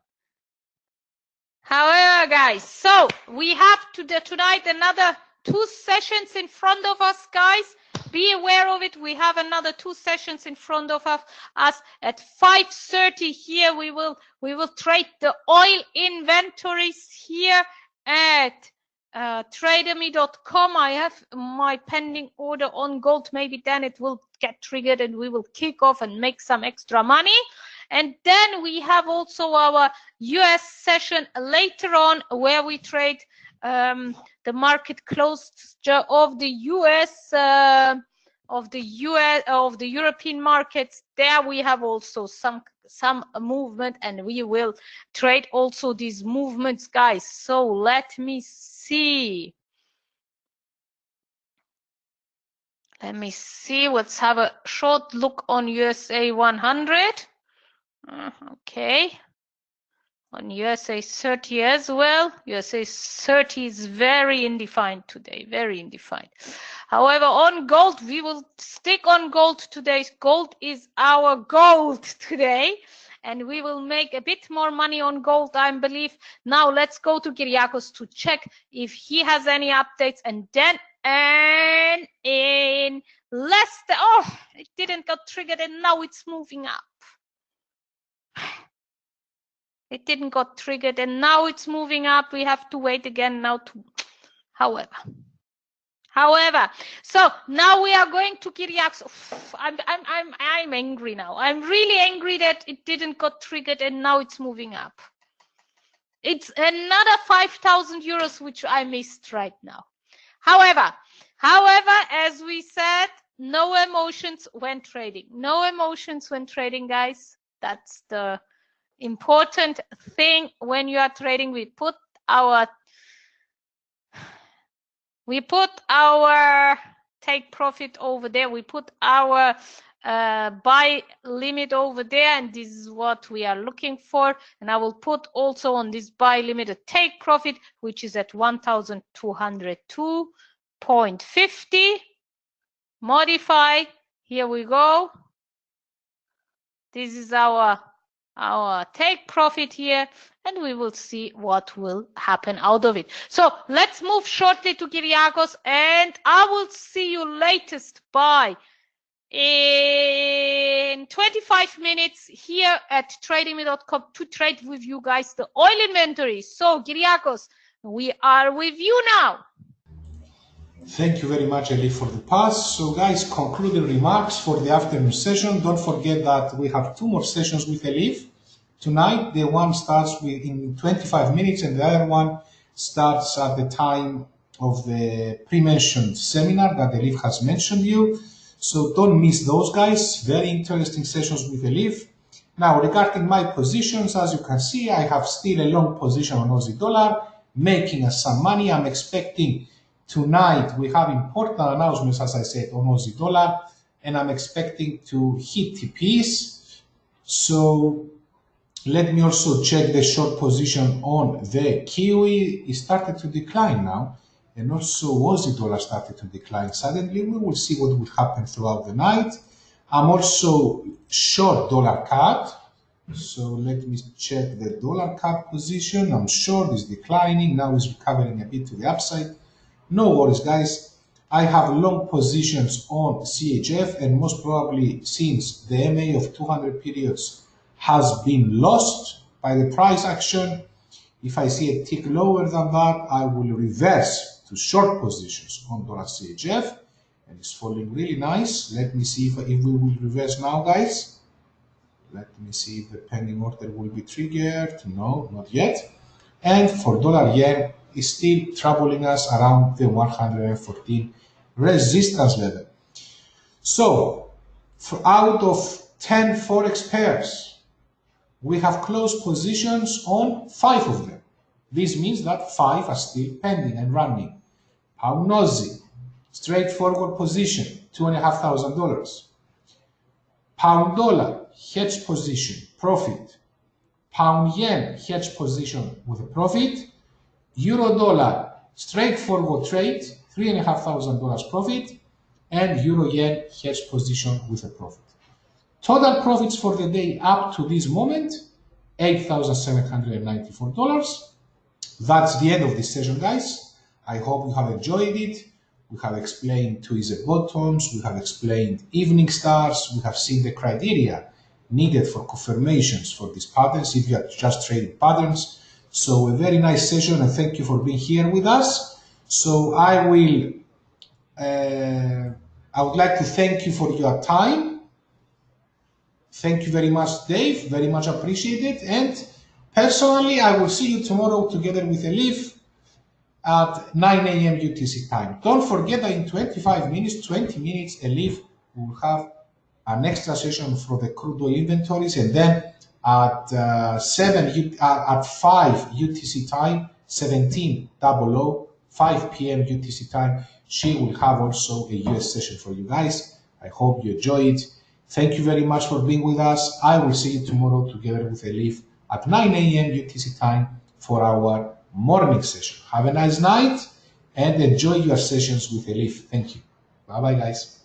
guys, so we have tonight another 2 sessions in front of us, guys. Be aware of it. We have another 2 sessions in front of us. At 5:30 here, we will trade the oil inventories here at Trademy.com. I have my pending order on gold. Maybe then it will get triggered and we will kick off and make some extra money. And then we have also our US session later on, where we trade the market close of the US of the European markets. There we have also some movement, and we will trade also these movements, guys. So let me see. Let's have a short look on USA 100. Okay. On USA 30 as well. USA 30 is very indefined today, very indefined. However, on gold, we will stick on gold today. Gold is our gold today, and we will make a bit more money on gold, I believe. Now let's go to Kyriakos to check if he has any updates, and then in Leicester, it didn't get triggered, and now it's moving up. It didn't got triggered, and now it's moving up. We have to wait again now to, however, so now we are going to Kyriakos. I'm angry now. I'm really angry that it didn't got triggered, and now it's moving up. It's another 5,000 euros which I missed right now. However, as we said, no emotions when trading. No emotions when trading, guys. That's the important thing when you are trading. We put our take profit over there. We put our buy limit over there, and this is what we are looking for. And I will put also on this buy limit a take profit, which is at 1,202.50. Modify. Here we go. This is our our take profit here, and we will see what will happen out of it. So let's move shortly to Kyriakos, and I will see you latest by in 25 minutes here at Trademy.com to trade with you guys the oil inventory. So Kyriakos, we are with you now. Thank you very much, Eli, for the pass. So guys, concluding remarks for the afternoon session. Don't forget that we have 2 more sessions with Elif. Tonight, the one starts in 25 minutes and the other one starts at the time of the pre-mentioned seminar that Elif has mentioned you. So don't miss those, guys. Very interesting sessions with Elif. Now, regarding my positions, as you can see, I have still a long position on Aussie dollar, making us some money. I'm expecting tonight we have important announcements, as I said, on Aussie dollar, and I'm expecting to hit TPs. So let me also check the short position on the Kiwi. It started to decline now, and also Aussie dollar started to decline suddenly. We will see what will happen throughout the night. I'm also short dollar CAD. So let me check the dollar CAD position. I'm short, it's declining. Now it's recovering a bit to the upside. No worries, guys. I have long positions on CHF, and most probably since the MA of 200 periods has been lost by the price action, if I see a tick lower than that, I will reverse to short positions on dollar CHF, and it's falling really nice. Let me see if we will reverse now, guys. Let me see if the pending order will be triggered. No, not yet. And for dollar yen, is still troubling us around the 114 resistance level. So, out of 10 forex pairs, we have closed positions on 5 of them. This means that 5 are still pending and running. Pound Aussie, straightforward position, $2,500. Pound dollar, hedge position, profit. Pound yen, hedge position with a profit. Euro dollar, straightforward trade, $3,500 profit, and Euro yen hedge position with a profit. Total profits for the day up to this moment, $8,794. That's the end of this session, guys. I hope you have enjoyed it. We have explained twisted bottoms, we have explained evening stars, we have seen the criteria needed for confirmations for these patterns if you are just trading patterns. So a very nice session, and thank you for being here with us. So I would like to thank you for your time. Thank you very much, Dave, very much appreciated. And personally, I will see you tomorrow together with Elif at 9 a.m. UTC time. Don't forget that in 25 minutes, 20 minutes, Elif will have an extra session for the crude oil inventories, and then at 5 UTC time, 5 p.m. UTC time, she will have also a US session for you guys. I hope you enjoy it. Thank you very much for being with us. I will see you tomorrow together with Elif at 9 a.m. UTC time for our morning session. Have a nice night and enjoy your sessions with Elif. Thank you. Bye-bye, guys.